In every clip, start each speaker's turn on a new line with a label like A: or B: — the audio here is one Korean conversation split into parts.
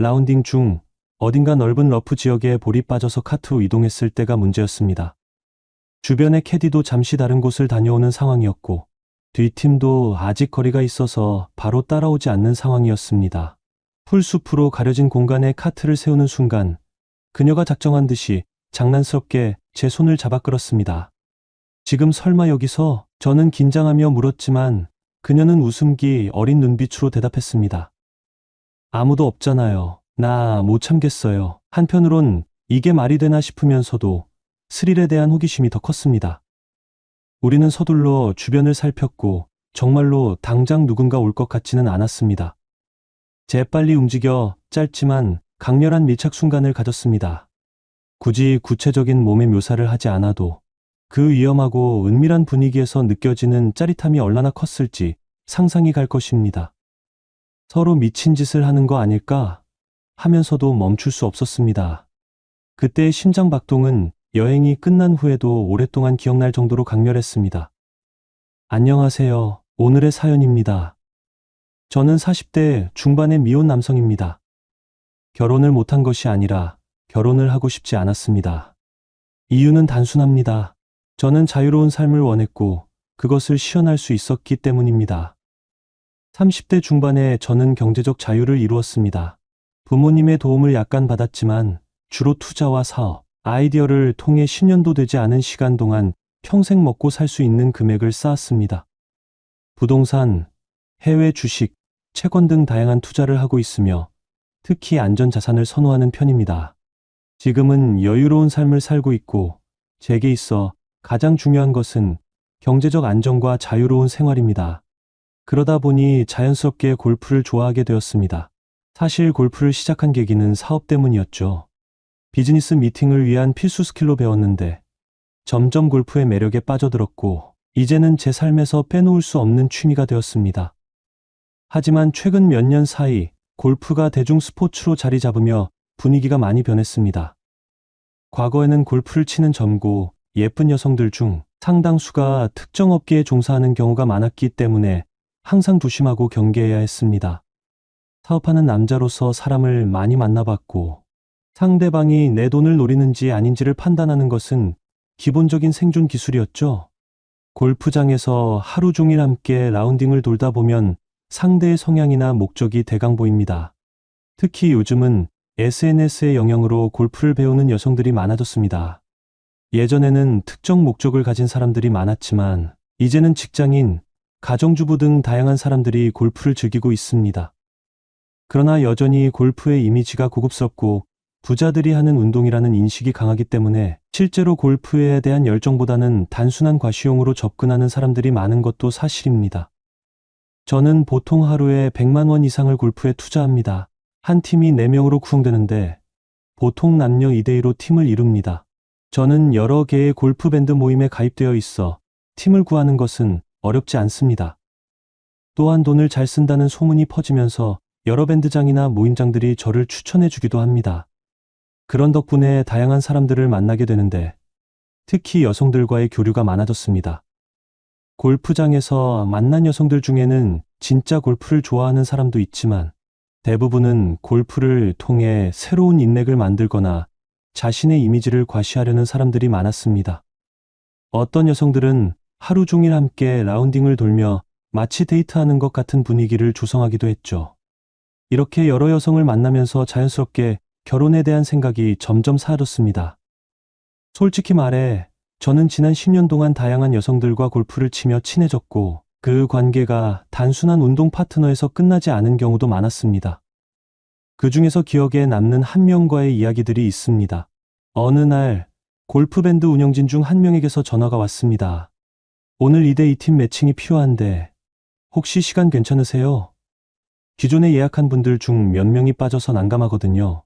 A: 라운딩 중 어딘가 넓은 러프 지역에 볼이 빠져서 카트로 이동했을 때가 문제였습니다. 주변의 캐디도 잠시 다른 곳을 다녀오는 상황이었고 뒷팀도 아직 거리가 있어서 바로 따라오지 않는 상황이었습니다. 풀숲으로 가려진 공간에 카트를 세우는 순간 그녀가 작정한 듯이 장난스럽게 제 손을 잡아 끌었습니다. 지금 설마 여기서? 저는 긴장하며 물었지만 그녀는 웃음기 어린 눈빛으로 대답했습니다. 아무도 없잖아요. 나 못 참겠어요. 한편으론 이게 말이 되나 싶으면서도 스릴에 대한 호기심이 더 컸습니다. 우리는 서둘러 주변을 살폈고 정말로 당장 누군가 올 것 같지는 않았습니다. 재빨리 움직여 짧지만 강렬한 밀착 순간을 가졌습니다. 굳이 구체적인 몸의 묘사를 하지 않아도 그 위험하고 은밀한 분위기에서 느껴지는 짜릿함이 얼마나 컸을지 상상이 갈 것입니다. 서로 미친 짓을 하는 거 아닐까 하면서도 멈출 수 없었습니다. 그때의 심장 박동은 여행이 끝난 후에도 오랫동안 기억날 정도로 강렬했습니다. 안녕하세요. 오늘의 사연입니다. 저는 40대 중반의 미혼 남성입니다. 결혼을 못한 것이 아니라 결혼을 하고 싶지 않았습니다. 이유는 단순합니다. 저는 자유로운 삶을 원했고 그것을 실현할 수 있었기 때문입니다. 30대 중반에 저는 경제적 자유를 이루었습니다. 부모님의 도움을 약간 받았지만 주로 투자와 사업, 아이디어를 통해 10년도 되지 않은 시간 동안 평생 먹고 살 수 있는 금액을 쌓았습니다. 부동산, 해외 주식, 채권 등 다양한 투자를 하고 있으며 특히 안전자산을 선호하는 편입니다. 지금은 여유로운 삶을 살고 있고 제게 있어 가장 중요한 것은 경제적 안정과 자유로운 생활입니다. 그러다 보니 자연스럽게 골프를 좋아하게 되었습니다. 사실 골프를 시작한 계기는 사업 때문이었죠. 비즈니스 미팅을 위한 필수 스킬로 배웠는데 점점 골프의 매력에 빠져들었고 이제는 제 삶에서 빼놓을 수 없는 취미가 되었습니다. 하지만 최근 몇 년 사이 골프가 대중 스포츠로 자리 잡으며 분위기가 많이 변했습니다. 과거에는 골프를 치는 젊고 예쁜 여성들 중 상당수가 특정 업계에 종사하는 경우가 많았기 때문에 항상 조심하고 경계해야 했습니다. 사업하는 남자로서 사람을 많이 만나봤고 상대방이 내 돈을 노리는지 아닌지를 판단하는 것은 기본적인 생존 기술이었죠. 골프장에서 하루 종일 함께 라운딩을 돌다 보면 상대의 성향이나 목적이 대강 보입니다. 특히 요즘은 SNS의 영향으로 골프를 배우는 여성들이 많아졌습니다. 예전에는 특정 목적을 가진 사람들이 많았지만 이제는 직장인, 가정주부 등 다양한 사람들이 골프를 즐기고 있습니다. 그러나 여전히 골프의 이미지가 고급스럽고 부자들이 하는 운동이라는 인식이 강하기 때문에 실제로 골프에 대한 열정보다는 단순한 과시용으로 접근하는 사람들이 많은 것도 사실입니다. 저는 보통 하루에 100만 원 이상을 골프에 투자합니다. 한 팀이 4명으로 구성되는데 보통 남녀 2대2로 팀을 이룹니다. 저는 여러 개의 골프 밴드 모임에 가입되어 있어 팀을 구하는 것은 어렵지 않습니다. 또한 돈을 잘 쓴다는 소문이 퍼지면서 여러 밴드장이나 모임장들이 저를 추천해 주기도 합니다. 그런 덕분에 다양한 사람들을 만나게 되는데 특히 여성들과의 교류가 많아졌습니다. 골프장에서 만난 여성들 중에는 진짜 골프를 좋아하는 사람도 있지만 대부분은 골프를 통해 새로운 인맥을 만들거나 자신의 이미지를 과시하려는 사람들이 많았습니다. 어떤 여성들은 하루 종일 함께 라운딩을 돌며 마치 데이트하는 것 같은 분위기를 조성하기도 했죠. 이렇게 여러 여성을 만나면서 자연스럽게 결혼에 대한 생각이 점점 사라졌습니다. 솔직히 말해 저는 지난 10년 동안 다양한 여성들과 골프를 치며 친해졌고 그 관계가 단순한 운동 파트너에서 끝나지 않은 경우도 많았습니다. 그 중에서 기억에 남는 한 명과의 이야기들이 있습니다. 어느 날 골프밴드 운영진 중 한 명에게서 전화가 왔습니다. 오늘 2대2팀 매칭이 필요한데 혹시 시간 괜찮으세요? 기존에 예약한 분들 중 몇 명이 빠져서 난감하거든요.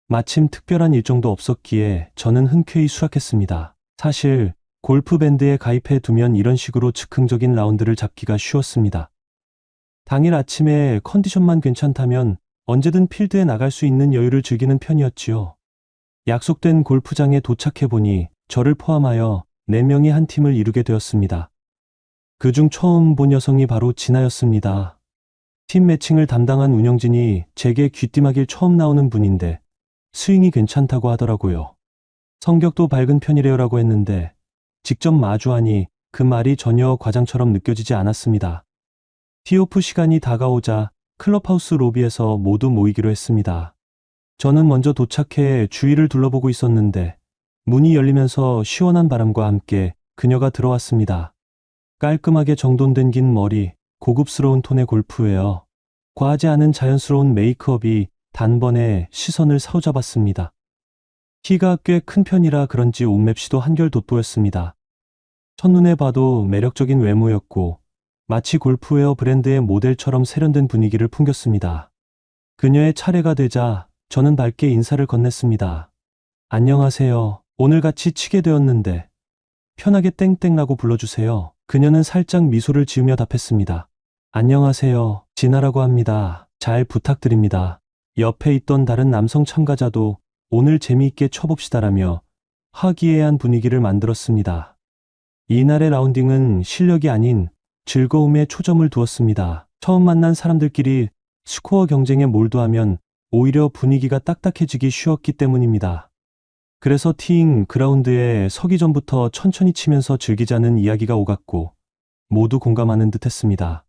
A: 마침 특별한 일정도 없었기에 저는 흔쾌히 수락했습니다. 사실 골프밴드에 가입해 두면 이런 식으로 즉흥적인 라운드를 잡기가 쉬웠습니다. 당일 아침에 컨디션만 괜찮다면 언제든 필드에 나갈 수 있는 여유를 즐기는 편이었지요. 약속된 골프장에 도착해보니 저를 포함하여 4명이 한 팀을 이루게 되었습니다. 그중 처음 본 여성이 바로 진아였습니다. 팀 매칭을 담당한 운영진이 제게 귀띔하길 처음 나오는 분인데 스윙이 괜찮다고 하더라고요. 성격도 밝은 편이래요라고 했는데 직접 마주하니 그 말이 전혀 과장처럼 느껴지지 않았습니다. 티오프 시간이 다가오자 클럽하우스 로비에서 모두 모이기로 했습니다. 저는 먼저 도착해 주위를 둘러보고 있었는데 문이 열리면서 시원한 바람과 함께 그녀가 들어왔습니다. 깔끔하게 정돈된 긴 머리, 고급스러운 톤의 골프웨어, 과하지 않은 자연스러운 메이크업이 단번에 시선을 사로잡았습니다. 키가 꽤 큰 편이라 그런지 옷맵시도 한결 돋보였습니다. 첫눈에 봐도 매력적인 외모였고 마치 골프웨어 브랜드의 모델처럼 세련된 분위기를 풍겼습니다. 그녀의 차례가 되자 저는 밝게 인사를 건넸습니다. 안녕하세요. 오늘 같이 치게 되었는데 편하게 땡땡라고 불러주세요. 그녀는 살짝 미소를 지으며 답했습니다. 안녕하세요. 진아라고 합니다. 잘 부탁드립니다. 옆에 있던 다른 남성 참가자도 오늘 재미있게 쳐봅시다라며 화기애애한 분위기를 만들었습니다. 이날의 라운딩은 실력이 아닌 즐거움에 초점을 두었습니다. 처음 만난 사람들끼리 스코어 경쟁에 몰두하면 오히려 분위기가 딱딱해지기 쉬웠기 때문입니다. 그래서 티잉 그라운드에 서기 전부터 천천히 치면서 즐기자는 이야기가 오갔고 모두 공감하는 듯했습니다.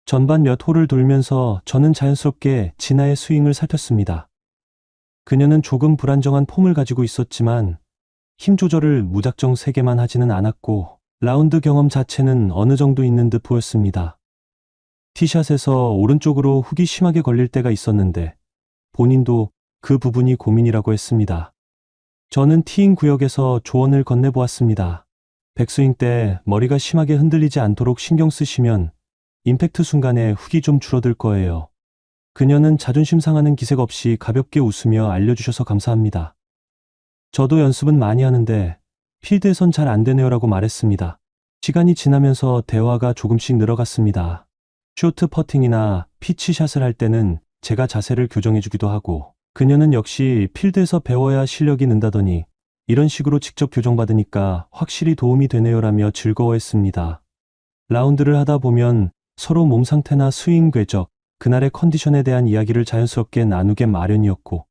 A: 전반 몇 홀을 돌면서 저는 자연스럽게 진아의 스윙을 살폈습니다. 그녀는 조금 불안정한 폼을 가지고 있었지만 힘 조절을 무작정 세게만 하지는 않았고 라운드 경험 자체는 어느 정도 있는 듯 보였습니다. 티샷에서 오른쪽으로 훅이 심하게 걸릴 때가 있었는데 본인도 그 부분이 고민이라고 했습니다. 저는 티잉 구역에서 조언을 건네보았습니다. 백스윙 때 머리가 심하게 흔들리지 않도록 신경 쓰시면 임팩트 순간에 훅이 좀 줄어들 거예요. 그녀는 자존심 상하는 기색 없이 가볍게 웃으며 알려주셔서 감사합니다. 저도 연습은 많이 하는데 필드에선 잘 안 되네요라고 말했습니다. 시간이 지나면서 대화가 조금씩 늘어갔습니다. 쇼트 퍼팅이나 피치샷을 할 때는 제가 자세를 교정해주기도 하고 그녀는 역시 필드에서 배워야 실력이 는다더니 이런 식으로 직접 교정받으니까 확실히 도움이 되네요라며 즐거워했습니다. 라운드를 하다 보면 서로 몸 상태나 스윙 궤적, 그날의 컨디션에 대한 이야기를 자연스럽게 나누게 마련이었고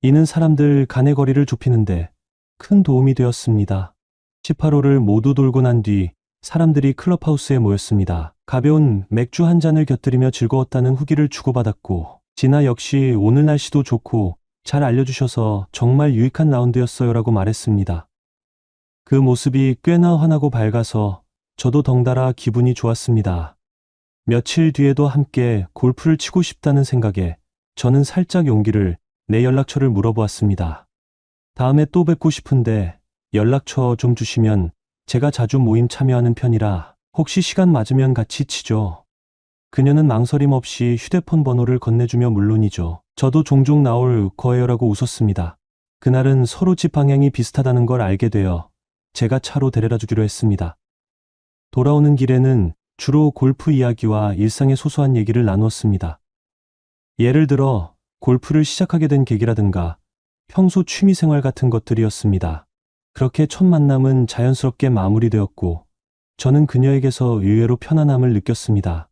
A: 이는 사람들 간의 거리를 좁히는데 큰 도움이 되었습니다. 18홀을 모두 돌고 난 뒤 사람들이 클럽하우스에 모였습니다. 가벼운 맥주 한 잔을 곁들이며 즐거웠다는 후기를 주고받았고 진아 역시 오늘 날씨도 좋고 잘 알려주셔서 정말 유익한 라운드였어요라고 말했습니다. 그 모습이 꽤나 환하고 밝아서 저도 덩달아 기분이 좋았습니다. 며칠 뒤에도 함께 골프를 치고 싶다는 생각에 저는 살짝 용기를 내 연락처를 물어보았습니다. 다음에 또 뵙고 싶은데 연락처 좀 주시면 제가 자주 모임 참여하는 편이라 혹시 시간 맞으면 같이 치죠. 그녀는 망설임 없이 휴대폰 번호를 건네주며 물론이죠. 저도 종종 나올 거예요라고 웃었습니다. 그날은 서로 집 방향이 비슷하다는 걸 알게 되어 제가 차로 데려다 주기로 했습니다. 돌아오는 길에는 주로 골프 이야기와 일상의 소소한 얘기를 나누었습니다. 예를 들어 골프를 시작하게 된 계기라든가 평소 취미생활 같은 것들이었습니다. 그렇게 첫 만남은 자연스럽게 마무리되었고 저는 그녀에게서 의외로 편안함을 느꼈습니다.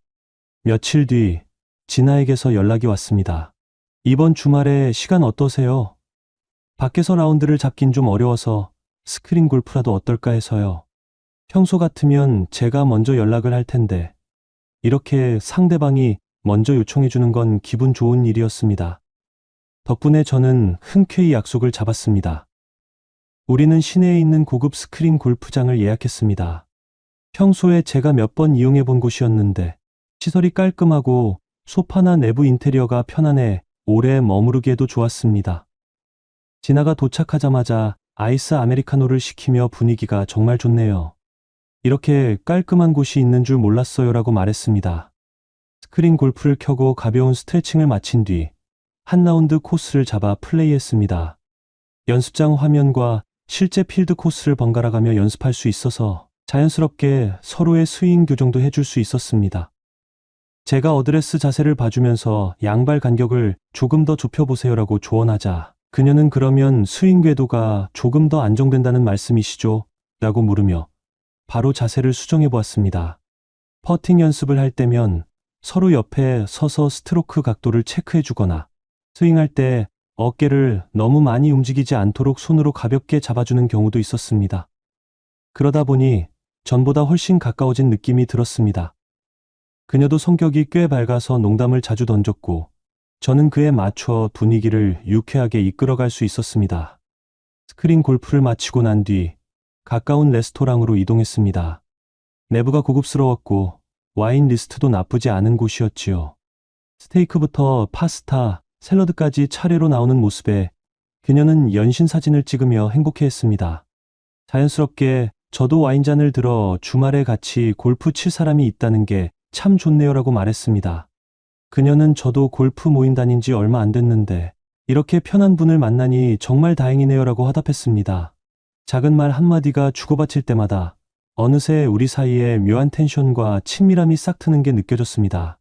A: 며칠 뒤 진아에게서 연락이 왔습니다. 이번 주말에 시간 어떠세요? 밖에서 라운드를 잡긴 좀 어려워서 스크린 골프라도 어떨까 해서요. 평소 같으면 제가 먼저 연락을 할 텐데 이렇게 상대방이 먼저 요청해 주는 건 기분 좋은 일이었습니다. 덕분에 저는 흔쾌히 약속을 잡았습니다. 우리는 시내에 있는 고급 스크린 골프장을 예약했습니다. 평소에 제가 몇 번 이용해 본 곳이었는데 시설이 깔끔하고 소파나 내부 인테리어가 편안해 오래 머무르기에도 좋았습니다. 진아가 도착하자마자 아이스 아메리카노를 시키며 분위기가 정말 좋네요. 이렇게 깔끔한 곳이 있는 줄 몰랐어요라고 말했습니다. 스크린 골프를 켜고 가벼운 스트레칭을 마친 뒤 한 라운드 코스를 잡아 플레이했습니다. 연습장 화면과 실제 필드 코스를 번갈아가며 연습할 수 있어서 자연스럽게 서로의 스윙 교정도 해줄 수 있었습니다. 제가 어드레스 자세를 봐주면서 양발 간격을 조금 더 좁혀보세요라고 조언하자 그녀는 그러면 스윙 궤도가 조금 더 안정된다는 말씀이시죠? 라고 물으며 바로 자세를 수정해 보았습니다. 퍼팅 연습을 할 때면 서로 옆에 서서 스트로크 각도를 체크해 주거나 스윙할 때 어깨를 너무 많이 움직이지 않도록 손으로 가볍게 잡아주는 경우도 있었습니다. 그러다 보니 전보다 훨씬 가까워진 느낌이 들었습니다. 그녀도 성격이 꽤 밝아서 농담을 자주 던졌고 저는 그에 맞춰 분위기를 유쾌하게 이끌어갈 수 있었습니다. 스크린 골프를 마치고 난 뒤 가까운 레스토랑으로 이동했습니다. 내부가 고급스러웠고 와인 리스트도 나쁘지 않은 곳이었지요. 스테이크부터 파스타, 샐러드까지 차례로 나오는 모습에 그녀는 연신 사진을 찍으며 행복해했습니다. 자연스럽게 저도 와인잔을 들어 주말에 같이 골프 칠 사람이 있다는 게 참 좋네요라고 말했습니다. 그녀는 저도 골프 모임 다닌 지 얼마 안 됐는데 이렇게 편한 분을 만나니 정말 다행이네요라고 화답했습니다. 작은 말 한마디가 주고받칠 때마다 어느새 우리 사이에 묘한 텐션과 친밀함이 싹 트는 게 느껴졌습니다.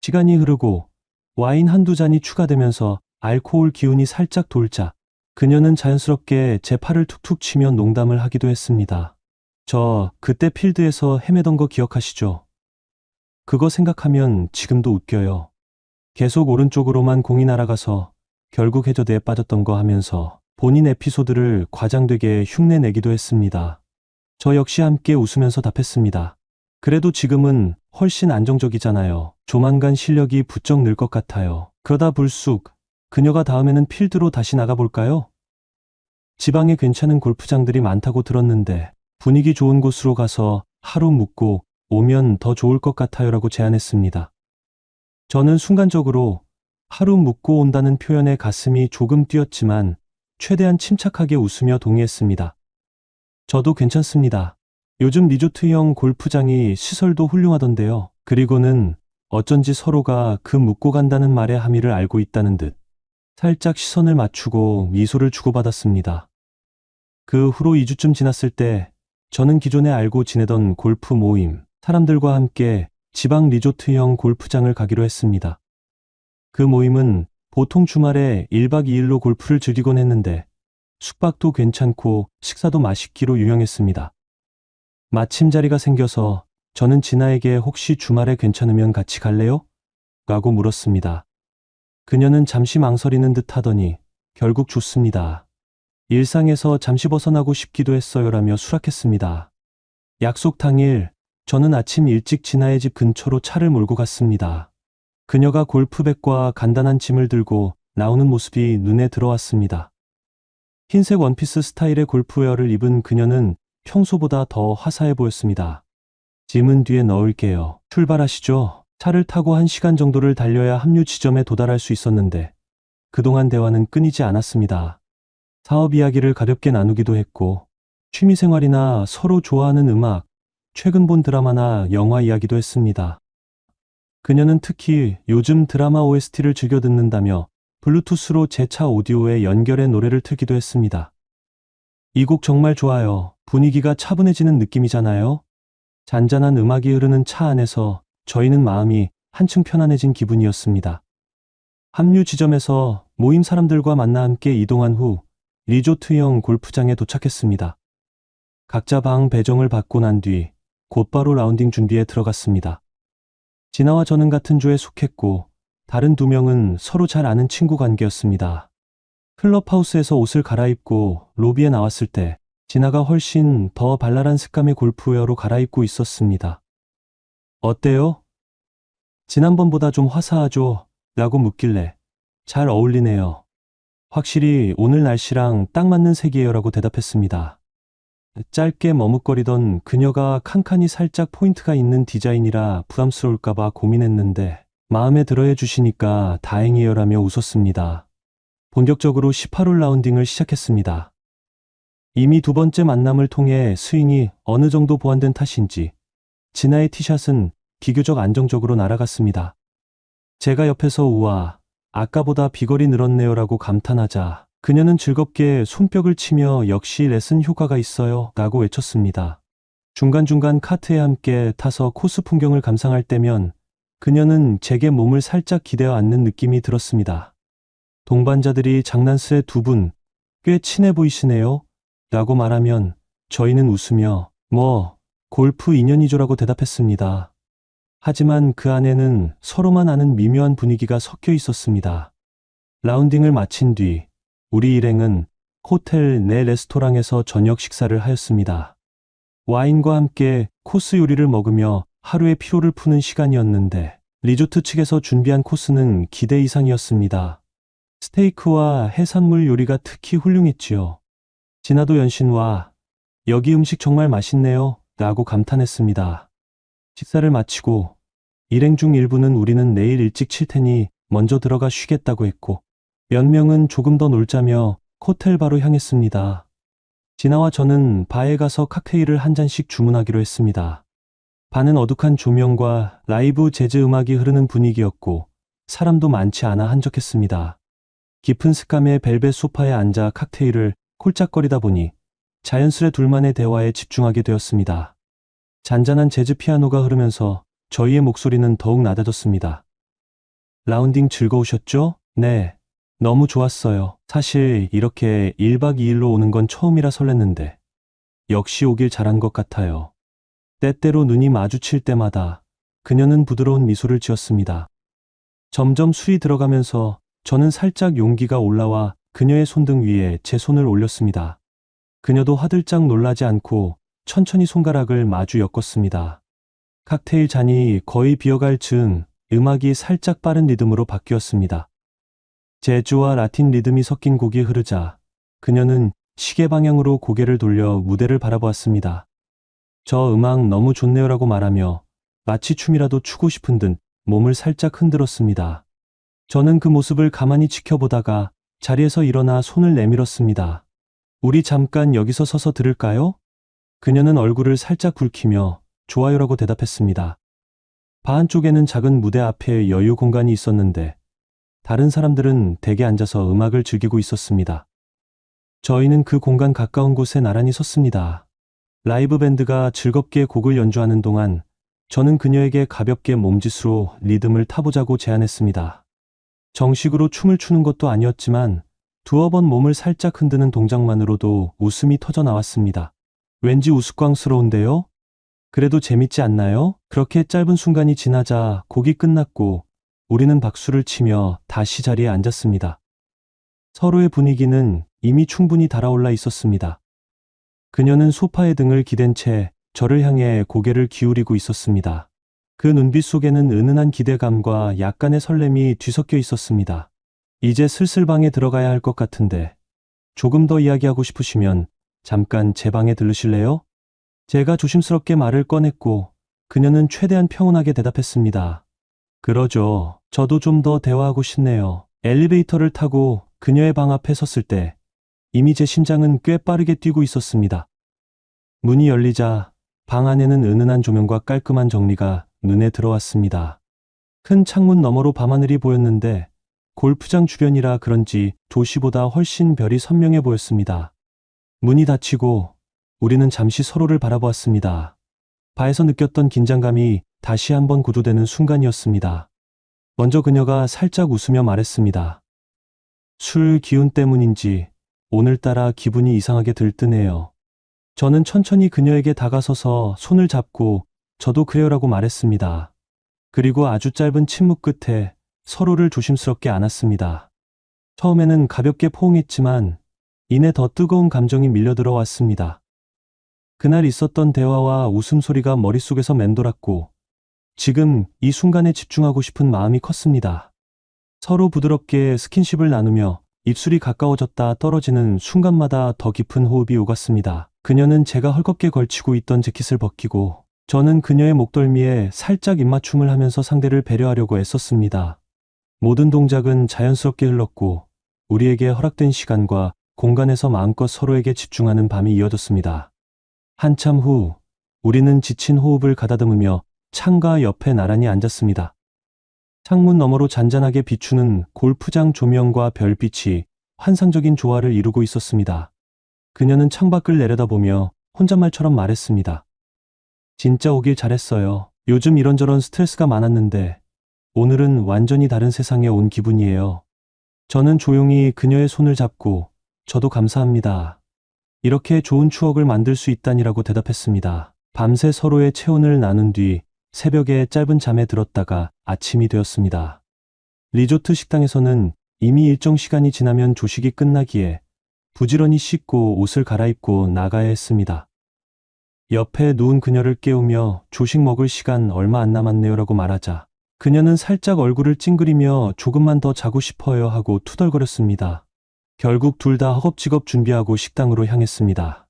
A: 시간이 흐르고 와인 한두 잔이 추가되면서 알코올 기운이 살짝 돌자 그녀는 자연스럽게 제 팔을 툭툭 치며 농담을 하기도 했습니다. 저 그때 필드에서 헤매던 거 기억하시죠? 그거 생각하면 지금도 웃겨요. 계속 오른쪽으로만 공이 날아가서 결국 해저드에 빠졌던 거 하면서 본인 에피소드를 과장되게 흉내내기도 했습니다. 저 역시 함께 웃으면서 답했습니다. 그래도 지금은 훨씬 안정적이잖아요. 조만간 실력이 부쩍 늘 것 같아요. 그러다 불쑥 그녀가 다음에는 필드로 다시 나가볼까요? 지방에 괜찮은 골프장들이 많다고 들었는데 분위기 좋은 곳으로 가서 하루 묵고 오면 더 좋을 것 같아요라고 제안했습니다. 저는 순간적으로 하루 묵고 온다는 표현에 가슴이 조금 뛰었지만 최대한 침착하게 웃으며 동의했습니다. 저도 괜찮습니다. 요즘 리조트형 골프장이 시설도 훌륭하던데요. 그리고는 어쩐지 서로가 그 묵고 간다는 말의 함의를 알고 있다는 듯 살짝 시선을 맞추고 미소를 주고받았습니다. 그 후로 2주쯤 지났을 때 저는 기존에 알고 지내던 골프 모임, 사람들과 함께 지방 리조트형 골프장을 가기로 했습니다. 그 모임은 보통 주말에 1박 2일로 골프를 즐기곤 했는데 숙박도 괜찮고 식사도 맛있기로 유명했습니다. 마침 자리가 생겨서 저는 진아에게 혹시 주말에 괜찮으면 같이 갈래요? 라고 물었습니다. 그녀는 잠시 망설이는 듯 하더니 결국 좋습니다. 일상에서 잠시 벗어나고 싶기도 했어요라며 수락했습니다. 약속 당일 저는 아침 일찍 진아의 집 근처로 차를 몰고 갔습니다. 그녀가 골프백과 간단한 짐을 들고 나오는 모습이 눈에 들어왔습니다. 흰색 원피스 스타일의 골프웨어를 입은 그녀는 평소보다 더 화사해 보였습니다. 짐은 뒤에 넣을게요. 출발하시죠. 차를 타고 1시간 정도를 달려야 합류 지점에 도달할 수 있었는데 그동안 대화는 끊이지 않았습니다. 사업 이야기를 가볍게 나누기도 했고 취미생활이나 서로 좋아하는 음악, 최근 본 드라마나 영화 이야기도 했습니다. 그녀는 특히 요즘 드라마 OST를 즐겨 듣는다며 블루투스로 제 차 오디오에 연결해 노래를 틀기도 했습니다. 이 곡 정말 좋아요. 분위기가 차분해지는 느낌이잖아요. 잔잔한 음악이 흐르는 차 안에서 저희는 마음이 한층 편안해진 기분이었습니다. 합류 지점에서 모임 사람들과 만나 함께 이동한 후 리조트형 골프장에 도착했습니다. 각자 방 배정을 받고 난 뒤 곧바로 라운딩 준비에 들어갔습니다. 진아와 저는 같은 조에 속했고 다른 2명은 서로 잘 아는 친구 관계였습니다. 클럽하우스에서 옷을 갈아입고 로비에 나왔을 때 진아가 훨씬 더 발랄한 색감의 골프웨어로 갈아입고 있었습니다. 어때요? 지난번보다 좀 화사하죠? 라고 묻길래 잘 어울리네요. 확실히 오늘 날씨랑 딱 맞는 색이에요 라고 대답했습니다. 짧게 머뭇거리던 그녀가 칸칸이 살짝 포인트가 있는 디자인이라 부담스러울까봐 고민했는데 마음에 들어해 주시니까 다행이에요 라며 웃었습니다. 본격적으로 18홀 라운딩을 시작했습니다. 이미 2번째 만남을 통해 스윙이 어느 정도 보완된 탓인지 진아의 티샷은 비교적 안정적으로 날아갔습니다. 제가 옆에서 우와, 아까보다 비거리 늘었네요 라고 감탄하자 그녀는 즐겁게 손뼉을 치며 역시 레슨 효과가 있어요 라고 외쳤습니다. 중간중간 카트에 함께 타서 코스 풍경을 감상할 때면 그녀는 제게 몸을 살짝 기대어 앉는 느낌이 들었습니다. 동반자들이 장난스레 2분, 꽤 친해 보이시네요 라고 말하면 저희는 웃으며 골프 인연이죠라고 대답했습니다. 하지만 그 안에는 서로만 아는 미묘한 분위기가 섞여 있었습니다. 라운딩을 마친 뒤 우리 일행은 호텔 내 레스토랑에서 저녁 식사를 하였습니다. 와인과 함께 코스 요리를 먹으며 하루의 피로를 푸는 시간이었는데 리조트 측에서 준비한 코스는 기대 이상이었습니다. 스테이크와 해산물 요리가 특히 훌륭했지요. 진아도 연신와 여기 음식 정말 맛있네요 라고 감탄했습니다. 식사를 마치고 일행 중 일부는 우리는 내일 일찍 칠 테니 먼저 들어가 쉬겠다고 했고 몇 명은 조금 더 놀자며 호텔 바로 향했습니다. 진아와 저는 바에 가서 칵테일을 한 잔씩 주문하기로 했습니다. 바는 어둑한 조명과 라이브 재즈 음악이 흐르는 분위기였고 사람도 많지 않아 한적했습니다. 깊은 색감의 벨벳 소파에 앉아 칵테일을 홀짝거리다 보니 자연스레 둘만의 대화에 집중하게 되었습니다. 잔잔한 재즈 피아노가 흐르면서 저희의 목소리는 더욱 낮아졌습니다. 라운딩 즐거우셨죠? 네. 너무 좋았어요. 사실 이렇게 1박 2일로 오는 건 처음이라 설렜는데 역시 오길 잘한 것 같아요. 때때로 눈이 마주칠 때마다 그녀는 부드러운 미소를 지었습니다. 점점 술이 들어가면서 저는 살짝 용기가 올라와 그녀의 손등 위에 제 손을 올렸습니다. 그녀도 화들짝 놀라지 않고 천천히 손가락을 마주 엮었습니다. 칵테일 잔이 거의 비어갈 즈음 음악이 살짝 빠른 리듬으로 바뀌었습니다. 재즈와 라틴 리듬이 섞인 곡이 흐르자 그녀는 시계 방향으로 고개를 돌려 무대를 바라보았습니다. 저 음악 너무 좋네요라고 말하며 마치 춤이라도 추고 싶은 듯 몸을 살짝 흔들었습니다. 저는 그 모습을 가만히 지켜보다가 자리에서 일어나 손을 내밀었습니다. 우리 잠깐 여기서 서서 들을까요? 그녀는 얼굴을 살짝 붉히며 좋아요라고 대답했습니다. 바 안쪽에는 작은 무대 앞에 여유 공간이 있었는데 다른 사람들은 댁에 앉아서 음악을 즐기고 있었습니다. 저희는 그 공간 가까운 곳에 나란히 섰습니다. 라이브 밴드가 즐겁게 곡을 연주하는 동안 저는 그녀에게 가볍게 몸짓으로 리듬을 타보자고 제안했습니다. 정식으로 춤을 추는 것도 아니었지만 두어 번 몸을 살짝 흔드는 동작만으로도 웃음이 터져 나왔습니다. 왠지 우스꽝스러운데요? 그래도 재밌지 않나요? 그렇게 짧은 순간이 지나자 곡이 끝났고 우리는 박수를 치며 다시 자리에 앉았습니다. 서로의 분위기는 이미 충분히 달아올라 있었습니다. 그녀는 소파에 등을 기댄 채 저를 향해 고개를 기울이고 있었습니다. 그 눈빛 속에는 은은한 기대감과 약간의 설렘이 뒤섞여 있었습니다. 이제 슬슬 방에 들어가야 할 것 같은데 조금 더 이야기하고 싶으시면 잠깐 제 방에 들르실래요? 제가 조심스럽게 말을 꺼냈고 그녀는 최대한 평온하게 대답했습니다. 그러죠. 저도 좀 더 대화하고 싶네요. 엘리베이터를 타고 그녀의 방 앞에 섰을 때 이미 제 심장은 꽤 빠르게 뛰고 있었습니다. 문이 열리자 방 안에는 은은한 조명과 깔끔한 정리가 눈에 들어왔습니다. 큰 창문 너머로 밤하늘이 보였는데 골프장 주변이라 그런지 도시보다 훨씬 별이 선명해 보였습니다. 문이 닫히고 우리는 잠시 서로를 바라보았습니다. 바에서 느꼈던 긴장감이 다시 한번 고조되는 순간이었습니다. 먼저 그녀가 살짝 웃으며 말했습니다. 술 기운 때문인지 오늘따라 기분이 이상하게 들뜨네요. 저는 천천히 그녀에게 다가서서 손을 잡고 저도 그래요라고 말했습니다. 그리고 아주 짧은 침묵 끝에 서로를 조심스럽게 안았습니다. 처음에는 가볍게 포옹했지만 이내 더 뜨거운 감정이 밀려들어 왔습니다. 그날 있었던 대화와 웃음소리가 머릿속에서 맴돌았고 지금 이 순간에 집중하고 싶은 마음이 컸습니다. 서로 부드럽게 스킨십을 나누며 입술이 가까워졌다 떨어지는 순간마다 더 깊은 호흡이 오갔습니다. 그녀는 제가 헐겁게 걸치고 있던 재킷을 벗기고 저는 그녀의 목덜미에 살짝 입맞춤을 하면서 상대를 배려하려고 애썼습니다. 모든 동작은 자연스럽게 흘렀고 우리에게 허락된 시간과 공간에서 마음껏 서로에게 집중하는 밤이 이어졌습니다. 한참 후 우리는 지친 호흡을 가다듬으며 창가 옆에 나란히 앉았습니다. 창문 너머로 잔잔하게 비추는 골프장 조명과 별빛이 환상적인 조화를 이루고 있었습니다. 그녀는 창밖을 내려다보며 혼잣말처럼 말했습니다. 진짜 오길 잘했어요. 요즘 이런저런 스트레스가 많았는데 오늘은 완전히 다른 세상에 온 기분이에요. 저는 조용히 그녀의 손을 잡고 저도 감사합니다. 이렇게 좋은 추억을 만들 수 있다니라고 대답했습니다. 밤새 서로의 체온을 나눈 뒤 새벽에 짧은 잠에 들었다가 아침이 되었습니다. 리조트 식당에서는 이미 일정 시간이 지나면 조식이 끝나기에 부지런히 씻고 옷을 갈아입고 나가야 했습니다. 옆에 누운 그녀를 깨우며 조식 먹을 시간 얼마 안 남았네요라고 말하자 그녀는 살짝 얼굴을 찡그리며 조금만 더 자고 싶어요 하고 투덜거렸습니다. 결국 둘 다 허겁지겁 준비하고 식당으로 향했습니다.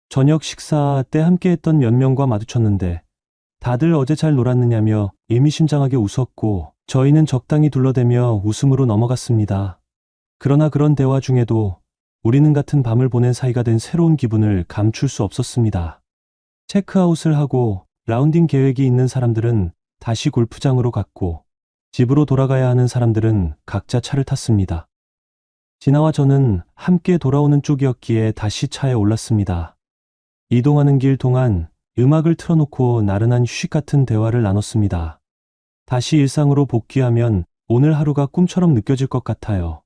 A: 저녁 식사 때 함께했던 몇 명과 마주쳤는데 다들 어제 잘 놀았느냐며 의미심장하게 웃었고 저희는 적당히 둘러대며 웃음으로 넘어갔습니다. 그러나 그런 대화 중에도 우리는 같은 밤을 보낸 사이가 된 새로운 기분을 감출 수 없었습니다. 체크아웃을 하고 라운딩 계획이 있는 사람들은 다시 골프장으로 갔고 집으로 돌아가야 하는 사람들은 각자 차를 탔습니다. 진아와 저는 함께 돌아오는 쪽이었기에 다시 차에 올랐습니다. 이동하는 길 동안 음악을 틀어놓고 나른한 휴식 같은 대화를 나눴습니다. 다시 일상으로 복귀하면 오늘 하루가 꿈처럼 느껴질 것 같아요.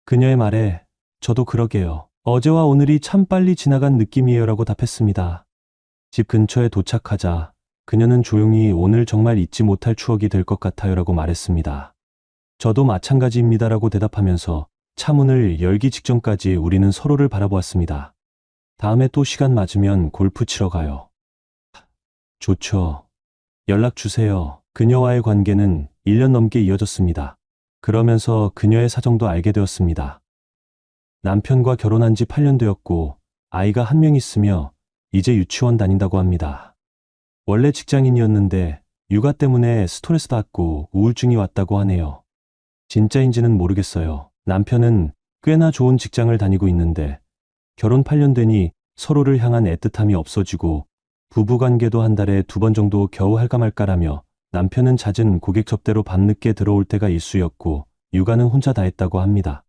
A: 그녀의 말에 저도 그러게요. 어제와 오늘이 참 빨리 지나간 느낌이에요라고 답했습니다. 집 근처에 도착하자 그녀는 조용히 오늘 정말 잊지 못할 추억이 될 것 같아요라고 말했습니다. 저도 마찬가지입니다라고 대답하면서 차 문을 열기 직전까지 우리는 서로를 바라보았습니다. 다음에 또 시간 맞으면 골프 치러 가요. 좋죠. 연락 주세요. 그녀와의 관계는 1년 넘게 이어졌습니다. 그러면서 그녀의 사정도 알게 되었습니다. 남편과 결혼한 지 8년 되었고 아이가 한 명 있으며 이제 유치원 다닌다고 합니다. 원래 직장인이었는데 육아 때문에 스트레스 받고 우울증이 왔다고 하네요. 진짜인지는 모르겠어요. 남편은 꽤나 좋은 직장을 다니고 있는데 결혼 8년 되니 서로를 향한 애틋함이 없어지고 부부관계도 한 달에 2번 정도 겨우 할까 말까라며 남편은 잦은 고객 접대로 밤늦게 들어올 때가 일쑤였고 육아는 혼자 다 했다고 합니다.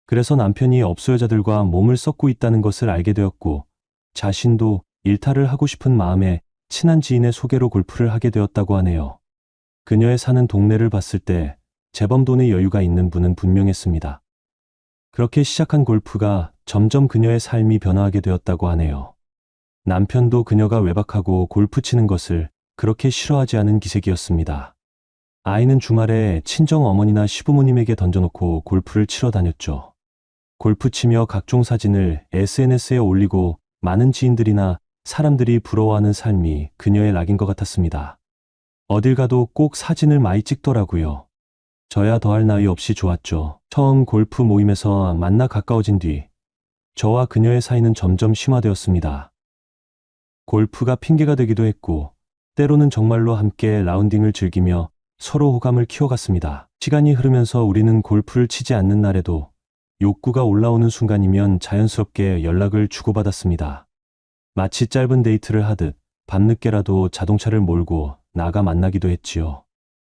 A: 그래서 남편이 업소 여자들과 몸을 썩고 있다는 것을 알게 되었고 자신도 일탈을 하고 싶은 마음에 친한 지인의 소개로 골프를 하게 되었다고 하네요. 그녀의 사는 동네를 봤을 때 제법 돈의 여유가 있는 분은 분명했습니다. 그렇게 시작한 골프가 점점 그녀의 삶이 변화하게 되었다고 하네요. 남편도 그녀가 외박하고 골프 치는 것을 그렇게 싫어하지 않은 기색이었습니다. 아이는 주말에 친정 어머니나 시부모님에게 던져놓고 골프를 치러 다녔죠. 골프 치며 각종 사진을 SNS에 올리고 많은 지인들이나 사람들이 부러워하는 삶이 그녀의 낙인 것 같았습니다. 어딜 가도 꼭 사진을 많이 찍더라고요. 저야 더할 나위 없이 좋았죠. 처음 골프 모임에서 만나 가까워진 뒤 저와 그녀의 사이는 점점 심화되었습니다. 골프가 핑계가 되기도 했고 때로는 정말로 함께 라운딩을 즐기며 서로 호감을 키워갔습니다. 시간이 흐르면서 우리는 골프를 치지 않는 날에도 욕구가 올라오는 순간이면 자연스럽게 연락을 주고받았습니다. 마치 짧은 데이트를 하듯 밤늦게라도 자동차를 몰고 나가 만나기도 했지요.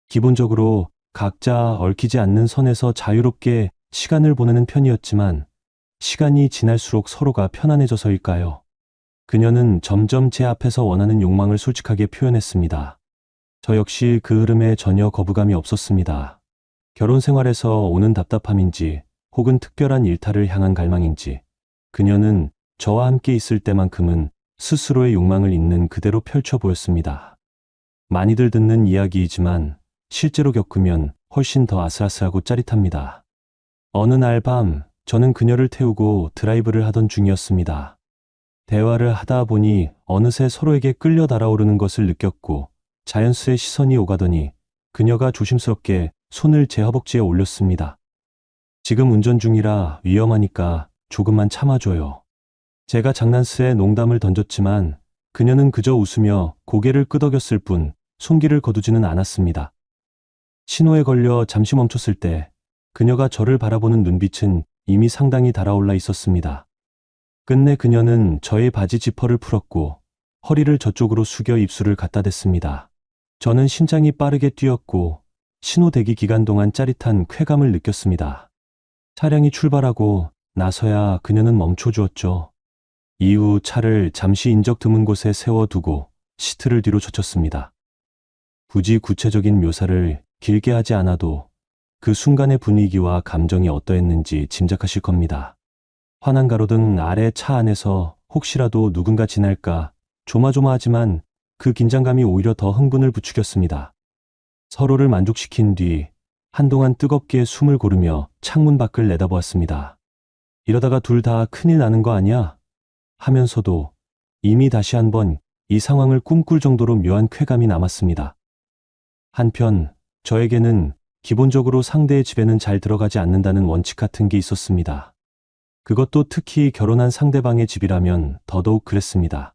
A: 기본적으로 각자 얽히지 않는 선에서 자유롭게 시간을 보내는 편이었지만 시간이 지날수록 서로가 편안해져서일까요? 그녀는 점점 제 앞에서 원하는 욕망을 솔직하게 표현했습니다. 저 역시 그 흐름에 전혀 거부감이 없었습니다. 결혼 생활에서 오는 답답함인지 혹은 특별한 일탈을 향한 갈망인지 그녀는 저와 함께 있을 때만큼은 스스로의 욕망을 있는 그대로 펼쳐 보였습니다. 많이들 듣는 이야기이지만 실제로 겪으면 훨씬 더 아슬아슬하고 짜릿합니다. 어느 날 밤 저는 그녀를 태우고 드라이브를 하던 중이었습니다. 대화를 하다 보니 어느새 서로에게 끌려 달아오르는 것을 느꼈고 자연스레 시선이 오가더니 그녀가 조심스럽게 손을 제 허벅지에 올렸습니다. 지금 운전 중이라 위험하니까 조금만 참아줘요. 제가 장난스레 농담을 던졌지만 그녀는 그저 웃으며 고개를 끄덕였을 뿐 손길을 거두지는 않았습니다. 신호에 걸려 잠시 멈췄을 때 그녀가 저를 바라보는 눈빛은 이미 상당히 달아올라 있었습니다. 끝내 그녀는 저의 바지 지퍼를 풀었고 허리를 저쪽으로 숙여 입술을 갖다 댔습니다. 저는 심장이 빠르게 뛰었고 신호 대기 기간 동안 짜릿한 쾌감을 느꼈습니다. 차량이 출발하고 나서야 그녀는 멈춰주었죠. 이후 차를 잠시 인적 드문 곳에 세워두고 시트를 뒤로 젖혔습니다. 굳이 구체적인 묘사를 길게 하지 않아도 그 순간의 분위기와 감정이 어떠했는지 짐작하실 겁니다. 환한 가로등 아래 차 안에서 혹시라도 누군가 지날까 조마조마하지만 그 긴장감이 오히려 더 흥분을 부추겼습니다. 서로를 만족시킨 뒤 한동안 뜨겁게 숨을 고르며 창문 밖을 내다보았습니다. 이러다가 둘 다 큰일 나는 거 아니야? 하면서도 이미 다시 한번 이 상황을 꿈꿀 정도로 묘한 쾌감이 남았습니다. 한편 저에게는 기본적으로 상대의 집에는 잘 들어가지 않는다는 원칙 같은 게 있었습니다. 그것도 특히 결혼한 상대방의 집이라면 더더욱 그랬습니다.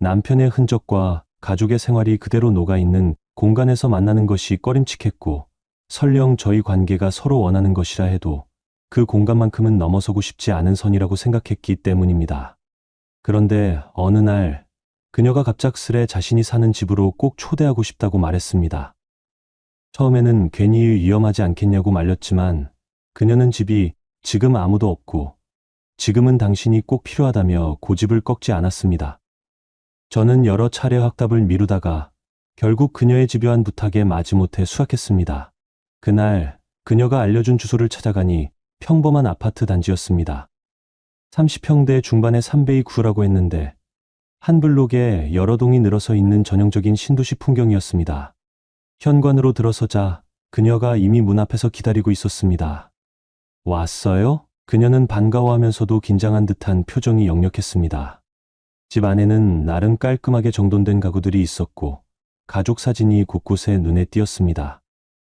A: 남편의 흔적과 가족의 생활이 그대로 녹아있는 공간에서 만나는 것이 꺼림칙했고, 설령 저희 관계가 서로 원하는 것이라 해도 그 공간만큼은 넘어서고 싶지 않은 선이라고 생각했기 때문입니다. 그런데 어느 날 그녀가 갑작스레 자신이 사는 집으로 꼭 초대하고 싶다고 말했습니다. 처음에는 괜히 위험하지 않겠냐고 말렸지만 그녀는 집이 지금 아무도 없고 지금은 당신이 꼭 필요하다며 고집을 꺾지 않았습니다. 저는 여러 차례 확답을 미루다가 결국 그녀의 집요한 부탁에 마지못해 수락했습니다. 그날 그녀가 알려준 주소를 찾아가니 평범한 아파트 단지였습니다. 30평대 중반의 3베이9라고 했는데 한 블록에 여러 동이 늘어서 있는 전형적인 신도시 풍경이었습니다. 현관으로 들어서자 그녀가 이미 문 앞에서 기다리고 있었습니다. 왔어요? 그녀는 반가워하면서도 긴장한 듯한 표정이 역력했습니다. 집 안에는 나름 깔끔하게 정돈된 가구들이 있었고 가족 사진이 곳곳에 눈에 띄었습니다.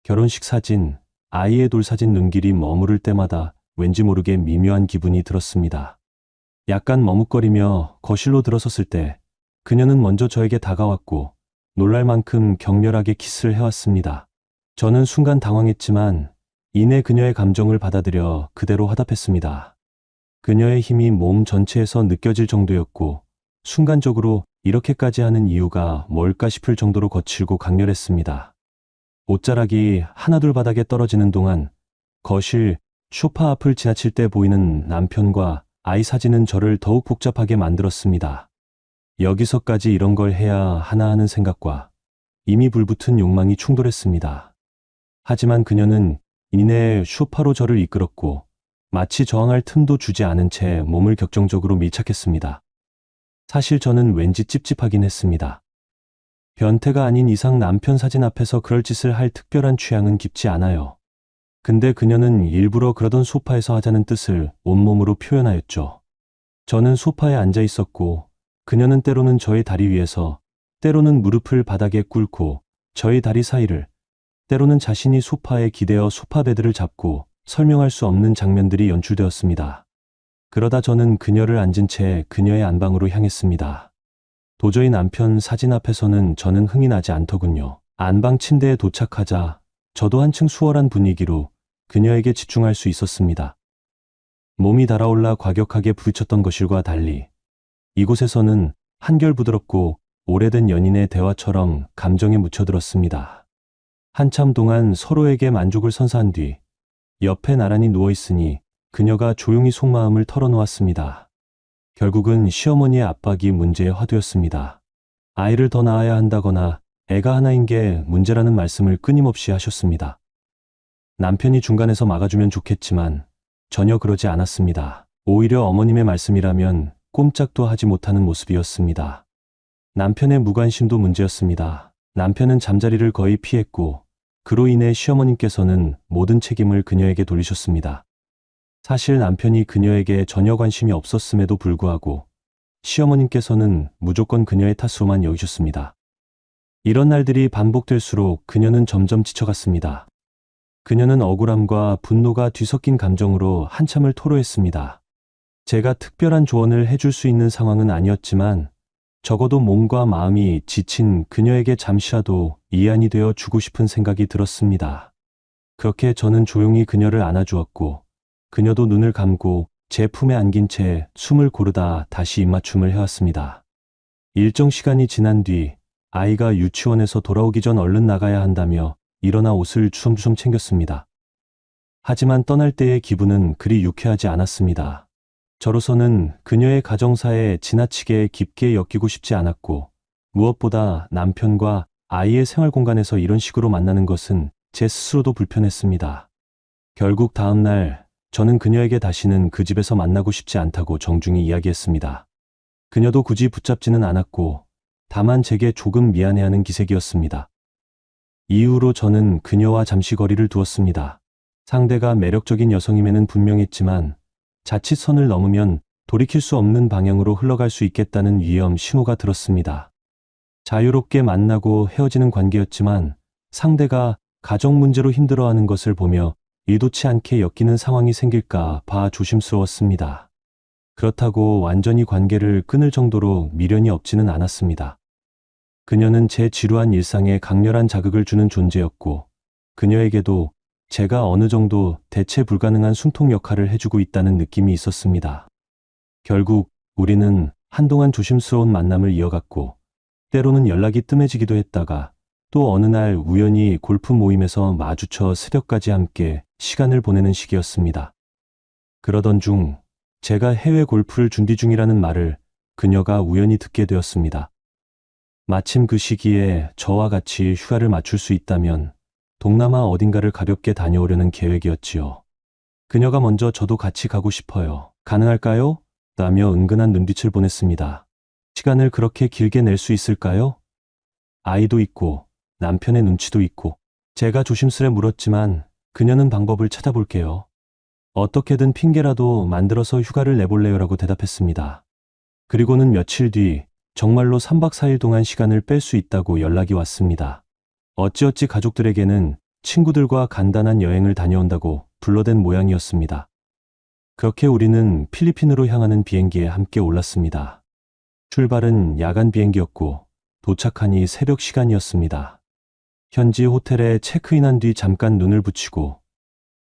A: 결혼식 사진, 아이의 돌사진 눈길이 머무를 때마다 왠지 모르게 미묘한 기분이 들었습니다. 약간 머뭇거리며 거실로 들어섰을 때 그녀는 먼저 저에게 다가왔고 놀랄 만큼 격렬하게 키스를 해왔습니다. 저는 순간 당황했지만 이내 그녀의 감정을 받아들여 그대로 화답했습니다. 그녀의 힘이 몸 전체에서 느껴질 정도였고 순간적으로 이렇게까지 하는 이유가 뭘까 싶을 정도로 거칠고 강렬했습니다. 옷자락이 하나둘 바닥에 떨어지는 동안 거실, 소파 앞을 지나칠 때 보이는 남편과 아이 사진은 저를 더욱 복잡하게 만들었습니다. 여기서까지 이런 걸 해야 하나 하는 생각과 이미 불붙은 욕망이 충돌했습니다. 하지만 그녀는 이내 소파로 저를 이끌었고 마치 저항할 틈도 주지 않은 채 몸을 격정적으로 밀착했습니다. 사실 저는 왠지 찝찝하긴 했습니다. 변태가 아닌 이상 남편 사진 앞에서 그럴 짓을 할 특별한 취향은 깊지 않아요. 근데 그녀는 일부러 그러던 소파에서 하자는 뜻을 온몸으로 표현하였죠. 저는 소파에 앉아 있었고 그녀는 때로는 저의 다리 위에서, 때로는 무릎을 바닥에 꿇고 저의 다리 사이를, 때로는 자신이 소파에 기대어 소파 베드를 잡고 설명할 수 없는 장면들이 연출되었습니다. 그러다 저는 그녀를 앉은 채 그녀의 안방으로 향했습니다. 도저히 남편 사진 앞에서는 저는 흥이 나지 않더군요. 안방 침대에 도착하자 저도 한층 수월한 분위기로 그녀에게 집중할 수 있었습니다. 몸이 달아올라 과격하게 부딪혔던 것일과 달리 이곳에서는 한결 부드럽고 오래된 연인의 대화처럼 감정에 묻혀들었습니다. 한참 동안 서로에게 만족을 선사한 뒤 옆에 나란히 누워있으니 그녀가 조용히 속마음을 털어놓았습니다. 결국은 시어머니의 압박이 문제의 화두였습니다. 아이를 더 낳아야 한다거나 애가 하나인 게 문제라는 말씀을 끊임없이 하셨습니다. 남편이 중간에서 막아주면 좋겠지만 전혀 그러지 않았습니다. 오히려 어머님의 말씀이라면 꼼짝도 하지 못하는 모습이었습니다. 남편의 무관심도 문제였습니다. 남편은 잠자리를 거의 피했고 그로 인해 시어머님께서는 모든 책임을 그녀에게 돌리셨습니다. 사실 남편이 그녀에게 전혀 관심이 없었음에도 불구하고 시어머님께서는 무조건 그녀의 탓으로만 여기셨습니다. 이런 날들이 반복될수록 그녀는 점점 지쳐갔습니다. 그녀는 억울함과 분노가 뒤섞인 감정으로 한참을 토로했습니다. 제가 특별한 조언을 해줄 수 있는 상황은 아니었지만 적어도 몸과 마음이 지친 그녀에게 잠시라도 이안이 되어 주고 싶은 생각이 들었습니다. 그렇게 저는 조용히 그녀를 안아주었고 그녀도 눈을 감고 제 품에 안긴 채 숨을 고르다 다시 입맞춤을 해왔습니다. 일정 시간이 지난 뒤 아이가 유치원에서 돌아오기 전 얼른 나가야 한다며 일어나 옷을 주섬주섬 챙겼습니다. 하지만 떠날 때의 기분은 그리 유쾌하지 않았습니다. 저로서는 그녀의 가정사에 지나치게 깊게 엮이고 싶지 않았고 무엇보다 남편과 아이의 생활 공간에서 이런 식으로 만나는 것은 제 스스로도 불편했습니다. 결국 다음 날 저는 그녀에게 다시는 그 집에서 만나고 싶지 않다고 정중히 이야기했습니다. 그녀도 굳이 붙잡지는 않았고 다만 제게 조금 미안해하는 기색이었습니다. 이후로 저는 그녀와 잠시 거리를 두었습니다. 상대가 매력적인 여성임에는 분명했지만 자칫 선을 넘으면 돌이킬 수 없는 방향으로 흘러갈 수 있겠다는 위험 신호가 들었습니다. 자유롭게 만나고 헤어지는 관계였지만 상대가 가정 문제로 힘들어하는 것을 보며 의도치 않게 엮이는 상황이 생길까 봐 조심스러웠습니다. 그렇다고 완전히 관계를 끊을 정도로 미련이 없지는 않았습니다. 그녀는 제 지루한 일상에 강렬한 자극을 주는 존재였고, 그녀에게도 제가 어느 정도 대체 불가능한 숨통 역할을 해주고 있다는 느낌이 있었습니다. 결국 우리는 한동안 조심스러운 만남을 이어갔고, 때로는 연락이 뜸해지기도 했다가 또 어느 날 우연히 골프 모임에서 마주쳐 새벽까지 함께 시간을 보내는 시기였습니다. 그러던 중 제가 해외 골프를 준비 중이라는 말을 그녀가 우연히 듣게 되었습니다. 마침 그 시기에 저와 같이 휴가를 맞출 수 있다면 동남아 어딘가를 가볍게 다녀오려는 계획이었지요. 그녀가 먼저 저도 같이 가고 싶어요. 가능할까요? 라며 은근한 눈빛을 보냈습니다. 시간을 그렇게 길게 낼 수 있을까요? 아이도 있고 남편의 눈치도 있고. 제가 조심스레 물었지만 그녀는 방법을 찾아볼게요. 어떻게든 핑계라도 만들어서 휴가를 내볼래요라고 대답했습니다. 그리고는 며칠 뒤 정말로 3박 4일 동안 시간을 뺄 수 있다고 연락이 왔습니다. 어찌어찌 가족들에게는 친구들과 간단한 여행을 다녀온다고 불러댄 모양이었습니다. 그렇게 우리는 필리핀으로 향하는 비행기에 함께 올랐습니다. 출발은 야간 비행기였고 도착하니 새벽 시간이었습니다. 현지 호텔에 체크인한 뒤 잠깐 눈을 붙이고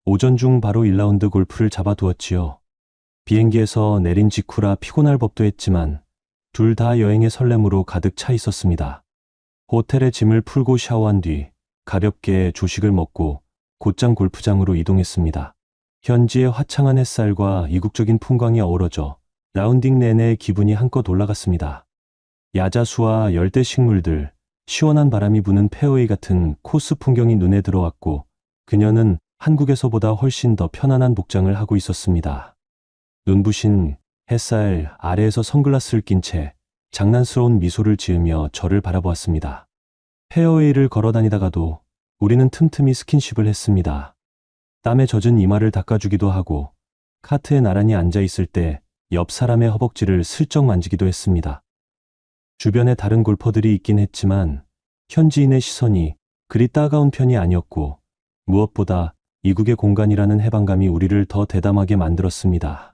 A: 오전 중 바로 1라운드 골프를 잡아두었지요. 비행기에서 내린 직후라 피곤할 법도 했지만 둘 다 여행의 설렘으로 가득 차 있었습니다. 호텔에 짐을 풀고 샤워한 뒤 가볍게 조식을 먹고 곧장 골프장으로 이동했습니다. 현지의 화창한 햇살과 이국적인 풍광이 어우러져 라운딩 내내 기분이 한껏 올라갔습니다. 야자수와 열대 식물들, 시원한 바람이 부는 페어웨이 같은 코스 풍경이 눈에 들어왔고 그녀는 한국에서보다 훨씬 더 편안한 복장을 하고 있었습니다. 눈부신 햇살 아래에서 선글라스를 낀 채 장난스러운 미소를 지으며 저를 바라보았습니다. 페어웨이를 걸어 다니다가도 우리는 틈틈이 스킨십을 했습니다. 땀에 젖은 이마를 닦아주기도 하고 카트에 나란히 앉아 있을 때 옆 사람의 허벅지를 슬쩍 만지기도 했습니다. 주변에 다른 골퍼들이 있긴 했지만 현지인의 시선이 그리 따가운 편이 아니었고 무엇보다 이국의 공간이라는 해방감이 우리를 더 대담하게 만들었습니다.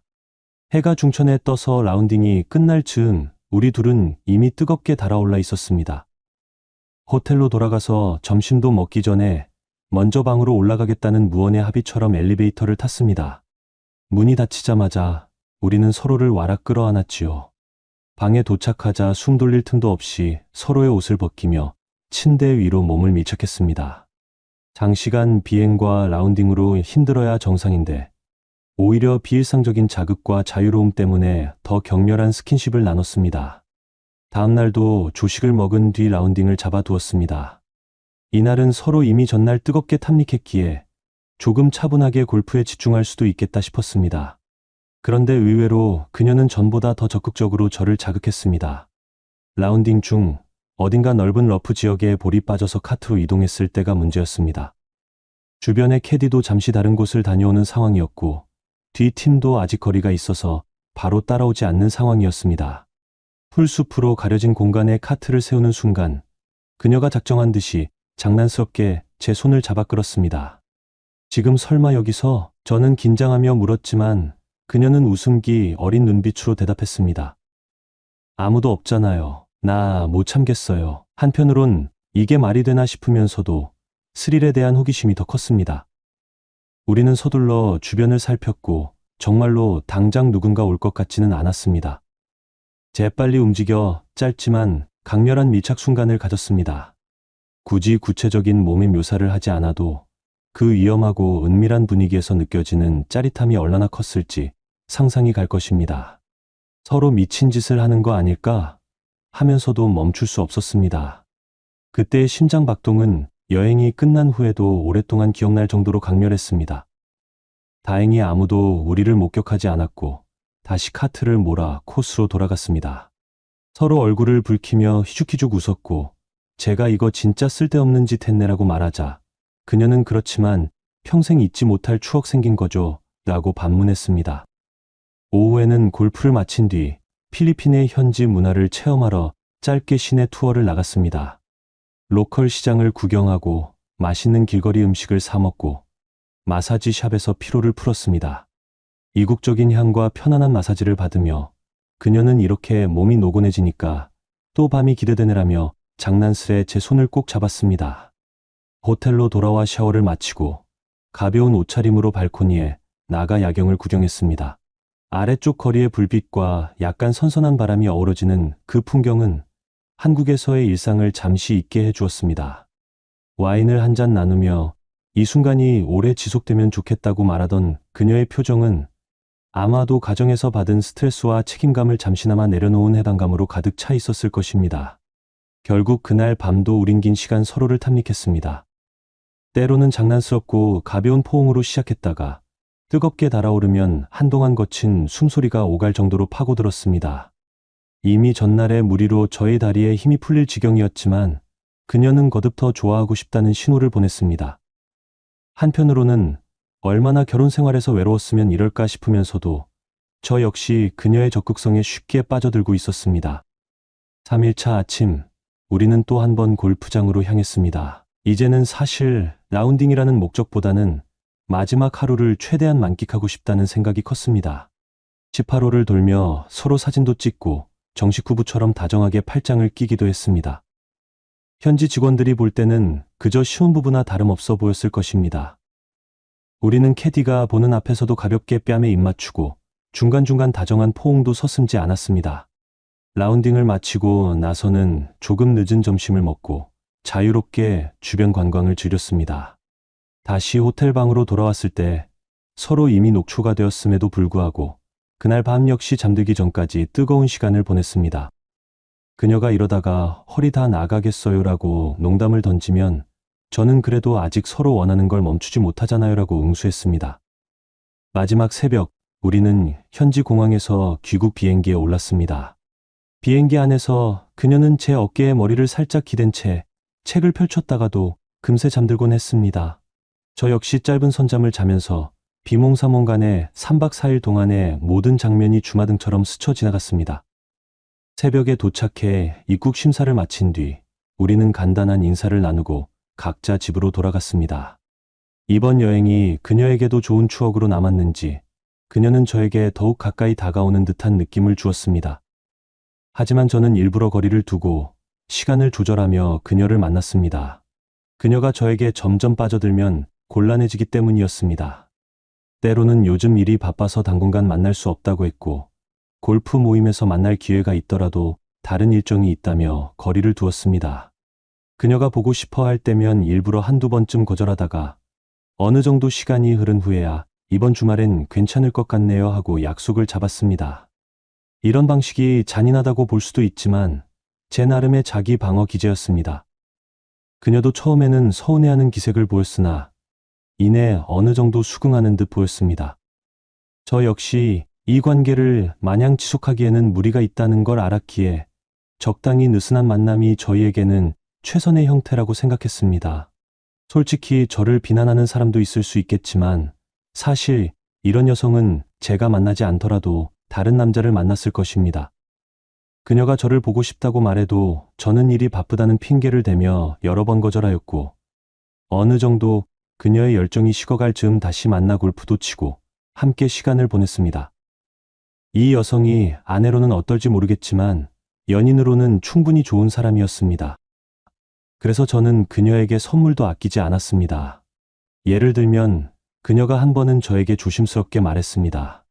A: 해가 중천에 떠서 라운딩이 끝날 즈음 우리 둘은 이미 뜨겁게 달아올라 있었습니다. 호텔로 돌아가서 점심도 먹기 전에 먼저 방으로 올라가겠다는 무언의 합의처럼 엘리베이터를 탔습니다. 문이 닫히자마자 우리는 서로를 와락 끌어안았지요. 방에 도착하자 숨 돌릴 틈도 없이 서로의 옷을 벗기며 침대 위로 몸을 밀착했습니다. 장시간 비행과 라운딩으로 힘들어야 정상인데 오히려 비일상적인 자극과 자유로움 때문에 더 격렬한 스킨십을 나눴습니다. 다음 날도 조식을 먹은 뒤 라운딩을 잡아두었습니다. 이날은 서로 이미 전날 뜨겁게 탐닉했기에 조금 차분하게 골프에 집중할 수도 있겠다 싶었습니다. 그런데 의외로 그녀는 전보다 더 적극적으로 저를 자극했습니다. 라운딩 중 어딘가 넓은 러프 지역에 볼이 빠져서 카트로 이동했을 때가 문제였습니다. 주변의 캐디도 잠시 다른 곳을 다녀오는 상황이었고 뒤 팀도 아직 거리가 있어서 바로 따라오지 않는 상황이었습니다. 풀숲으로 가려진 공간에 카트를 세우는 순간 그녀가 작정한 듯이 장난스럽게 제 손을 잡아 끌었습니다. 지금 설마 여기서? 저는 긴장하며 물었지만 그녀는 웃음기 어린 눈빛으로 대답했습니다. 아무도 없잖아요. 나 못 참겠어요. 한편으론 이게 말이 되나 싶으면서도 스릴에 대한 호기심이 더 컸습니다. 우리는 서둘러 주변을 살폈고 정말로 당장 누군가 올 것 같지는 않았습니다. 재빨리 움직여 짧지만 강렬한 밀착 순간을 가졌습니다. 굳이 구체적인 몸의 묘사를 하지 않아도 그 위험하고 은밀한 분위기에서 느껴지는 짜릿함이 얼마나 컸을지 상상이 갈 것입니다. 서로 미친 짓을 하는 거 아닐까 하면서도 멈출 수 없었습니다. 그때의 심장 박동은 여행이 끝난 후에도 오랫동안 기억날 정도로 강렬했습니다. 다행히 아무도 우리를 목격하지 않았고 다시 카트를 몰아 코스로 돌아갔습니다. 서로 얼굴을 붉히며 희죽희죽 웃었고 제가 이거 진짜 쓸데없는 짓 했네라고 말하자 그녀는 그렇지만 평생 잊지 못할 추억 생긴 거죠 라고 반문했습니다. 오후에는 골프를 마친 뒤 필리핀의 현지 문화를 체험하러 짧게 시내 투어를 나갔습니다. 로컬 시장을 구경하고 맛있는 길거리 음식을 사 먹고 마사지 샵에서 피로를 풀었습니다. 이국적인 향과 편안한 마사지를 받으며 그녀는 이렇게 몸이 노곤해지니까 또 밤이 기대되네라며 장난스레 제 손을 꼭 잡았습니다. 호텔로 돌아와 샤워를 마치고 가벼운 옷차림으로 발코니에 나가 야경을 구경했습니다. 아래쪽 거리의 불빛과 약간 선선한 바람이 어우러지는 그 풍경은 한국에서의 일상을 잠시 잊게 해주었습니다. 와인을 한 잔 나누며 이 순간이 오래 지속되면 좋겠다고 말하던 그녀의 표정은 아마도 가정에서 받은 스트레스와 책임감을 잠시나마 내려놓은 해방감으로 가득 차 있었을 것입니다. 결국 그날 밤도 우린 긴 시간 서로를 탐닉했습니다. 때로는 장난스럽고 가벼운 포옹으로 시작했다가 뜨겁게 달아오르면 한동안 거친 숨소리가 오갈 정도로 파고들었습니다. 이미 전날의 무리로 저의 다리에 힘이 풀릴 지경이었지만 그녀는 거듭 더 좋아하고 싶다는 신호를 보냈습니다. 한편으로는 얼마나 결혼 생활에서 외로웠으면 이럴까 싶으면서도 저 역시 그녀의 적극성에 쉽게 빠져들고 있었습니다. 3일차 아침, 우리는 또 한 번 골프장으로 향했습니다. 이제는 사실 라운딩이라는 목적보다는 마지막 하루를 최대한 만끽하고 싶다는 생각이 컸습니다. 18홀을 돌며 서로 사진도 찍고 정식 부부처럼 다정하게 팔짱을 끼기도 했습니다. 현지 직원들이 볼 때는 그저 신혼부부나 다름없어 보였을 것입니다. 우리는 캐디가 보는 앞에서도 가볍게 뺨에 입 맞추고 중간중간 다정한 포옹도 서슴지 않았습니다. 라운딩을 마치고 나서는 조금 늦은 점심을 먹고 자유롭게 주변 관광을 즐겼습니다. 다시 호텔 방으로 돌아왔을 때 서로 이미 녹초가 되었음에도 불구하고 그날 밤 역시 잠들기 전까지 뜨거운 시간을 보냈습니다. 그녀가 이러다가 허리 다 나가겠어요라고 농담을 던지면 저는 그래도 아직 서로 원하는 걸 멈추지 못하잖아요라고 응수했습니다. 마지막 새벽, 우리는 현지 공항에서 귀국 비행기에 올랐습니다. 비행기 안에서 그녀는 제 어깨에 머리를 살짝 기댄 채 책을 펼쳤다가도 금세 잠들곤 했습니다. 저 역시 짧은 선잠을 자면서 비몽사몽간에 3박 4일 동안의 모든 장면이 주마등처럼 스쳐 지나갔습니다. 새벽에 도착해 입국 심사를 마친 뒤 우리는 간단한 인사를 나누고 각자 집으로 돌아갔습니다. 이번 여행이 그녀에게도 좋은 추억으로 남았는지 그녀는 저에게 더욱 가까이 다가오는 듯한 느낌을 주었습니다. 하지만 저는 일부러 거리를 두고 시간을 조절하며 그녀를 만났습니다. 그녀가 저에게 점점 빠져들면 곤란해지기 때문이었습니다. 때로는 요즘 일이 바빠서 당분간 만날 수 없다고 했고 골프 모임에서 만날 기회가 있더라도 다른 일정이 있다며 거리를 두었습니다. 그녀가 보고 싶어 할 때면 일부러 한두 번쯤 거절하다가 어느 정도 시간이 흐른 후에야 이번 주말엔 괜찮을 것 같네요 하고 약속을 잡았습니다. 이런 방식이 잔인하다고 볼 수도 있지만 제 나름의 자기 방어 기제였습니다. 그녀도 처음에는 서운해하는 기색을 보였으나 이내 어느 정도 수긍하는 듯 보였습니다. 저 역시 이 관계를 마냥 지속하기에는 무리가 있다는 걸 알았기에 적당히 느슨한 만남이 저희에게는 최선의 형태라고 생각했습니다. 솔직히 저를 비난하는 사람도 있을 수 있겠지만 사실 이런 여성은 제가 만나지 않더라도 다른 남자를 만났을 것입니다. 그녀가 저를 보고 싶다고 말해도 저는 일이 바쁘다는 핑계를 대며 여러 번 거절하였고 어느 정도 그녀의 열정이 식어갈 즈음 다시 만나 골프도 치고 함께 시간을 보냈습니다. 이 여성이 아내로는 어떨지 모르겠지만 연인으로는 충분히 좋은 사람이었습니다. 그래서 저는 그녀에게 선물도 아끼지 않았습니다. 예를 들면 그녀가 한 번은 저에게 조심스럽게 말했습니다.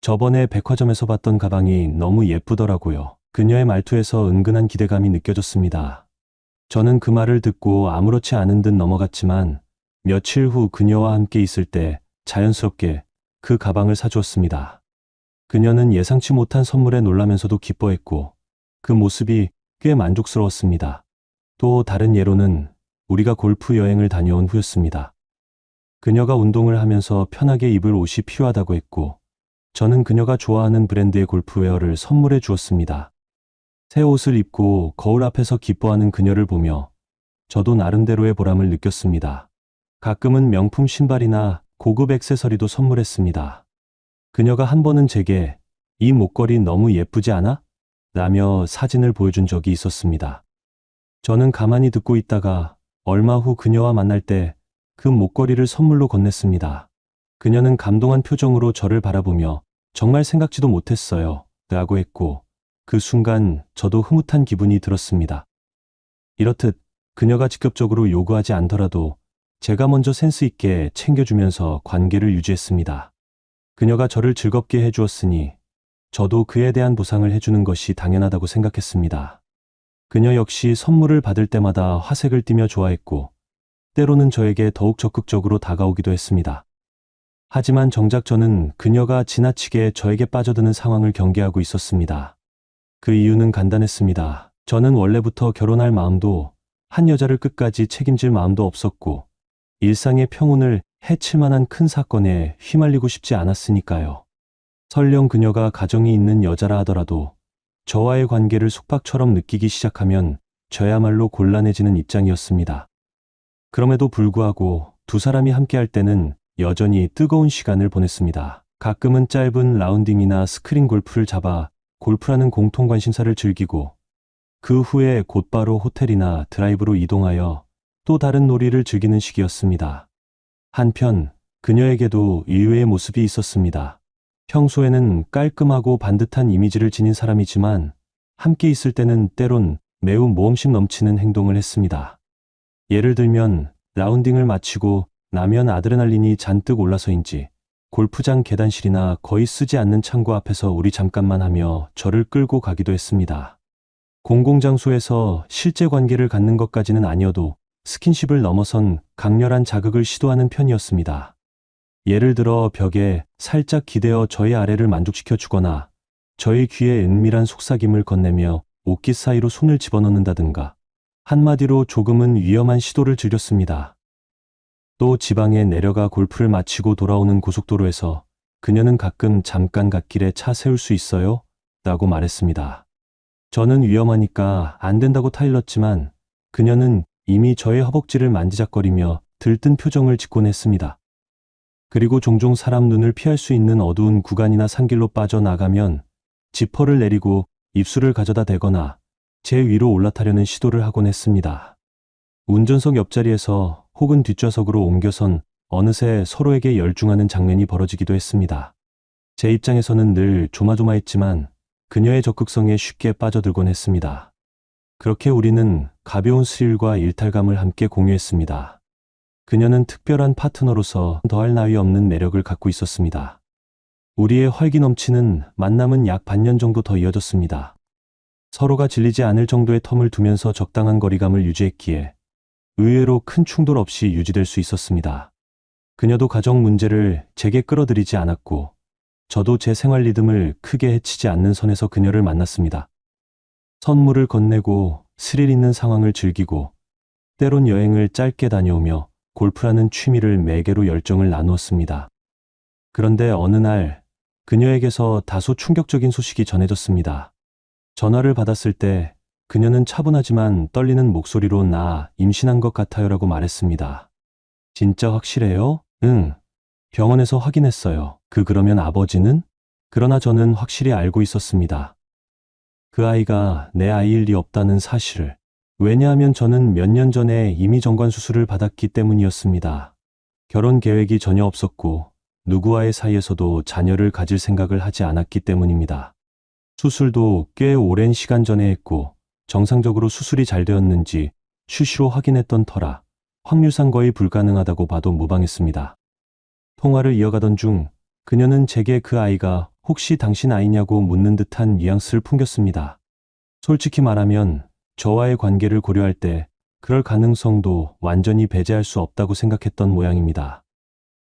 A: 저번에 백화점에서 봤던 가방이 너무 예쁘더라고요. 그녀의 말투에서 은근한 기대감이 느껴졌습니다. 저는 그 말을 듣고 아무렇지 않은 듯 넘어갔지만 며칠 후 그녀와 함께 있을 때 자연스럽게 그 가방을 사주었습니다. 그녀는 예상치 못한 선물에 놀라면서도 기뻐했고 그 모습이 꽤 만족스러웠습니다. 또 다른 예로는 우리가 골프 여행을 다녀온 후였습니다. 그녀가 운동을 하면서 편하게 입을 옷이 필요하다고 했고 저는 그녀가 좋아하는 브랜드의 골프웨어를 선물해 주었습니다. 새 옷을 입고 거울 앞에서 기뻐하는 그녀를 보며 저도 나름대로의 보람을 느꼈습니다. 가끔은 명품 신발이나 고급 액세서리도 선물했습니다. 그녀가 한 번은 제게 이 목걸이 너무 예쁘지 않아? 라며 사진을 보여준 적이 있었습니다. 저는 가만히 듣고 있다가 얼마 후 그녀와 만날 때 그 목걸이를 선물로 건넸습니다. 그녀는 감동한 표정으로 저를 바라보며 정말 생각지도 못했어요. 라고 했고 그 순간 저도 흐뭇한 기분이 들었습니다. 이렇듯 그녀가 직접적으로 요구하지 않더라도 제가 먼저 센스 있게 챙겨주면서 관계를 유지했습니다. 그녀가 저를 즐겁게 해주었으니 저도 그에 대한 보상을 해주는 것이 당연하다고 생각했습니다. 그녀 역시 선물을 받을 때마다 화색을 띠며 좋아했고 때로는 저에게 더욱 적극적으로 다가오기도 했습니다. 하지만 정작 저는 그녀가 지나치게 저에게 빠져드는 상황을 경계하고 있었습니다. 그 이유는 간단했습니다. 저는 원래부터 결혼할 마음도 한 여자를 끝까지 책임질 마음도 없었고 일상의 평온을 해칠 만한 큰 사건에 휘말리고 싶지 않았으니까요. 설령 그녀가 가정이 있는 여자라 하더라도 저와의 관계를 속박처럼 느끼기 시작하면 저야말로 곤란해지는 입장이었습니다. 그럼에도 불구하고 두 사람이 함께할 때는 여전히 뜨거운 시간을 보냈습니다. 가끔은 짧은 라운딩이나 스크린 골프를 잡아 골프라는 공통 관심사를 즐기고 그 후에 곧바로 호텔이나 드라이브로 이동하여 또 다른 놀이를 즐기는 시기였습니다. 한편 그녀에게도 의외의 모습이 있었습니다. 평소에는 깔끔하고 반듯한 이미지를 지닌 사람이지만 함께 있을 때는 때론 매우 모험심 넘치는 행동을 했습니다. 예를 들면 라운딩을 마치고 나면 아드레날린이 잔뜩 올라서인지 골프장 계단실이나 거의 쓰지 않는 창고 앞에서 우리 잠깐만 하며 저를 끌고 가기도 했습니다. 공공장소에서 실제 관계를 갖는 것까지는 아니어도 스킨십을 넘어선 강렬한 자극을 시도하는 편이었습니다. 예를 들어 벽에 살짝 기대어 저의 아래를 만족시켜 주거나 저의 귀에 은밀한 속삭임을 건네며 옷깃 사이로 손을 집어넣는다든가 한마디로 조금은 위험한 시도를 즐겼습니다. 또 지방에 내려가 골프를 마치고 돌아오는 고속도로에서 그녀는 가끔 잠깐 갓길에 차 세울 수 있어요? 라고 말했습니다. 저는 위험하니까 안 된다고 타일렀지만 그녀는 이미 저의 허벅지를 만지작거리며 들뜬 표정을 짓곤 했습니다. 그리고 종종 사람 눈을 피할 수 있는 어두운 구간이나 산길로 빠져나가면 지퍼를 내리고 입술을 가져다 대거나 제 위로 올라타려는 시도를 하곤 했습니다. 운전석 옆자리에서 혹은 뒷좌석으로 옮겨선 어느새 서로에게 열중하는 장면이 벌어지기도 했습니다. 제 입장에서는 늘 조마조마했지만 그녀의 적극성에 쉽게 빠져들곤 했습니다. 그렇게 우리는 가벼운 스릴과 일탈감을 함께 공유했습니다. 그녀는 특별한 파트너로서 더할 나위 없는 매력을 갖고 있었습니다. 우리의 활기 넘치는 만남은 약 반년 정도 더 이어졌습니다. 서로가 질리지 않을 정도의 텀을 두면서 적당한 거리감을 유지했기에 의외로 큰 충돌 없이 유지될 수 있었습니다. 그녀도 가정 문제를 제게 끌어들이지 않았고 저도 제 생활 리듬을 크게 해치지 않는 선에서 그녀를 만났습니다. 선물을 건네고 스릴 있는 상황을 즐기고 때론 여행을 짧게 다녀오며 골프라는 취미를 매개로 열정을 나누었습니다. 그런데 어느 날 그녀에게서 다소 충격적인 소식이 전해졌습니다. 전화를 받았을 때 그녀는 차분하지만 떨리는 목소리로 나 임신한 것 같아요라고 말했습니다. 진짜 확실해요? 응. 병원에서 확인했어요. 그러면 아버지는? 그러나 저는 확실히 알고 있었습니다. 그 아이가 내 아이일 리 없다는 사실을. 왜냐하면 저는 몇 년 전에 이미 정관 수술을 받았기 때문이었습니다. 결혼 계획이 전혀 없었고 누구와의 사이에서도 자녀를 가질 생각을 하지 않았기 때문입니다. 수술도 꽤 오랜 시간 전에 했고 정상적으로 수술이 잘 되었는지 수시로 확인했던 터라 확률상 거의 불가능하다고 봐도 무방했습니다. 통화를 이어가던 중 그녀는 제게 그 아이가 혹시 당신 아이냐고 묻는 듯한 뉘앙스를 풍겼습니다. 솔직히 말하면 저와의 관계를 고려할 때 그럴 가능성도 완전히 배제할 수 없다고 생각했던 모양입니다.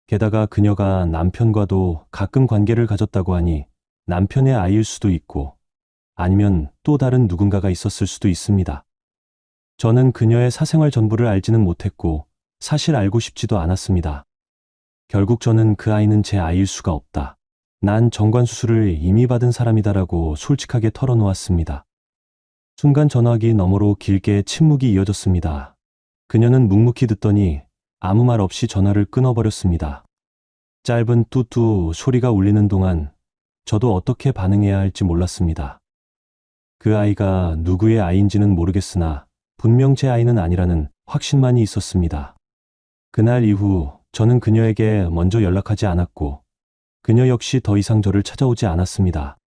A: 게다가 그녀가 남편과도 가끔 관계를 가졌다고 하니 남편의 아이일 수도 있고 아니면 또 다른 누군가가 있었을 수도 있습니다. 저는 그녀의 사생활 전부를 알지는 못했고 사실 알고 싶지도 않았습니다. 결국 저는 그 아이는 제 아이일 수가 없다. 난 정관 수술을 이미 받은 사람이다라고 솔직하게 털어놓았습니다. 순간 전화기 너머로 길게 침묵이 이어졌습니다. 그녀는 묵묵히 듣더니 아무 말 없이 전화를 끊어버렸습니다. 짧은 뚜뚜 소리가 울리는 동안 저도 어떻게 반응해야 할지 몰랐습니다. 그 아이가 누구의 아이인지는 모르겠으나 분명 제 아이는 아니라는 확신만이 있었습니다. 그날 이후 저는 그녀에게 먼저 연락하지 않았고 그녀 역시 더 이상 저를 찾아오지 않았습니다.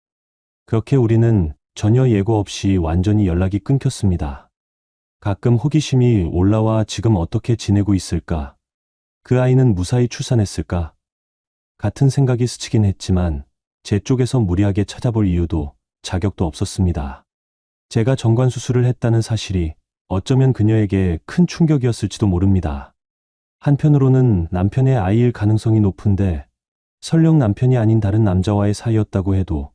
A: 그렇게 우리는 전혀 예고 없이 완전히 연락이 끊겼습니다. 가끔 호기심이 올라와 지금 어떻게 지내고 있을까? 그 아이는 무사히 출산했을까? 같은 생각이 스치긴 했지만 제 쪽에서 무리하게 찾아볼 이유도 자격도 없었습니다. 제가 정관 수술을 했다는 사실이 어쩌면 그녀에게 큰 충격이었을지도 모릅니다. 한편으로는 남편의 아이일 가능성이 높은데 설령 남편이 아닌 다른 남자와의 사이였다고 해도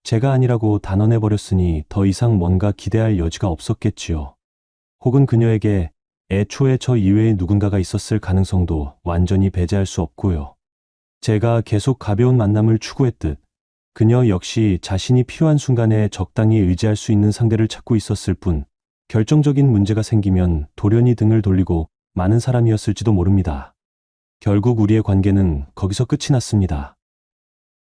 A: 제가 아니라고 단언해버렸으니 더 이상 뭔가 기대할 여지가 없었겠지요. 혹은 그녀에게 애초에 저 이외에 누군가가 있었을 가능성도 완전히 배제할 수 없고요. 제가 계속 가벼운 만남을 추구했듯 그녀 역시 자신이 필요한 순간에 적당히 의지할 수 있는 상대를 찾고 있었을 뿐 결정적인 문제가 생기면 돌연히 등을 돌리고 많은 사람이었을지도 모릅니다. 결국 우리의 관계는 거기서 끝이 났습니다.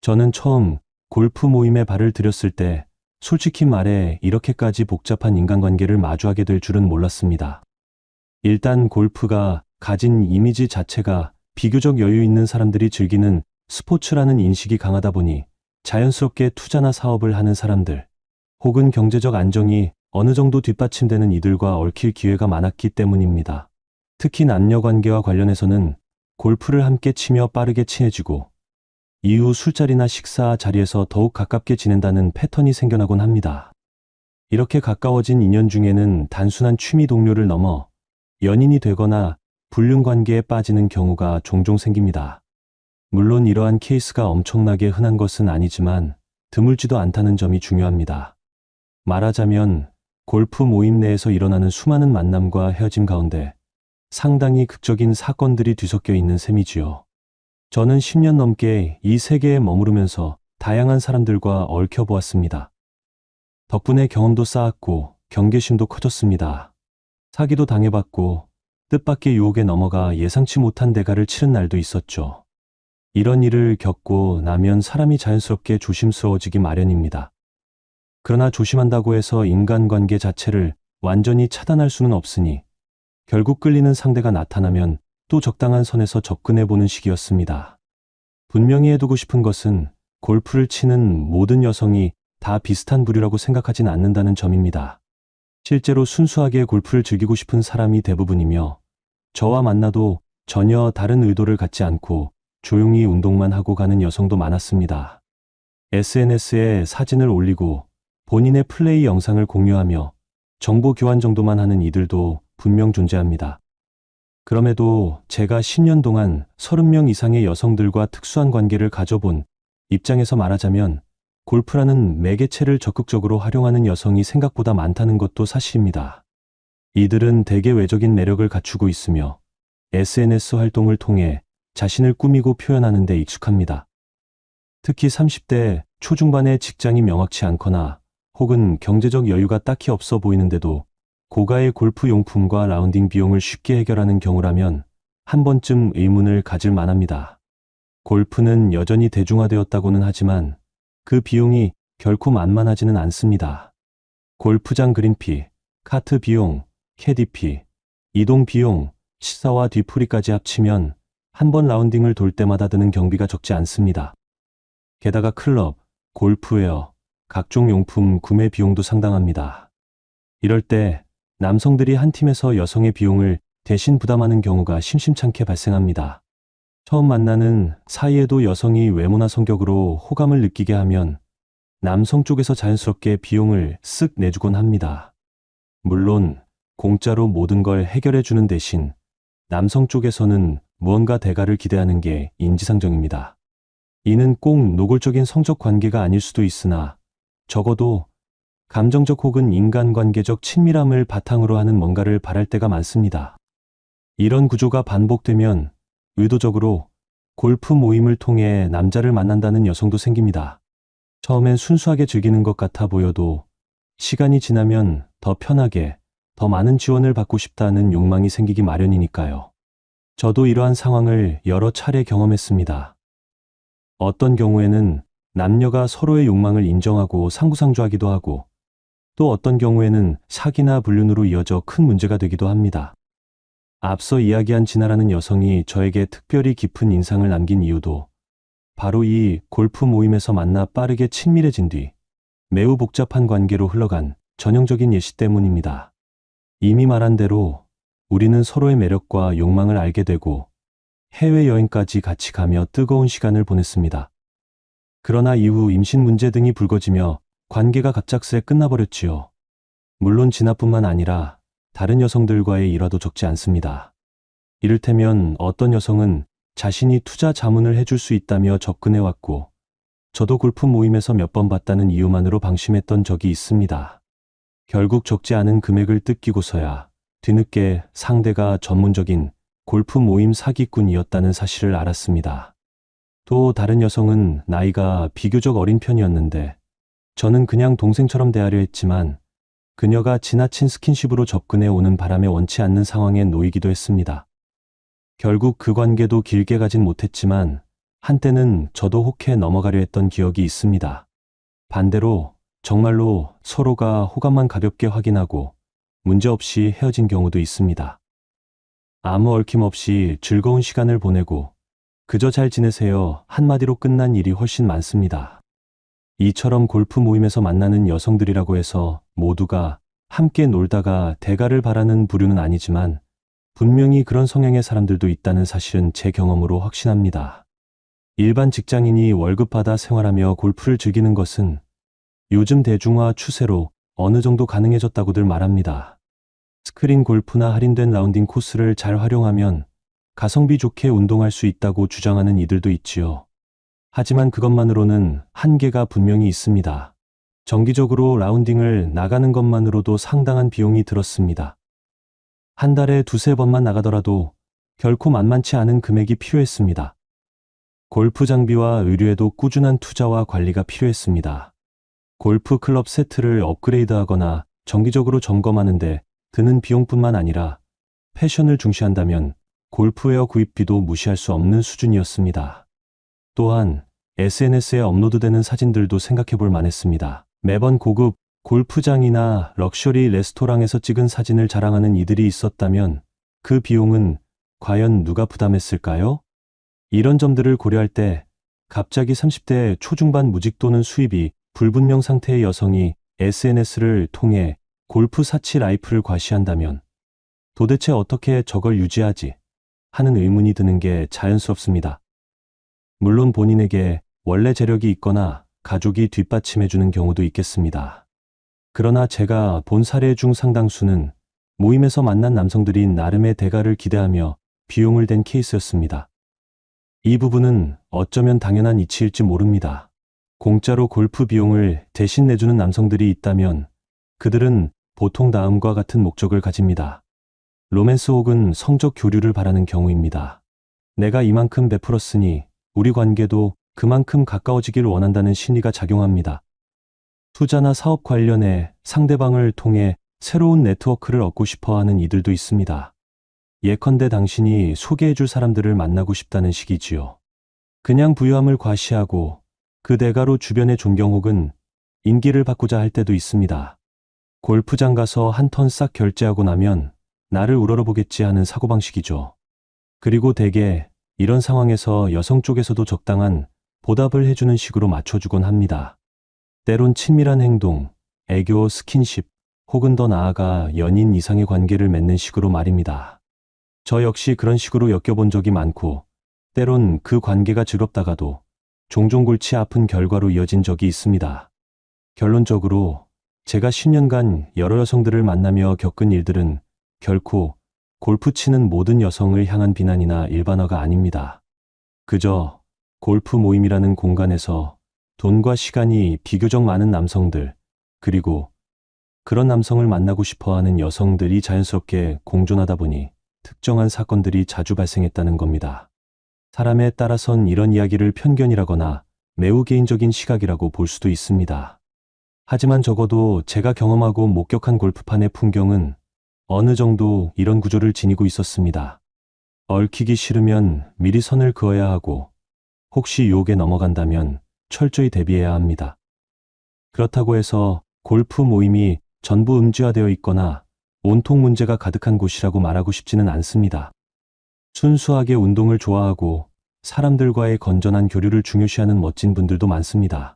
A: 저는 처음 골프 모임에 발을 들였을 때 솔직히 말해 이렇게까지 복잡한 인간관계를 마주하게 될 줄은 몰랐습니다. 일단 골프가 가진 이미지 자체가 비교적 여유 있는 사람들이 즐기는 스포츠라는 인식이 강하다 보니 자연스럽게 투자나 사업을 하는 사람들, 혹은 경제적 안정이 어느 정도 뒷받침되는 이들과 얽힐 기회가 많았기 때문입니다. 특히 남녀관계와 관련해서는 골프를 함께 치며 빠르게 친해지고 이후 술자리나 식사 자리에서 더욱 가깝게 지낸다는 패턴이 생겨나곤 합니다. 이렇게 가까워진 인연 중에는 단순한 취미 동료를 넘어 연인이 되거나 불륜관계에 빠지는 경우가 종종 생깁니다. 물론 이러한 케이스가 엄청나게 흔한 것은 아니지만 드물지도 않다는 점이 중요합니다. 말하자면 골프 모임 내에서 일어나는 수많은 만남과 헤어짐 가운데 상당히 극적인 사건들이 뒤섞여 있는 셈이지요. 저는 10년 넘게 이 세계에 머무르면서 다양한 사람들과 얽혀보았습니다. 덕분에 경험도 쌓았고 경계심도 커졌습니다. 사기도 당해봤고 뜻밖의 유혹에 넘어가 예상치 못한 대가를 치른 날도 있었죠. 이런 일을 겪고 나면 사람이 자연스럽게 조심스러워지기 마련입니다. 그러나 조심한다고 해서 인간관계 자체를 완전히 차단할 수는 없으니 결국 끌리는 상대가 나타나면 또 적당한 선에서 접근해보는 시기였습니다. 분명히 해두고 싶은 것은 골프를 치는 모든 여성이 다 비슷한 부류라고 생각하진 않는다는 점입니다. 실제로 순수하게 골프를 즐기고 싶은 사람이 대부분이며 저와 만나도 전혀 다른 의도를 갖지 않고 조용히 운동만 하고 가는 여성도 많았습니다. SNS에 사진을 올리고 본인의 플레이 영상을 공유하며 정보 교환 정도만 하는 이들도 분명 존재합니다. 그럼에도 제가 10년 동안 30명 이상의 여성들과 특수한 관계를 가져본 입장에서 말하자면 골프라는 매개체를 적극적으로 활용하는 여성이 생각보다 많다는 것도 사실입니다. 이들은 대개 외적인 매력을 갖추고 있으며 SNS 활동을 통해 자신을 꾸미고 표현하는 데 익숙합니다. 특히 30대 초중반의 직장이 명확치 않거나 혹은 경제적 여유가 딱히 없어 보이는데도 고가의 골프 용품과 라운딩 비용을 쉽게 해결하는 경우라면 한 번쯤 의문을 가질 만합니다. 골프는 여전히 대중화되었다고는 하지만 그 비용이 결코 만만하지는 않습니다. 골프장 그린피, 카트 비용, 캐디피, 이동 비용, 식사와 뒤풀이까지 합치면 한 번 라운딩을 돌 때마다 드는 경비가 적지 않습니다. 게다가 클럽, 골프웨어, 각종 용품 구매 비용도 상당합니다. 이럴 때 남성들이 한 팀에서 여성의 비용을 대신 부담하는 경우가 심심찮게 발생합니다. 처음 만나는 사이에도 여성이 외모나 성격으로 호감을 느끼게 하면 남성 쪽에서 자연스럽게 비용을 쓱 내주곤 합니다. 물론 공짜로 모든 걸 해결해주는 대신 남성 쪽에서는 무언가 대가를 기대하는 게 인지상정입니다. 이는 꼭 노골적인 성적 관계가 아닐 수도 있으나 적어도 감정적 혹은 인간관계적 친밀함을 바탕으로 하는 뭔가를 바랄 때가 많습니다. 이런 구조가 반복되면 의도적으로 골프 모임을 통해 남자를 만난다는 여성도 생깁니다. 처음엔 순수하게 즐기는 것 같아 보여도 시간이 지나면 더 편하게, 더 많은 지원을 받고 싶다는 욕망이 생기기 마련이니까요. 저도 이러한 상황을 여러 차례 경험했습니다. 어떤 경우에는 남녀가 서로의 욕망을 인정하고 상부상조하기도 하고, 또 어떤 경우에는 사기나 불륜으로 이어져 큰 문제가 되기도 합니다. 앞서 이야기한 진아라는 여성이 저에게 특별히 깊은 인상을 남긴 이유도 바로 이 골프 모임에서 만나 빠르게 친밀해진 뒤 매우 복잡한 관계로 흘러간 전형적인 예시 때문입니다. 이미 말한 대로 우리는 서로의 매력과 욕망을 알게 되고 해외여행까지 같이 가며 뜨거운 시간을 보냈습니다. 그러나 이후 임신 문제 등이 불거지며 관계가 갑작스레 끝나버렸지요. 물론 진아뿐만 아니라 다른 여성들과의 일화도 적지 않습니다. 이를테면 어떤 여성은 자신이 투자 자문을 해줄 수 있다며 접근해왔고, 저도 골프 모임에서 몇 번 봤다는 이유만으로 방심했던 적이 있습니다. 결국 적지 않은 금액을 뜯기고서야 뒤늦게 상대가 전문적인 골프 모임 사기꾼이었다는 사실을 알았습니다. 또 다른 여성은 나이가 비교적 어린 편이었는데 저는 그냥 동생처럼 대하려 했지만 그녀가 지나친 스킨십으로 접근해 오는 바람에 원치 않는 상황에 놓이기도 했습니다. 결국 그 관계도 길게 가진 못했지만 한때는 저도 혹해 넘어가려 했던 기억이 있습니다. 반대로 정말로 서로가 호감만 가볍게 확인하고 문제없이 헤어진 경우도 있습니다. 아무 얽힘 없이 즐거운 시간을 보내고 그저 잘 지내세요 한마디로 끝난 일이 훨씬 많습니다. 이처럼 골프 모임에서 만나는 여성들이라고 해서 모두가 함께 놀다가 대가를 바라는 부류는 아니지만 분명히 그런 성향의 사람들도 있다는 사실은 제 경험으로 확신합니다. 일반 직장인이 월급 받아 생활하며 골프를 즐기는 것은 요즘 대중화 추세로 어느 정도 가능해졌다고들 말합니다. 스크린 골프나 할인된 라운딩 코스를 잘 활용하면 가성비 좋게 운동할 수 있다고 주장하는 이들도 있지요. 하지만 그것만으로는 한계가 분명히 있습니다. 정기적으로 라운딩을 나가는 것만으로도 상당한 비용이 들었습니다. 한 달에 두세 번만 나가더라도 결코 만만치 않은 금액이 필요했습니다. 골프 장비와 의류에도 꾸준한 투자와 관리가 필요했습니다. 골프 클럽 세트를 업그레이드하거나 정기적으로 점검하는데 드는 비용뿐만 아니라 패션을 중시한다면 골프웨어 구입비도 무시할 수 없는 수준이었습니다. 또한 SNS에 업로드되는 사진들도 생각해 볼 만했습니다. 매번 고급 골프장이나 럭셔리 레스토랑에서 찍은 사진을 자랑하는 이들이 있었다면 그 비용은 과연 누가 부담했을까요? 이런 점들을 고려할 때 갑자기 30대 초중반 무직 또는 수입이 불분명 상태의 여성이 SNS를 통해 골프 사치 라이프를 과시한다면 도대체 어떻게 저걸 유지하지? 하는 의문이 드는 게 자연스럽습니다. 물론 본인에게 원래 재력이 있거나 가족이 뒷받침해주는 경우도 있겠습니다. 그러나 제가 본 사례 중 상당수는 모임에서 만난 남성들이 나름의 대가를 기대하며 비용을 댄 케이스였습니다. 이 부분은 어쩌면 당연한 이치일지 모릅니다. 공짜로 골프 비용을 대신 내주는 남성들이 있다면 그들은 보통 다음과 같은 목적을 가집니다. 로맨스 혹은 성적 교류를 바라는 경우입니다. 내가 이만큼 베풀었으니 우리 관계도 그만큼 가까워지길 원한다는 심리가 작용합니다. 투자나 사업 관련해 상대방을 통해 새로운 네트워크를 얻고 싶어 하는 이들도 있습니다. 예컨대 당신이 소개해줄 사람들을 만나고 싶다는 식이지요. 그냥 부유함을 과시하고 그 대가로 주변의 존경 혹은 인기를 받고자 할 때도 있습니다. 골프장 가서 한 턴 싹 결제하고 나면 나를 우러러보겠지 하는 사고방식이죠. 그리고 대개 이런 상황에서 여성 쪽에서도 적당한 보답을 해주는 식으로 맞춰주곤 합니다. 때론 친밀한 행동, 애교, 스킨십, 혹은 더 나아가 연인 이상의 관계를 맺는 식으로 말입니다. 저 역시 그런 식으로 엮여본 적이 많고 때론 그 관계가 즐겁다가도 종종 골치 아픈 결과로 이어진 적이 있습니다. 결론적으로 제가 10년간 여러 여성들을 만나며 겪은 일들은 결코 골프 치는 모든 여성을 향한 비난이나 일반화가 아닙니다. 그저 골프 모임이라는 공간에서 돈과 시간이 비교적 많은 남성들, 그리고 그런 남성을 만나고 싶어하는 여성들이 자연스럽게 공존하다 보니 특정한 사건들이 자주 발생했다는 겁니다. 사람에 따라선 이런 이야기를 편견이라거나 매우 개인적인 시각이라고 볼 수도 있습니다. 하지만 적어도 제가 경험하고 목격한 골프판의 풍경은 어느 정도 이런 구조를 지니고 있었습니다. 얽히기 싫으면 미리 선을 그어야 하고 혹시 유혹에 넘어간다면 철저히 대비해야 합니다. 그렇다고 해서 골프 모임이 전부 음지화되어 있거나 온통 문제가 가득한 곳이라고 말하고 싶지는 않습니다. 순수하게 운동을 좋아하고 사람들과의 건전한 교류를 중요시하는 멋진 분들도 많습니다.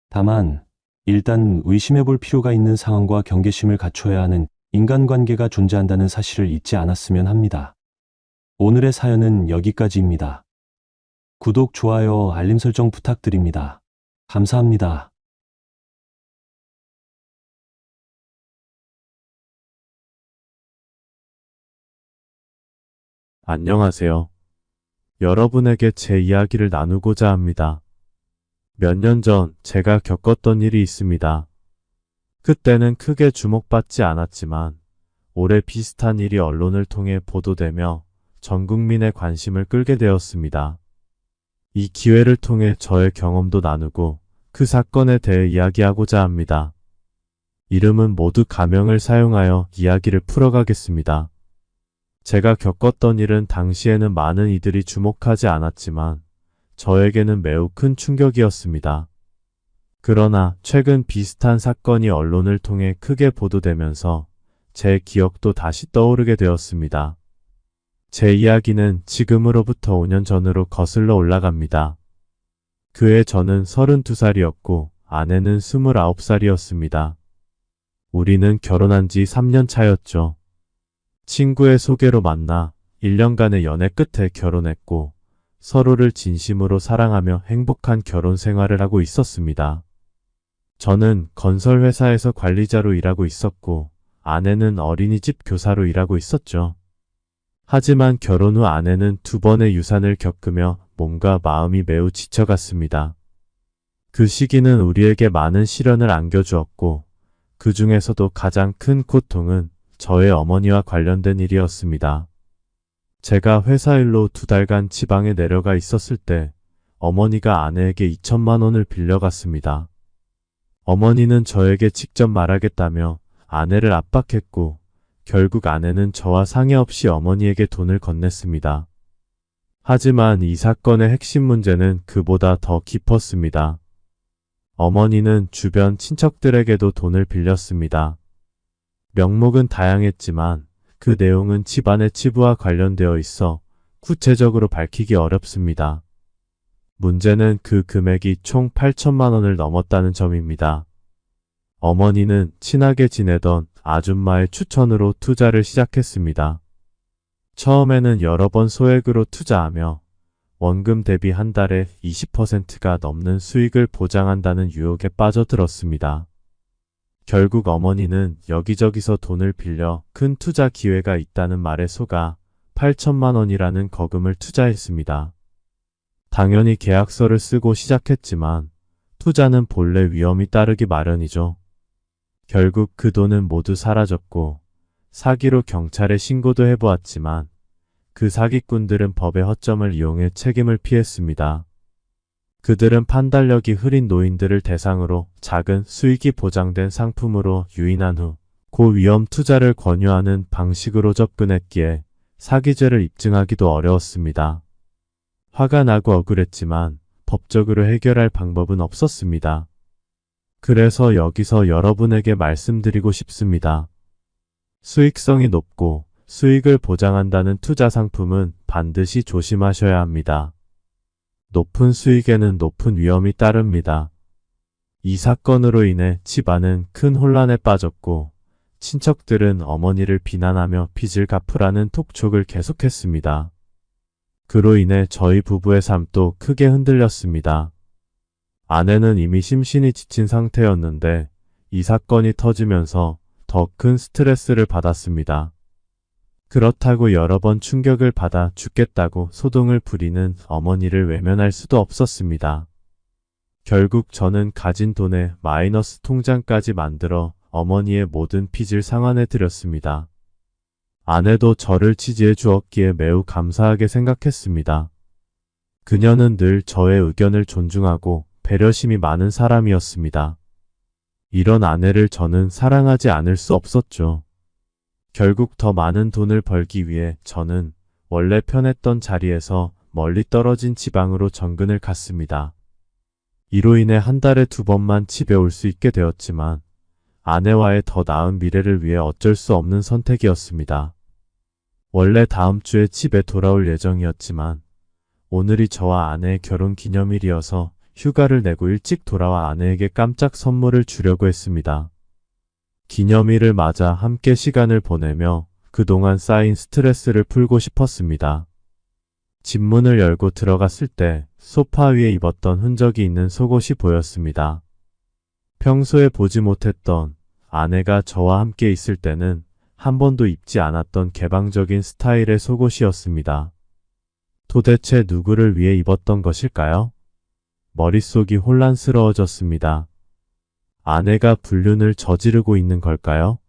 A: 다만 일단 의심해 볼 필요가 있는 상황과 경계심을 갖춰야 하는 인간관계가 존재한다는 사실을 잊지 않았으면 합니다. 오늘의 사연은 여기까지입니다. 구독, 좋아요, 알림 설정 부탁드립니다. 감사합니다.
B: 안녕하세요. 여러분에게 제 이야기를 나누고자 합니다. 몇 년 전 제가 겪었던 일이 있습니다. 그때는 크게 주목받지 않았지만 올해 비슷한 일이 언론을 통해 보도되며 전 국민의 관심을 끌게 되었습니다. 이 기회를 통해 저의 경험도 나누고 그 사건에 대해 이야기하고자 합니다. 이름은 모두 가명을 사용하여 이야기를 풀어가겠습니다. 제가 겪었던 일은 당시에는 많은 이들이 주목하지 않았지만 저에게는 매우 큰 충격이었습니다. 그러나 최근 비슷한 사건이 언론을 통해 크게 보도되면서 제 기억도 다시 떠오르게 되었습니다. 제 이야기는 지금으로부터 5년 전으로 거슬러 올라갑니다. 그해 저는 32살이었고 아내는 29살이었습니다. 우리는 결혼한 지 3년 차였죠. 친구의 소개로 만나 1년간의 연애 끝에 결혼했고 서로를 진심으로 사랑하며 행복한 결혼 생활을 하고 있었습니다. 저는 건설회사에서 관리자로 일하고 있었고 아내는 어린이집 교사로 일하고 있었죠. 하지만 결혼 후 아내는 2번의 유산을 겪으며 몸과 마음이 매우 지쳐갔습니다. 그 시기는 우리에게 많은 시련을 안겨주었고 그 중에서도 가장 큰 고통은 저의 어머니와 관련된 일이었습니다. 제가 회사 일로 2달간 지방에 내려가 있었을 때 어머니가 아내에게 2천만 원을 빌려갔습니다. 어머니는 저에게 직접 말하겠다며 아내를 압박했고 결국 아내는 저와 상의 없이 어머니에게 돈을 건넸습니다. 하지만 이 사건의 핵심 문제는 그보다 더 깊었습니다. 어머니는 주변 친척들에게도 돈을 빌렸습니다. 명목은 다양했지만 그 내용은 집안의 치부와 관련되어 있어 구체적으로 밝히기 어렵습니다. 문제는 그 금액이 총 8천만 원을 넘었다는 점입니다. 어머니는 친하게 지내던 아줌마의 추천으로 투자를 시작했습니다. 처음에는 여러 번 소액으로 투자하며 원금 대비 한 달에 20%가 넘는 수익을 보장한다는 유혹에 빠져들었습니다. 결국 어머니는 여기저기서 돈을 빌려 큰 투자 기회가 있다는 말에 속아 8천만 원이라는 거금을 투자했습니다. 당연히 계약서를 쓰고 시작했지만 투자는 본래 위험이 따르기 마련이죠. 결국 그 돈은 모두 사라졌고 사기로 경찰에 신고도 해보았지만 그 사기꾼들은 법의 허점을 이용해 책임을 피했습니다. 그들은 판단력이 흐린 노인들을 대상으로 작은 수익이 보장된 상품으로 유인한 후 고위험 투자를 권유하는 방식으로 접근했기에 사기죄를 입증하기도 어려웠습니다. 화가 나고 억울했지만 법적으로 해결할 방법은 없었습니다. 그래서 여기서 여러분에게 말씀드리고 싶습니다. 수익성이 높고 수익을 보장한다는 투자 상품은 반드시 조심하셔야 합니다. 높은 수익에는 높은 위험이 따릅니다. 이 사건으로 인해 집안은 큰 혼란에 빠졌고 친척들은 어머니를 비난하며 빚을 갚으라는 톡촉을 계속했습니다. 그로 인해 저희 부부의 삶도 크게 흔들렸습니다. 아내는 이미 심신이 지친 상태였는데 이 사건이 터지면서 더 큰 스트레스를 받았습니다. 그렇다고 여러 번 충격을 받아 죽겠다고 소동을 부리는 어머니를 외면할 수도 없었습니다. 결국 저는 가진 돈의 마이너스 통장까지 만들어 어머니의 모든 빚을 상환해 드렸습니다. 아내도 저를 지지해 주었기에 매우 감사하게 생각했습니다. 그녀는 늘 저의 의견을 존중하고 배려심이 많은 사람이었습니다. 이런 아내를 저는 사랑하지 않을 수 없었죠. 결국 더 많은 돈을 벌기 위해 저는 원래 편했던 자리에서 멀리 떨어진 지방으로 정근을 갔습니다. 이로 인해 한 달에 2번만 집에 올 수 있게 되었지만 아내와의 더 나은 미래를 위해 어쩔 수 없는 선택이었습니다. 원래 다음 주에 집에 돌아올 예정이었지만 오늘이 저와 아내의 결혼 기념일이어서 휴가를 내고 일찍 돌아와 아내에게 깜짝 선물을 주려고 했습니다. 기념일을 맞아 함께 시간을 보내며 그동안 쌓인 스트레스를 풀고 싶었습니다. 집 문을 열고 들어갔을 때 소파 위에 입었던 흔적이 있는 속옷이 보였습니다. 평소에 보지 못했던 아내가 저와 함께 있을 때는 한 번도 입지 않았던 개방적인 스타일의 속옷이었습니다. 도대체 누구를 위해 입었던 것일까요? 머릿속이 혼란스러워졌습니다. 아내가 불륜을 저지르고 있는 걸까요?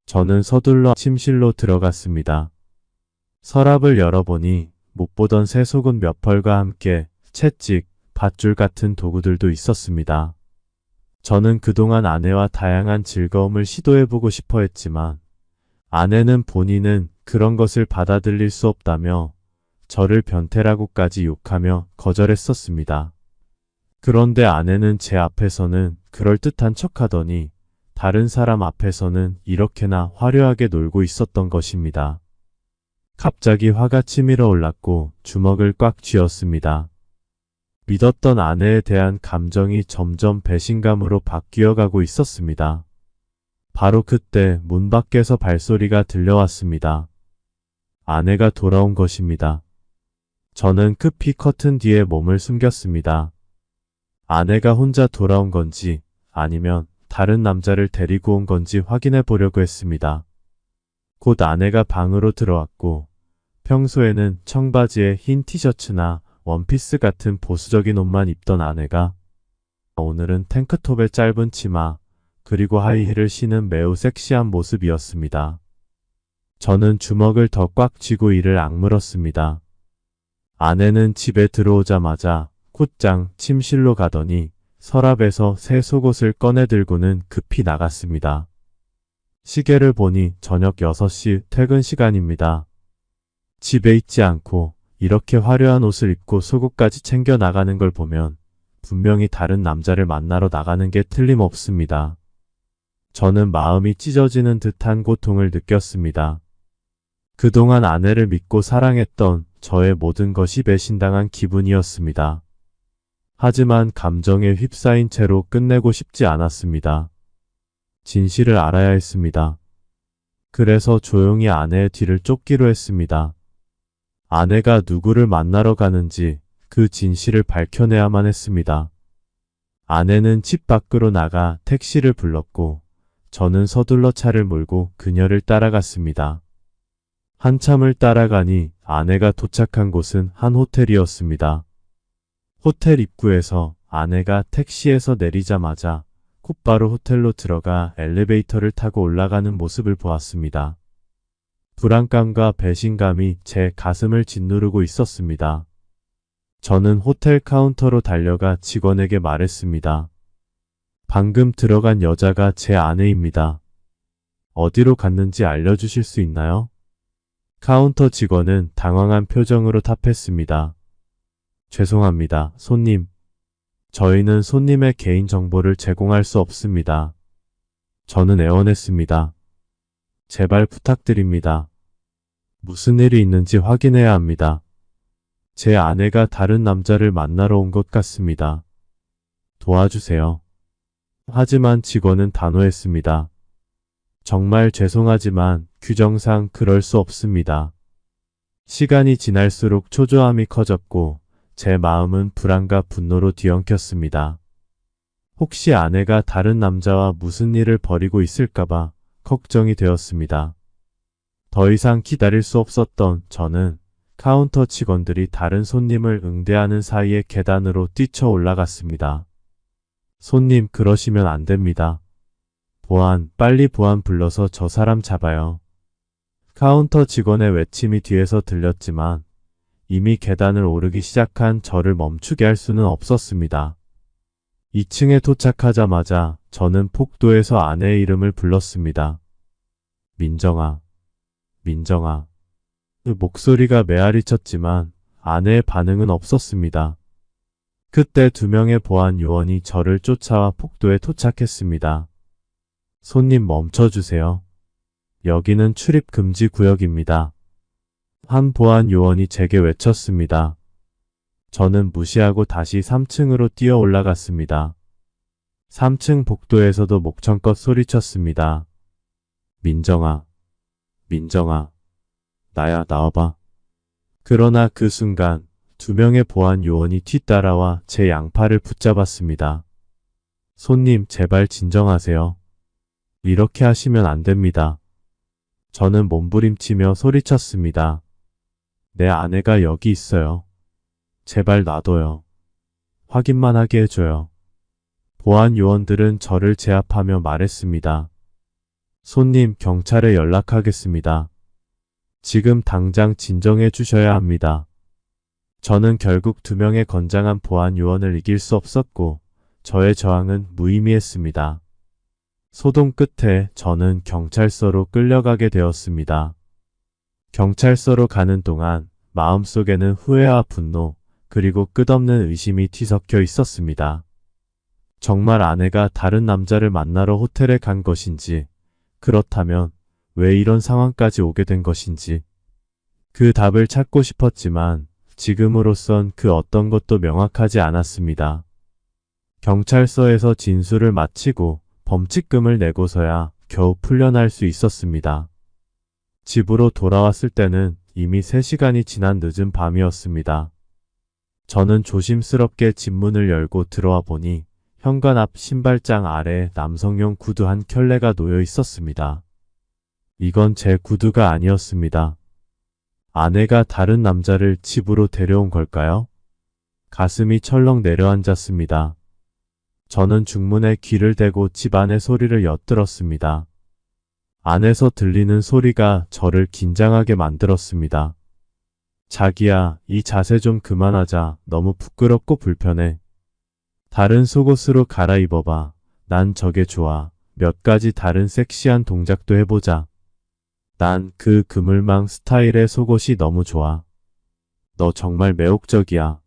B: 저는 서둘러 침실로 들어갔습니다. 서랍을 열어보니 못 보던 새 속옷 몇 벌과 함께 채찍, 밧줄 같은 도구들도 있었습니다. 저는 그동안 아내와 다양한 즐거움을 시도해보고 싶어 했지만 아내는 본인은 그런 것을 받아들일 수 없다며 저를 변태라고까지 욕하며 거절했었습니다. 그런데 아내는 제 앞에서는 그럴듯한 척하더니 다른 사람 앞에서는 이렇게나 화려하게 놀고 있었던 것입니다. 갑자기 화가 치밀어 올랐고 주먹을 꽉 쥐었습니다. 믿었던 아내에 대한 감정이 점점 배신감으로 바뀌어 가고 있었습니다. 바로 그때 문 밖에서 발소리가 들려왔습니다. 아내가 돌아온 것입니다. 저는 급히 커튼 뒤에 몸을 숨겼습니다. 아내가 혼자 돌아온 건지 아니면 다른 남자를 데리고 온 건지 확인해 보려고 했습니다. 곧 아내가 방으로 들어왔고 평소에는 청바지에 흰 티셔츠나 원피스 같은 보수적인 옷만 입던 아내가 오늘은 탱크톱에 짧은 치마 그리고 하이힐을 신은 매우 섹시한 모습이었습니다. 저는 주먹을 더 꽉 쥐고 이를 악물었습니다. 아내는 집에 들어오자마자 곧장 침실로 가더니 서랍에서 새 속옷을 꺼내 들고는 급히 나갔습니다. 시계를 보니 저녁 6시 퇴근 시간입니다. 집에 있지 않고 이렇게 화려한 옷을 입고 속옷까지 챙겨 나가는 걸 보면 분명히 다른 남자를 만나러 나가는 게 틀림없습니다. 저는 마음이 찢어지는 듯한 고통을 느꼈습니다. 그동안 아내를 믿고 사랑했던 저의 모든 것이 배신당한 기분이었습니다. 하지만 감정에 휩싸인 채로 끝내고 싶지 않았습니다. 진실을 알아야 했습니다. 그래서 조용히 아내의 뒤를 쫓기로 했습니다. 아내가 누구를 만나러 가는지 그 진실을 밝혀내야만 했습니다. 아내는 집 밖으로 나가 택시를 불렀고 저는 서둘러 차를 몰고 그녀를 따라갔습니다. 한참을 따라가니 아내가 도착한 곳은 한 호텔이었습니다. 호텔 입구에서 아내가 택시에서 내리자마자 곧바로 호텔로 들어가 엘리베이터를 타고 올라가는 모습을 보았습니다. 불안감과 배신감이 제 가슴을 짓누르고 있었습니다. 저는 호텔 카운터로 달려가 직원에게 말했습니다. 방금 들어간 여자가 제 아내입니다. 어디로 갔는지 알려주실 수 있나요? 카운터 직원은 당황한 표정으로 답했습니다. 죄송합니다, 손님. 저희는 손님의 개인 정보를 제공할 수 없습니다. 저는 애원했습니다. 제발 부탁드립니다. 무슨 일이 있는지 확인해야 합니다. 제 아내가 다른 남자를 만나러 온 것 같습니다. 도와주세요. 하지만 직원은 단호했습니다. 정말 죄송하지만 규정상 그럴 수 없습니다. 시간이 지날수록 초조함이 커졌고 제 마음은 불안과 분노로 뒤엉켰습니다. 혹시 아내가 다른 남자와 무슨 일을 벌이고 있을까봐 걱정이 되었습니다. 더 이상 기다릴 수 없었던 저는 카운터 직원들이 다른 손님을 응대하는 사이에 계단으로 뛰쳐 올라갔습니다. 손님, 그러시면 안 됩니다. 보안, 빨리 보안 불러서 저 사람 잡아요. 카운터 직원의 외침이 뒤에서 들렸지만 이미 계단을 오르기 시작한 저를 멈추게 할 수는 없었습니다. 2층에 도착하자마자 저는 폭도에서 아내의 이름을 불렀습니다. 민정아, 민정아. 그 목소리가 메아리 쳤지만 아내의 반응은 없었습니다. 그때 2명의 보안 요원이 저를 쫓아와 폭도에 도착했습니다. 손님 멈춰주세요. 여기는 출입 금지 구역입니다. 한 보안 요원이 제게 외쳤습니다. 저는 무시하고 다시 3층으로 뛰어 올라갔습니다. 3층 복도에서도 목청껏 소리쳤습니다. 민정아, 민정아, 나야, 나와봐. 그러나 그 순간 2명의 보안 요원이 뒤따라와 제 양팔을 붙잡았습니다. 손님, 제발 진정하세요. 이렇게 하시면 안 됩니다. 저는 몸부림치며 소리쳤습니다. 내 아내가 여기 있어요. 제발 놔둬요. 확인만 하게 해줘요. 보안 요원들은 저를 제압하며 말했습니다. 손님, 경찰에 연락하겠습니다. 지금 당장 진정해 주셔야 합니다. 저는 결국 2명의 건장한 보안 요원을 이길 수 없었고 저의 저항은 무의미했습니다. 소동 끝에 저는 경찰서로 끌려가게 되었습니다. 경찰서로 가는 동안 마음속에는 후회와 분노, 그리고 끝없는 의심이 뒤섞여 있었습니다. 정말 아내가 다른 남자를 만나러 호텔에 간 것인지, 그렇다면 왜 이런 상황까지 오게 된 것인지, 그 답을 찾고 싶었지만 지금으로선 그 어떤 것도 명확하지 않았습니다. 경찰서에서 진술을 마치고 범칙금을 내고서야 겨우 풀려날 수 있었습니다. 집으로 돌아왔을 때는 이미 3시간이 지난 늦은 밤이었습니다. 저는 조심스럽게 집 문을 열고 들어와 보니 현관 앞 신발장 아래에 남성용 구두 한 켤레가 놓여 있었습니다. 이건 제 구두가 아니었습니다. 아내가 다른 남자를 집으로 데려온 걸까요? 가슴이 철렁 내려앉았습니다. 저는 중문에 귀를 대고 집 안의 소리를 엿들었습니다. 안에서 들리는 소리가 저를 긴장하게 만들었습니다. 자기야, 이 자세 좀 그만하자. 너무 부끄럽고 불편해. 다른 속옷으로 갈아입어봐. 난 저게 좋아. 몇 가지 다른 섹시한 동작도 해보자. 난 그 그물망 스타일의 속옷이 너무 좋아. 너 정말 매혹적이야.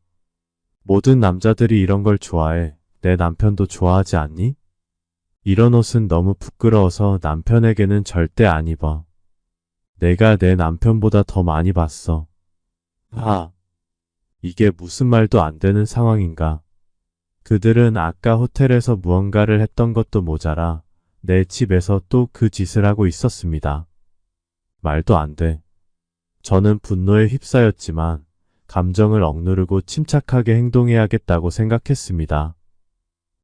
B: 모든 남자들이 이런 걸 좋아해. 내 남편도 좋아하지 않니? 이런 옷은 너무 부끄러워서 남편에게는 절대 안 입어. 내가 내 남편보다 더 많이 봤어. 아, 이게 무슨 말도 안 되는 상황인가. 그들은 아까 호텔에서 무언가를 했던 것도 모자라 내 집에서 또 그 짓을 하고 있었습니다. 말도 안 돼. 저는 분노에 휩싸였지만 감정을 억누르고 침착하게 행동해야겠다고 생각했습니다.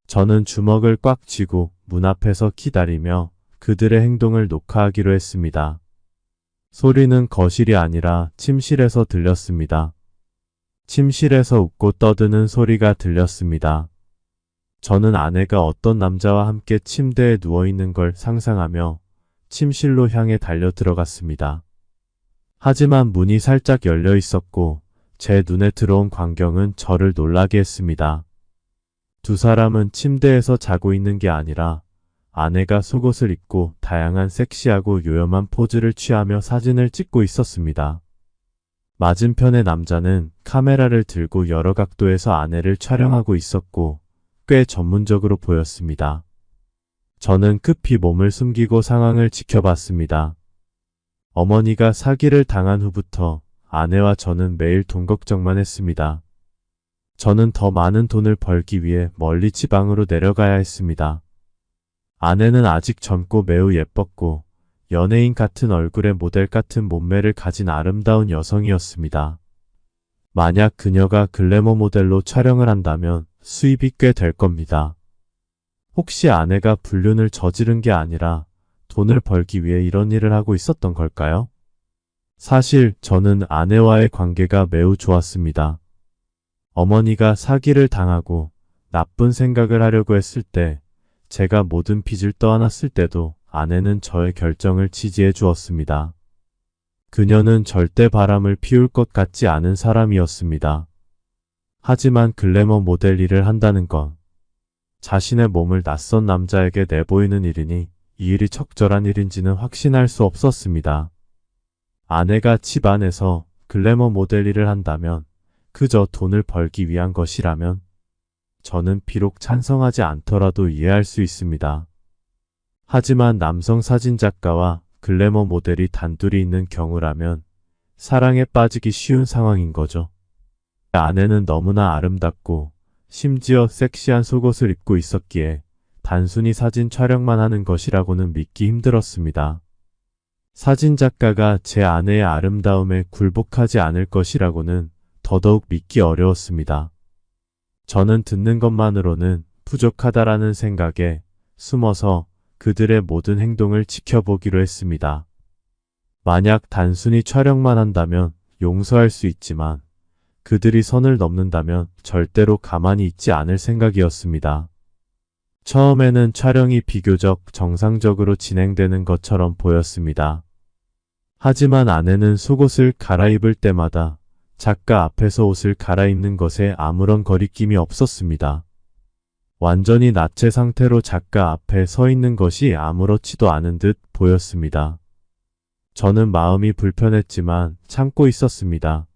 B: 저는 주먹을 꽉 쥐고 문 앞에서 기다리며 그들의 행동을 녹화하기로 했습니다. 소리는 거실이 아니라 침실에서 들렸습니다. 침실에서 웃고 떠드는 소리가 들렸습니다. 저는 아내가 어떤 남자와 함께 침대에 누워있는 걸 상상하며 침실로 향해 달려 들어갔습니다. 하지만 문이 살짝 열려 있었고 제 눈에 들어온 광경은 저를 놀라게 했습니다. 2 사람은 침대에서 자고 있는 게 아니라 아내가 속옷을 입고 다양한 섹시하고 요염한 포즈를 취하며 사진을 찍고 있었습니다. 맞은편의 남자는 카메라를 들고 여러 각도에서 아내를 촬영하고 있었고 꽤 전문적으로 보였습니다. 저는 급히 몸을 숨기고 상황을 지켜봤습니다. 어머니가 사기를 당한 후부터 아내와 저는 매일 돈 걱정만 했습니다. 저는 더 많은 돈을 벌기 위해 멀리 지방으로 내려가야 했습니다. 아내는 아직 젊고 매우 예뻤고 연예인 같은 얼굴에 모델 같은 몸매를 가진 아름다운 여성이었습니다. 만약 그녀가 글래머 모델로 촬영을 한다면 수입이 꽤 될 겁니다. 혹시 아내가 불륜을 저지른 게 아니라 돈을 벌기 위해 이런 일을 하고 있었던 걸까요? 사실 저는 아내와의 관계가 매우 좋았습니다. 어머니가 사기를 당하고 나쁜 생각을 하려고 했을 때, 제가 모든 빚을 떠안았을 때도 아내는 저의 결정을 지지해 주었습니다. 그녀는 절대 바람을 피울 것 같지 않은 사람이었습니다. 하지만 글래머 모델 일을 한다는 건 자신의 몸을 낯선 남자에게 내보이는 일이니 이 일이 적절한 일인지는 확신할 수 없었습니다. 아내가 집 안에서 글래머 모델 일을 한다면, 그저 돈을 벌기 위한 것이라면 저는 비록 찬성하지 않더라도 이해할 수 있습니다. 하지만 남성 사진작가와 글래머 모델이 단둘이 있는 경우라면 사랑에 빠지기 쉬운 상황인 거죠. 아내는 너무나 아름답고 심지어 섹시한 속옷을 입고 있었기에 단순히 사진 촬영만 하는 것이라고는 믿기 힘들었습니다. 사진작가가 제 아내의 아름다움에 굴복하지 않을 것이라고는 더더욱 믿기 어려웠습니다. 저는 듣는 것만으로는 부족하다라는 생각에 숨어서 그들의 모든 행동을 지켜보기로 했습니다. 만약 단순히 촬영만 한다면 용서할 수 있지만 그들이 선을 넘는다면 절대로 가만히 있지 않을 생각이었습니다. 처음에는 촬영이 비교적 정상적으로 진행되는 것처럼 보였습니다. 하지만 아내는 속옷을 갈아입을 때마다 작가 앞에서 옷을 갈아입는 것에 아무런 거리낌이 없었습니다. 완전히 나체 상태로 작가 앞에 서 있는 것이 아무렇지도 않은 듯 보였습니다. 저는 마음이 불편했지만 참고 있었습니다.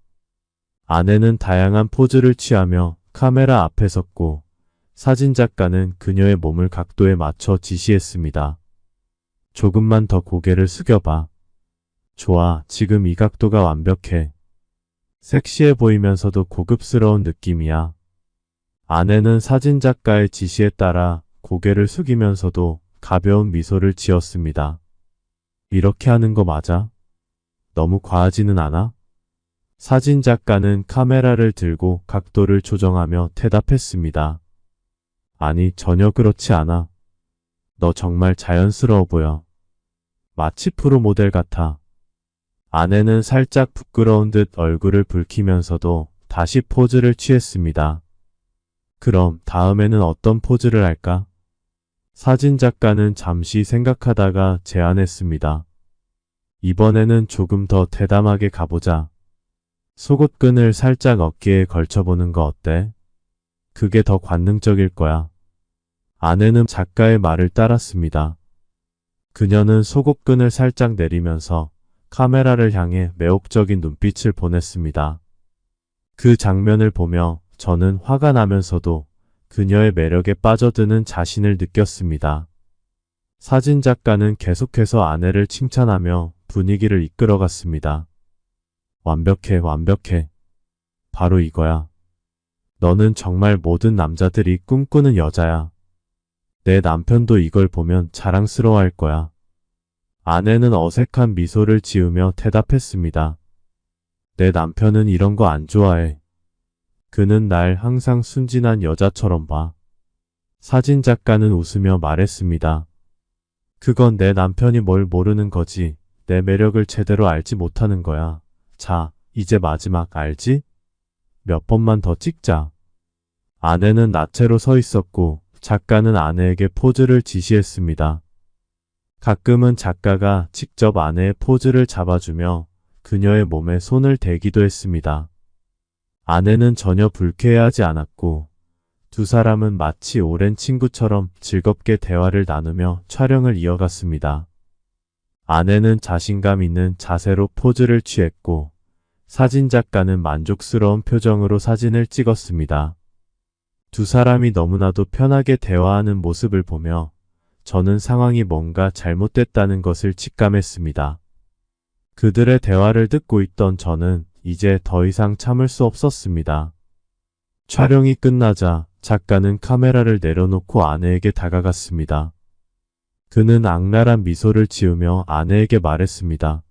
B: 아내는 다양한 포즈를 취하며 카메라 앞에 섰고 사진작가는 그녀의 몸을 각도에 맞춰 지시했습니다. 조금만 더 고개를 숙여봐. 좋아, 지금 이 각도가 완벽해. 섹시해 보이면서도 고급스러운 느낌이야. 아내는 사진작가의 지시에 따라 고개를 숙이면서도 가벼운 미소를 지었습니다. 이렇게 하는 거 맞아? 너무 과하지는 않아? 사진작가는 카메라를 들고 각도를 조정하며 대답했습니다. 아니, 전혀 그렇지 않아. 너 정말 자연스러워 보여. 마치 프로 모델 같아. 아내는 살짝 부끄러운 듯 얼굴을 붉히면서도 다시 포즈를 취했습니다. 그럼 다음에는 어떤 포즈를 할까? 사진작가는 잠시 생각하다가 제안했습니다. 이번에는 조금 더 대담하게 가보자. 속옷끈을 살짝 어깨에 걸쳐보는 거 어때? 그게 더 관능적일 거야. 아내는 작가의 말을 따랐습니다. 그녀는 속옷끈을 살짝 내리면서 카메라를 향해 매혹적인 눈빛을 보냈습니다. 그 장면을 보며 저는 화가 나면서도 그녀의 매력에 빠져드는 자신을 느꼈습니다. 사진작가는 계속해서 아내를 칭찬하며 분위기를 이끌어갔습니다. 완벽해, 완벽해. 바로 이거야. 너는 정말 모든 남자들이 꿈꾸는 여자야. 내 남편도 이걸 보면 자랑스러워할 거야. 아내는 어색한 미소를 지으며 대답했습니다. 내 남편은 이런 거 안 좋아해. 그는 날 항상 순진한 여자처럼 봐. 사진작가는 웃으며 말했습니다. 그건 내 남편이 뭘 모르는 거지. 내 매력을 제대로 알지 못하는 거야. 자, 이제 마지막 알지? 몇 번만 더 찍자. 아내는 나체로 서 있었고 작가는 아내에게 포즈를 지시했습니다. 가끔은 작가가 직접 아내의 포즈를 잡아주며 그녀의 몸에 손을 대기도 했습니다. 아내는 전혀 불쾌해하지 않았고 두 사람은 마치 오랜 친구처럼 즐겁게 대화를 나누며 촬영을 이어갔습니다. 아내는 자신감 있는 자세로 포즈를 취했고 사진작가는 만족스러운 표정으로 사진을 찍었습니다. 두 사람이 너무나도 편하게 대화하는 모습을 보며 저는 상황이 뭔가 잘못됐다는 것을 직감했습니다. 그들의 대화를 듣고 있던 저는 이제 더 이상 참을 수 없었습니다. 촬영이 끝나자 작가는 카메라를 내려놓고 아내에게 다가갔습니다. 그는 악랄한 미소를 지으며 아내에게 말했습니다.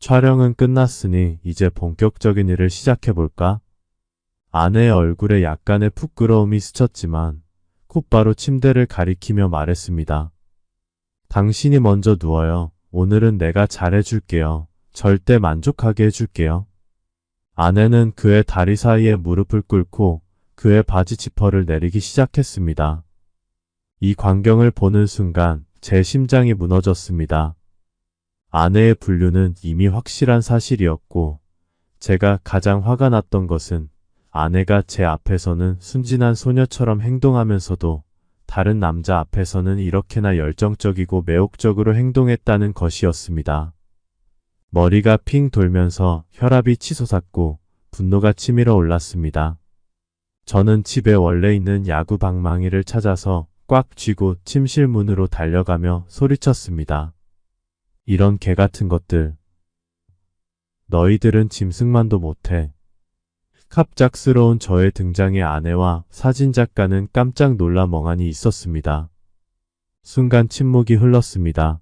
B: 촬영은 끝났으니 이제 본격적인 일을 시작해볼까? 아내의 얼굴에 약간의 부끄러움이 스쳤지만 곧바로 침대를 가리키며 말했습니다. 당신이 먼저 누워요. 오늘은 내가 잘해줄게요. 절대 만족하게 해줄게요. 아내는 그의 다리 사이에 무릎을 꿇고 그의 바지 지퍼를 내리기 시작했습니다. 이 광경을 보는 순간 제 심장이 무너졌습니다. 아내의 분류는 이미 확실한 사실이었고 제가 가장 화가 났던 것은 아내가 제 앞에서는 순진한 소녀처럼 행동하면서도 다른 남자 앞에서는 이렇게나 열정적이고 매혹적으로 행동했다는 것이었습니다. 머리가 핑 돌면서 혈압이 치솟았고 분노가 치밀어 올랐습니다. 저는 집에 원래 있는 야구 방망이를 찾아서 꽉 쥐고 침실 문으로 달려가며 소리쳤습니다. 이런 개 같은 것들. 너희들은 짐승만도 못해. 갑작스러운 저의 등장에 아내와 사진작가는 깜짝 놀라 멍하니 있었습니다. 순간 침묵이 흘렀습니다.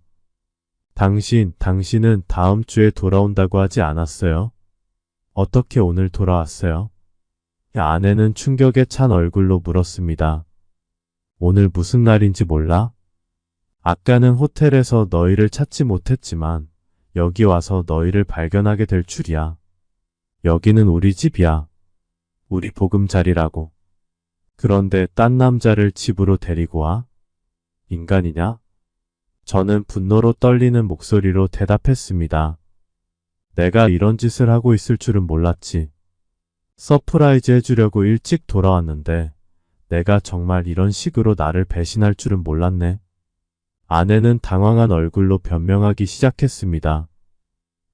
B: 당신은 다음 주에 돌아온다고 하지 않았어요? 어떻게 오늘 돌아왔어요? 아내는 충격에 찬 얼굴로 물었습니다. 오늘 무슨 날인지 몰라? 아까는 호텔에서 너희를 찾지 못했지만 여기 와서 너희를 발견하게 될 줄이야. 여기는 우리 집이야. 우리 보금자리라고. 그런데 딴 남자를 집으로 데리고 와? 인간이냐? 저는 분노로 떨리는 목소리로 대답했습니다. 내가 이런 짓을 하고 있을 줄은 몰랐지. 서프라이즈 해주려고 일찍 돌아왔는데 내가 정말 이런 식으로 나를 배신할 줄은 몰랐네. 아내는 당황한 얼굴로 변명하기 시작했습니다.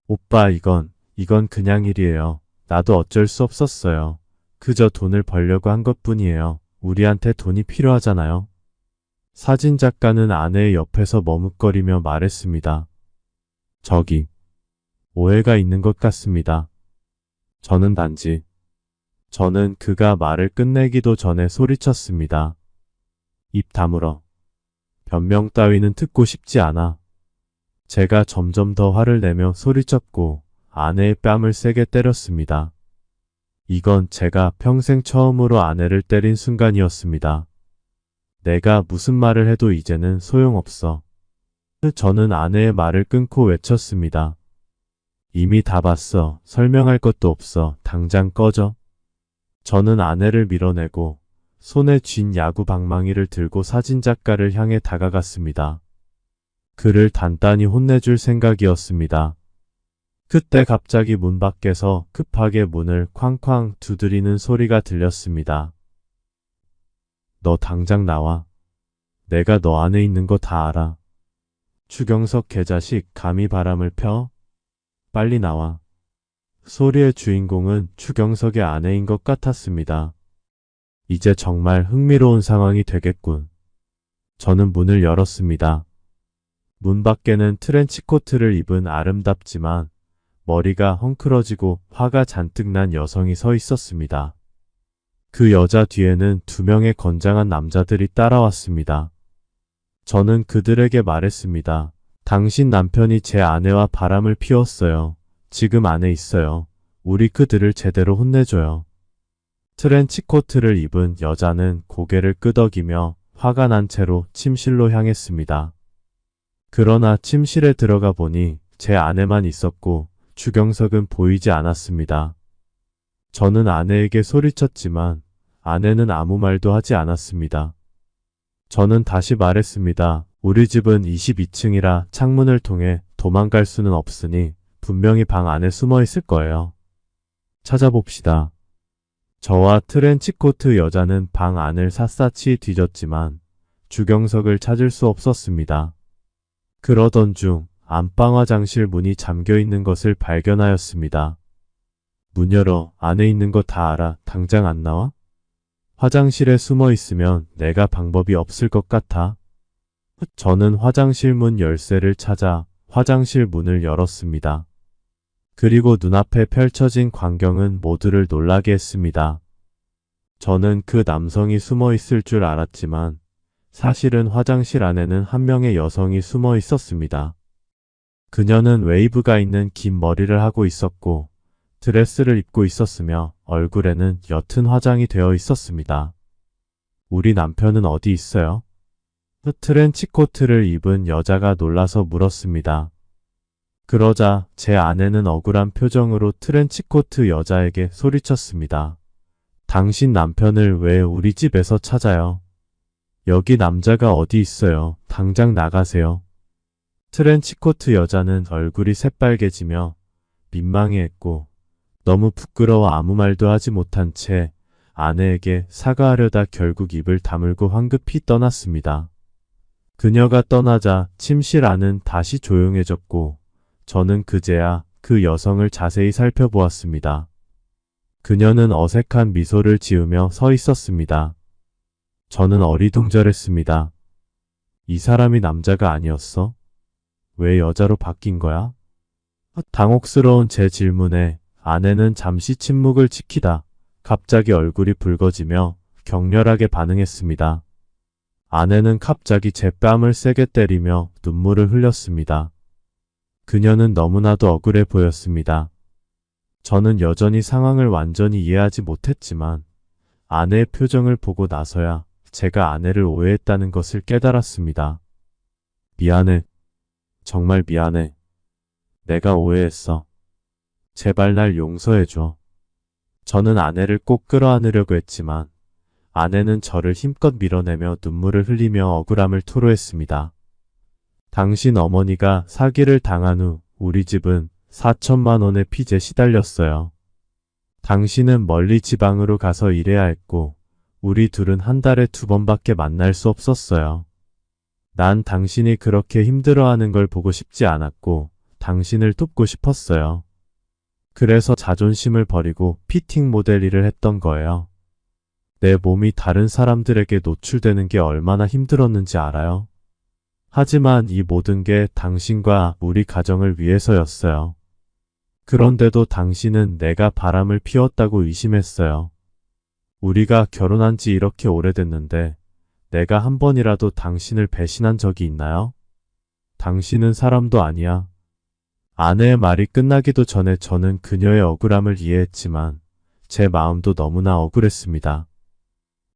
B: 오빠, 이건 그냥 일이에요. 나도 어쩔 수 없었어요. 그저 돈을 벌려고 한 것뿐이에요. 우리한테 돈이 필요하잖아요. 사진작가는 아내의 옆에서 머뭇거리며 말했습니다. 저기, 오해가 있는 것 같습니다. 저는 그가 말을 끝내기도 전에 소리쳤습니다. 입 다물어. 변명 따위는 듣고 싶지 않아. 제가 점점 더 화를 내며 소리쳤고 아내의 뺨을 세게 때렸습니다. 이건 제가 평생 처음으로 아내를 때린 순간이었습니다. 내가 무슨 말을 해도 이제는 소용없어. 저는 아내의 말을 끊고 외쳤습니다. 이미 다 봤어. 설명할 것도 없어. 당장 꺼져. 저는 아내를 밀어내고 손에 쥔 야구 방망이를 들고 사진작가를 향해 다가갔습니다. 그를 단단히 혼내줄 생각이었습니다. 그때 갑자기 문 밖에서 급하게 문을 쾅쾅 두드리는 소리가 들렸습니다. 너 당장 나와. 내가 너 안에 있는 거 다 알아. 추경석 개자식, 감히 바람을 펴? 빨리 나와. 소리의 주인공은 추경석의 아내인 것 같았습니다. 이제 정말 흥미로운 상황이 되겠군. 저는 문을 열었습니다. 문 밖에는 트렌치코트를 입은 아름답지만 머리가 헝클어지고 화가 잔뜩 난 여성이 서 있었습니다. 그 여자 뒤에는 2명의 건장한 남자들이 따라왔습니다. 저는 그들에게 말했습니다. 당신 남편이 제 아내와 바람을 피웠어요. 지금 안에 있어요. 우리 그들을 제대로 혼내줘요. 트렌치코트를 입은 여자는 고개를 끄덕이며 화가 난 채로 침실로 향했습니다. 그러나 침실에 들어가 보니 제 아내만 있었고 추경석은 보이지 않았습니다. 저는 아내에게 소리쳤지만 아내는 아무 말도 하지 않았습니다. 저는 다시 말했습니다. 우리 집은 22층이라 창문을 통해 도망갈 수는 없으니 분명히 방 안에 숨어 있을 거예요. 찾아봅시다. 저와 트렌치코트 여자는 방 안을 샅샅이 뒤졌지만 추경석을 찾을 수 없었습니다. 그러던 중 안방 화장실 문이 잠겨 있는 것을 발견하였습니다. 문 열어. 안에 있는 거 다 알아. 당장 안 나와? 화장실에 숨어 있으면 내가 방법이 없을 것 같아. 저는 화장실 문 열쇠를 찾아 화장실 문을 열었습니다. 그리고 눈앞에 펼쳐진 광경은 모두를 놀라게 했습니다. 저는 그 남성이 숨어 있을 줄 알았지만 사실은 화장실 안에는 한 명의 여성이 숨어 있었습니다. 그녀는 웨이브가 있는 긴 머리를 하고 있었고 드레스를 입고 있었으며 얼굴에는 옅은 화장이 되어 있었습니다. 우리 남편은 어디 있어요? 트렌치코트를 입은 여자가 놀라서 물었습니다. 그러자 제 아내는 억울한 표정으로 트렌치코트 여자에게 소리쳤습니다. 당신 남편을 왜 우리 집에서 찾아요? 여기 남자가 어디 있어요? 당장 나가세요. 트렌치코트 여자는 얼굴이 새빨개지며 민망해했고 너무 부끄러워 아무 말도 하지 못한 채 아내에게 사과하려다 결국 입을 다물고 황급히 떠났습니다. 그녀가 떠나자 침실 안은 다시 조용해졌고 저는 그제야 그 여성을 자세히 살펴보았습니다. 그녀는 어색한 미소를 지으며 서 있었습니다. 저는 어리둥절했습니다. 이 사람이 남자가 아니었어? 왜 여자로 바뀐 거야? 당혹스러운 제 질문에 아내는 잠시 침묵을 지키다 갑자기 얼굴이 붉어지며 격렬하게 반응했습니다. 아내는 갑자기 제 뺨을 세게 때리며 눈물을 흘렸습니다. 그녀는 너무나도 억울해 보였습니다. 저는 여전히 상황을 완전히 이해하지 못했지만 아내의 표정을 보고 나서야 제가 아내를 오해했다는 것을 깨달았습니다. 미안해. 정말 미안해. 내가 오해했어. 제발 날 용서해줘. 저는 아내를 꼭 끌어안으려고 했지만 아내는 저를 힘껏 밀어내며 눈물을 흘리며 억울함을 토로했습니다. 당신 어머니가 사기를 당한 후 우리 집은 4천만 원의 빚에 시달렸어요. 당신은 멀리 지방으로 가서 일해야 했고 우리 둘은 한 달에 2번밖에 만날 수 없었어요. 난 당신이 그렇게 힘들어하는 걸 보고 싶지 않았고 당신을 돕고 싶었어요. 그래서 자존심을 버리고 피팅 모델 일을 했던 거예요. 내 몸이 다른 사람들에게 노출되는 게 얼마나 힘들었는지 알아요? 하지만 이 모든 게 당신과 우리 가정을 위해서였어요. 그런데도 당신은 내가 바람을 피웠다고 의심했어요. 우리가 결혼한 지 이렇게 오래됐는데 내가 한 번이라도 당신을 배신한 적이 있나요? 당신은 사람도 아니야. 아내의 말이 끝나기도 전에 저는 그녀의 억울함을 이해했지만 제 마음도 너무나 억울했습니다.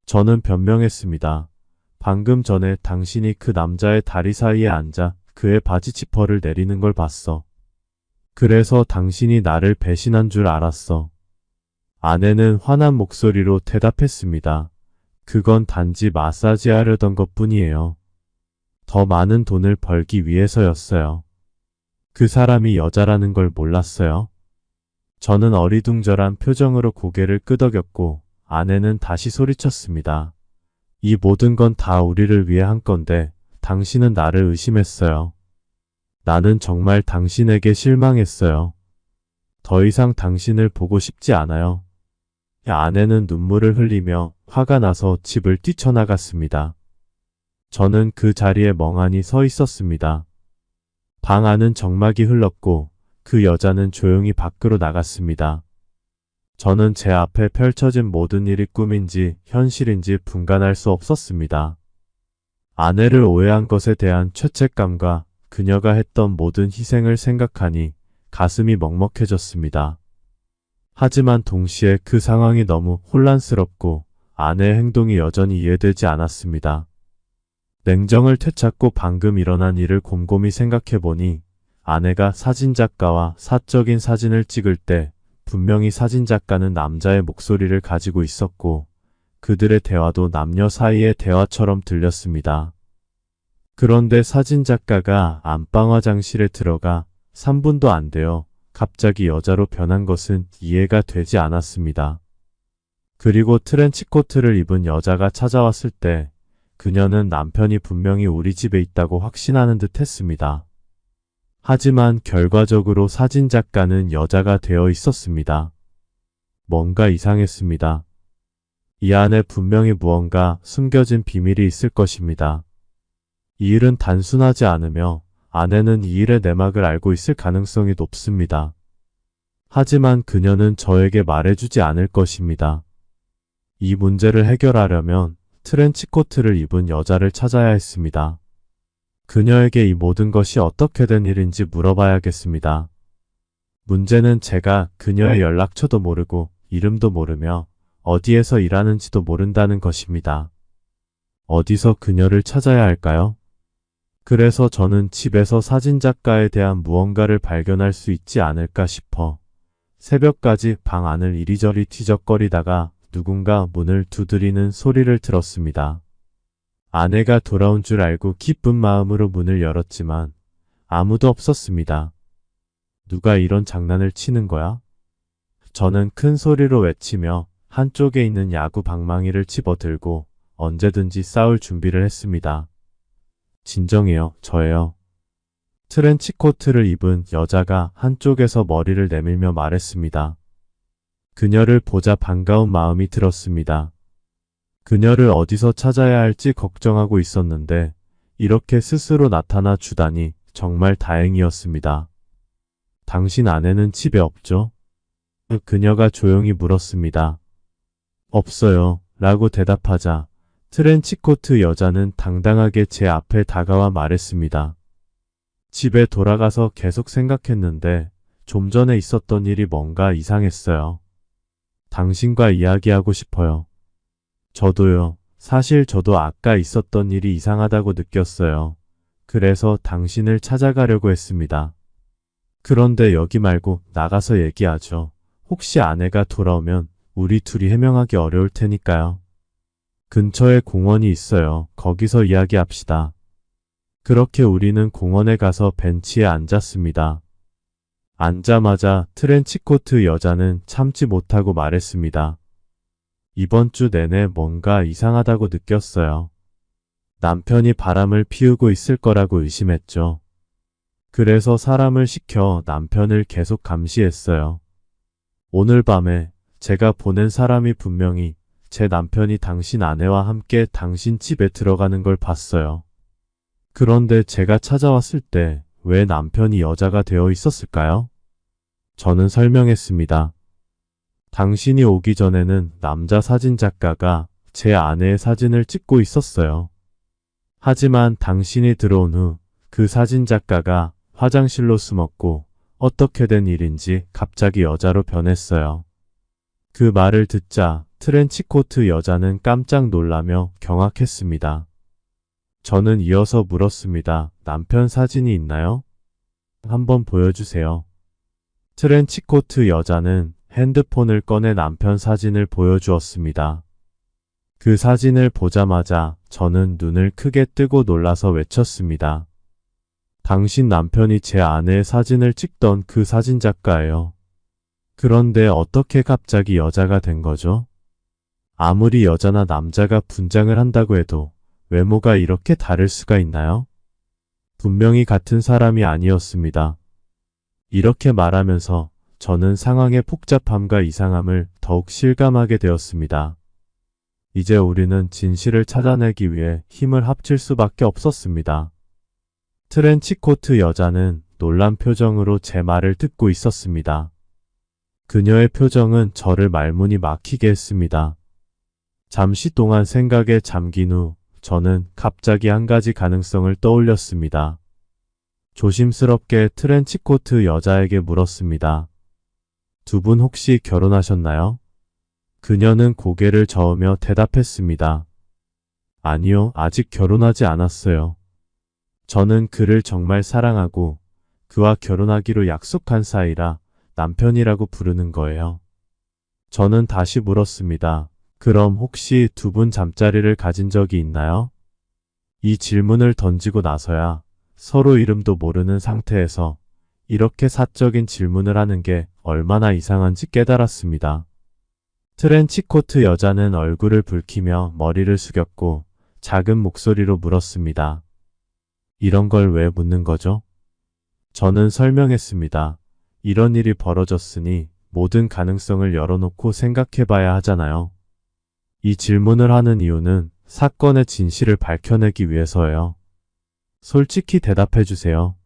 B: 저는 변명했습니다. 방금 전에 당신이 그 남자의 다리 사이에 앉아 그의 바지 지퍼를 내리는 걸 봤어. 그래서 당신이 나를 배신한 줄 알았어. 아내는 화난 목소리로 대답했습니다. 그건 단지 마사지 하려던 것뿐이에요. 더 많은 돈을 벌기 위해서였어요. 그 사람이 여자라는 걸 몰랐어요. 저는 어리둥절한 표정으로 고개를 끄덕였고 아내는 다시 소리쳤습니다. 이 모든 건 다 우리를 위해 한 건데 당신은 나를 의심했어요. 나는 정말 당신에게 실망했어요. 더 이상 당신을 보고 싶지 않아요. 아내는 눈물을 흘리며 화가 나서 집을 뛰쳐나갔습니다. 저는 그 자리에 멍하니 서 있었습니다. 방 안은 정막이 흘렀고 그 여자는 조용히 밖으로 나갔습니다. 저는 제 앞에 펼쳐진 모든 일이 꿈인지 현실인지 분간할 수 없었습니다. 아내를 오해한 것에 대한 죄책감과 그녀가 했던 모든 희생을 생각하니 가슴이 먹먹해졌습니다. 하지만 동시에 그 상황이 너무 혼란스럽고 아내의 행동이 여전히 이해되지 않았습니다. 냉정을 되찾고 방금 일어난 일을 곰곰이 생각해보니 아내가 사진작가와 사적인 사진을 찍을 때 분명히 사진작가는 남자의 목소리를 가지고 있었고 그들의 대화도 남녀 사이의 대화처럼 들렸습니다. 그런데 사진작가가 안방 화장실에 들어가 3분도 안 되어 갑자기 여자로 변한 것은 이해가 되지 않았습니다. 그리고 트렌치코트를 입은 여자가 찾아왔을 때 그녀는 남편이 분명히 우리 집에 있다고 확신하는 듯 했습니다. 하지만 결과적으로 사진작가는 여자가 되어 있었습니다. 뭔가 이상했습니다. 이 안에 분명히 무언가 숨겨진 비밀이 있을 것입니다. 이 일은 단순하지 않으며 아내는 이 일의 내막을 알고 있을 가능성이 높습니다. 하지만 그녀는 저에게 말해주지 않을 것입니다. 이 문제를 해결하려면 트렌치코트를 입은 여자를 찾아야 했습니다. 그녀에게 이 모든 것이 어떻게 된 일인지 물어봐야겠습니다. 문제는 제가 그녀의 연락처도 모르고 이름도 모르며 어디에서 일하는지도 모른다는 것입니다. 어디서 그녀를 찾아야 할까요? 그래서 저는 집에서 사진작가에 대한 무언가를 발견할 수 있지 않을까 싶어 새벽까지 방 안을 이리저리 뒤적거리다가 누군가 문을 두드리는 소리를 들었습니다. 아내가 돌아온 줄 알고 기쁜 마음으로 문을 열었지만 아무도 없었습니다. 누가 이런 장난을 치는 거야? 저는 큰 소리로 외치며 한쪽에 있는 야구 방망이를 집어들고 언제든지 싸울 준비를 했습니다. 진정해요, 저예요. 트렌치코트를 입은 여자가 한쪽에서 머리를 내밀며 말했습니다. 그녀를 보자 반가운 마음이 들었습니다. 그녀를 어디서 찾아야 할지 걱정하고 있었는데 이렇게 스스로 나타나 주다니 정말 다행이었습니다. 당신 아내는 집에 없죠? 그녀가 조용히 물었습니다. 없어요. 라고 대답하자 트렌치코트 여자는 당당하게 제 앞에 다가와 말했습니다. 집에 돌아가서 계속 생각했는데 좀 전에 있었던 일이 뭔가 이상했어요. 당신과 이야기하고 싶어요. 저도요. 사실 저도 아까 있었던 일이 이상하다고 느꼈어요. 그래서 당신을 찾아가려고 했습니다. 그런데 여기 말고 나가서 얘기하죠. 혹시 아내가 돌아오면 우리 둘이 해명하기 어려울 테니까요. 근처에 공원이 있어요. 거기서 이야기합시다. 그렇게 우리는 공원에 가서 벤치에 앉았습니다. 앉자마자 트렌치코트 여자는 참지 못하고 말했습니다. 이번 주 내내 뭔가 이상하다고 느꼈어요. 남편이 바람을 피우고 있을 거라고 의심했죠. 그래서 사람을 시켜 남편을 계속 감시했어요. 오늘 밤에 제가 보낸 사람이 분명히 제 남편이 당신 아내와 함께 당신 집에 들어가는 걸 봤어요. 그런데 제가 찾아왔을 때 왜 남편이 여자가 되어 있었을까요? 저는 설명했습니다. 당신이 오기 전에는 남자 사진작가가 제 아내의 사진을 찍고 있었어요. 하지만 당신이 들어온 후 그 사진작가가 화장실로 숨었고 어떻게 된 일인지 갑자기 여자로 변했어요. 그 말을 듣자 트렌치코트 여자는 깜짝 놀라며 경악했습니다. 저는 이어서 물었습니다. 남편 사진이 있나요? 한번 보여주세요. 트렌치코트 여자는 핸드폰을 꺼내 남편 사진을 보여주었습니다. 그 사진을 보자마자 저는 눈을 크게 뜨고 놀라서 외쳤습니다. 당신 남편이 제 아내의 사진을 찍던 그 사진작가예요. 그런데 어떻게 갑자기 여자가 된 거죠? 아무리 여자나 남자가 분장을 한다고 해도 외모가 이렇게 다를 수가 있나요? 분명히 같은 사람이 아니었습니다. 이렇게 말하면서 저는 상황의 복잡함과 이상함을 더욱 실감하게 되었습니다. 이제 우리는 진실을 찾아내기 위해 힘을 합칠 수밖에 없었습니다. 트렌치코트 여자는 놀란 표정으로 제 말을 듣고 있었습니다. 그녀의 표정은 저를 말문이 막히게 했습니다. 잠시 동안 생각에 잠긴 후 저는 갑자기 한 가지 가능성을 떠올렸습니다. 조심스럽게 트렌치코트 여자에게 물었습니다. 두 분 혹시 결혼하셨나요? 그녀는 고개를 저으며 대답했습니다. 아니요, 아직 결혼하지 않았어요. 저는 그를 정말 사랑하고 그와 결혼하기로 약속한 사이라 남편이라고 부르는 거예요. 저는 다시 물었습니다. 그럼 혹시 두 분 잠자리를 가진 적이 있나요? 이 질문을 던지고 나서야 서로 이름도 모르는 상태에서 이렇게 사적인 질문을 하는 게 얼마나 이상한지 깨달았습니다. 트렌치코트 여자는 얼굴을 붉히며 머리를 숙였고 작은 목소리로 물었습니다. 이런 걸 왜 묻는 거죠? 저는 설명했습니다. 이런 일이 벌어졌으니 모든 가능성을 열어놓고 생각해봐야 하잖아요. 이 질문을 하는 이유는 사건의 진실을 밝혀내기 위해서예요. 솔직히 대답해주세요.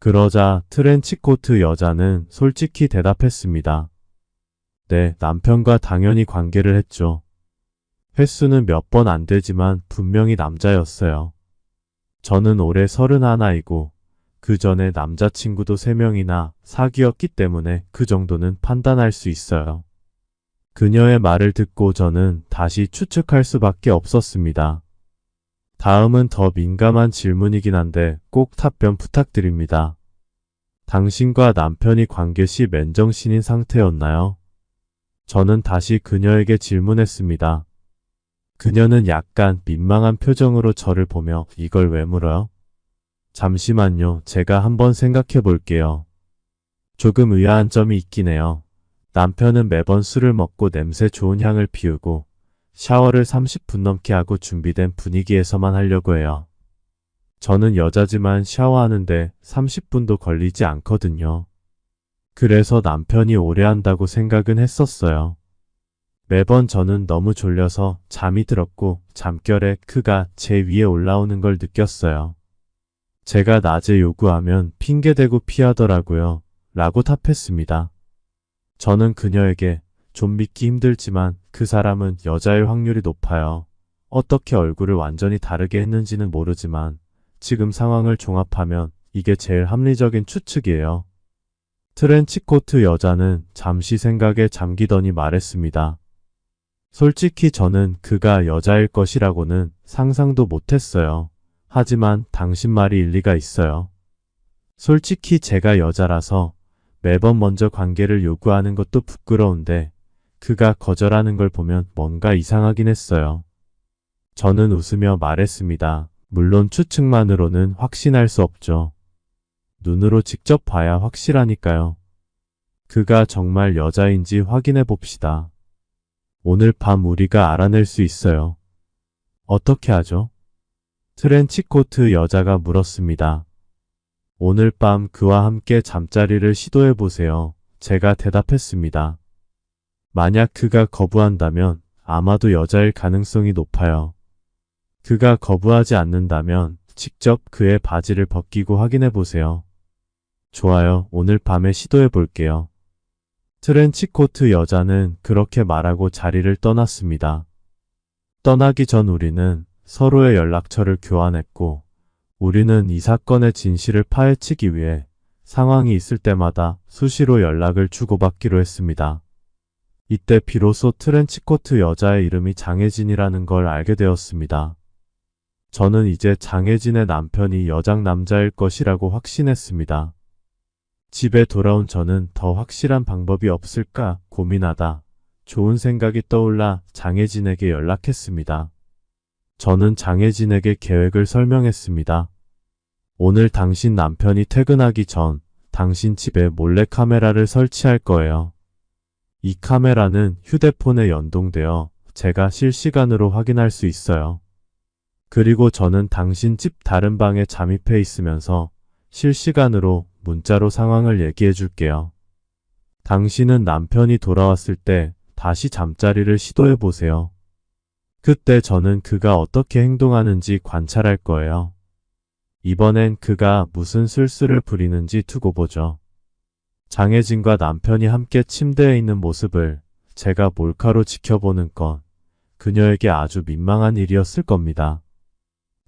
B: 그러자 트렌치코트 여자는 솔직히 대답했습니다. 네, 남편과 당연히 관계를 했죠. 횟수는 몇 번 안 되지만 분명히 남자였어요. 저는 올해 31이고 그 전에 남자친구도 3명이나 사귀었기 때문에 그 정도는 판단할 수 있어요. 그녀의 말을 듣고 저는 다시 추측할 수밖에 없었습니다. 다음은 더 민감한 질문이긴 한데 꼭 답변 부탁드립니다. 당신과 남편이 관계 시 맨정신인 상태였나요? 저는 다시 그녀에게 질문했습니다. 그녀는 약간 민망한 표정으로 저를 보며 이걸 왜 물어요? 잠시만요. 제가 한번 생각해 볼게요. 조금 의아한 점이 있긴 해요. 남편은 매번 술을 먹고 냄새 좋은 향을 피우고 샤워를 30분 넘게 하고 준비된 분위기에서만 하려고 해요. 저는 여자지만 샤워하는데 30분도 걸리지 않거든요. 그래서 남편이 오래 한다고 생각은 했었어요. 매번 저는 너무 졸려서 잠이 들었고 잠결에 그가 제 위에 올라오는 걸 느꼈어요. 제가 낮에 요구하면 핑계대고 피하더라고요. 라고 답했습니다. 저는 그녀에게 좀 믿기 힘들지만 그 사람은 여자일 확률이 높아요. 어떻게 얼굴을 완전히 다르게 했는지는 모르지만 지금 상황을 종합하면 이게 제일 합리적인 추측이에요. 트렌치코트 여자는 잠시 생각에 잠기더니 말했습니다. 솔직히 저는 그가 여자일 것이라고는 상상도 못했어요. 하지만 당신 말이 일리가 있어요. 솔직히 제가 여자라서 매번 먼저 관계를 요구하는 것도 부끄러운데 그가 거절하는 걸 보면 뭔가 이상하긴 했어요. 저는 웃으며 말했습니다. 물론 추측만으로는 확신할 수 없죠. 눈으로 직접 봐야 확실하니까요. 그가 정말 여자인지 확인해 봅시다. 오늘 밤 우리가 알아낼 수 있어요. 어떻게 하죠? 트렌치코트 여자가 물었습니다. 오늘 밤 그와 함께 잠자리를 시도해 보세요. 제가 대답했습니다. 만약 그가 거부한다면 아마도 여자일 가능성이 높아요. 그가 거부하지 않는다면 직접 그의 바지를 벗기고 확인해 보세요. 좋아요. 오늘 밤에 시도해 볼게요. 트렌치코트 여자는 그렇게 말하고 자리를 떠났습니다. 떠나기 전 우리는 서로의 연락처를 교환했고 우리는 이 사건의 진실을 파헤치기 위해 상황이 있을 때마다 수시로 연락을 주고받기로 했습니다. 이때 비로소 트렌치코트 여자의 이름이 장혜진이라는 걸 알게 되었습니다. 저는 이제 장혜진의 남편이 여장 남자일 것이라고 확신했습니다. 집에 돌아온 저는 더 확실한 방법이 없을까 고민하다 좋은 생각이 떠올라 장혜진에게 연락했습니다. 저는 장혜진에게 계획을 설명했습니다. 오늘 당신 남편이 퇴근하기 전 당신 집에 몰래카메라를 설치할 거예요. 이 카메라는 휴대폰에 연동되어 제가 실시간으로 확인할 수 있어요. 그리고 저는 당신 집 다른 방에 잠입해 있으면서 실시간으로 문자로 상황을 얘기해 줄게요. 당신은 남편이 돌아왔을 때 다시 잠자리를 시도해 보세요. 그때 저는 그가 어떻게 행동하는지 관찰할 거예요. 이번엔 그가 무슨 술수를 부리는지 두고 보죠. 장혜진과 남편이 함께 침대에 있는 모습을 제가 몰카로 지켜보는 건 그녀에게 아주 민망한 일이었을 겁니다.